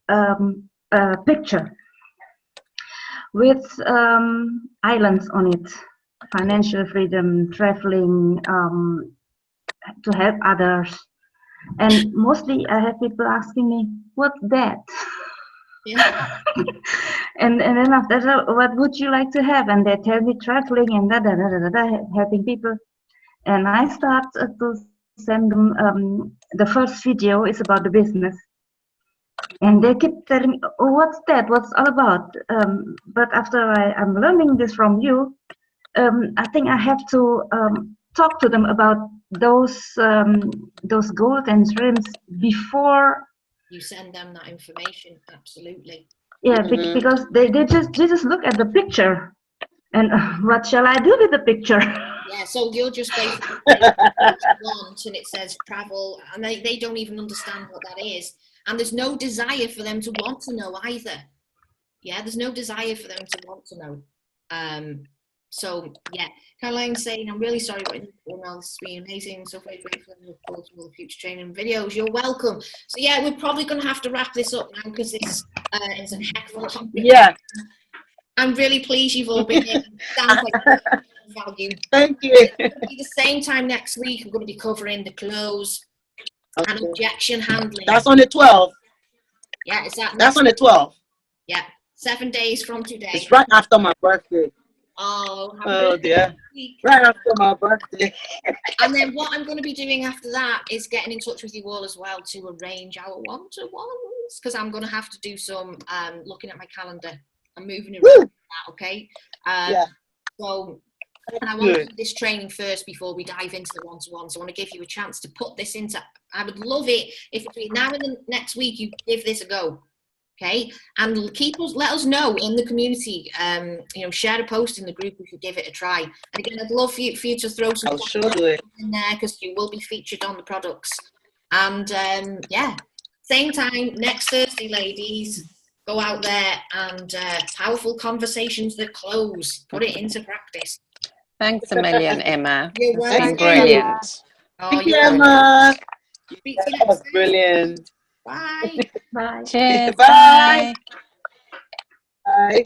a picture with islands on it. Financial freedom, traveling, to help others. And mostly I have people asking me, what's that? Yeah. and then after that, what would you like to have? And they tell me traveling and helping people. And I start to send them, the first video is about the business. And they keep telling me, oh, what's that? What's all about? But after I'm learning this from you, I think I have to talk to them about those goals and dreams before you send them that information. Absolutely. Yeah, because they just look at the picture and what shall I do with the picture? Yeah, so you're just basically what you want, and it says travel, and they don't even understand what that is, and there's no desire for them to want to know either. Yeah, there's no desire for them to want to know. So yeah, Caroline's saying, I'm really sorry, but this has been amazing. So very grateful and look forward to all the future training videos. You're welcome. So yeah, we're probably going to have to wrap this up now because it's a heck of a lot. Yeah. I'm really pleased you've all been here. Sounds like value. Thank you. It'll be the same time next week. We're going to be covering the close and objection handling. That's on the 12th. Yeah, is that? That's on the 12th. Yeah, 7 days from today. It's right after my birthday. Oh dear. Right after my birthday. And then what I'm going to be doing after that is getting in touch with you all as well to arrange our one-to-ones, because I'm going to have to do some looking at my calendar and moving around that, okay? Yeah. So, and I want to do this training first before we dive into the one-to-one. So I want to give you a chance to put this into, I would love it if between now and the next week you give this a go. Okay, and let us know in the community. You know, share a post in the group if you give it a try. And again, I'd love for you to throw some in there because you will be featured on the products. And yeah, same time next Thursday, ladies. Go out there and powerful conversations that close. Put it into practice. Thanks a million, Emma. You're It's been welcome. brilliant. Thank you, Emma. That was brilliant. Bye. Bye. Cheers. Bye. Bye.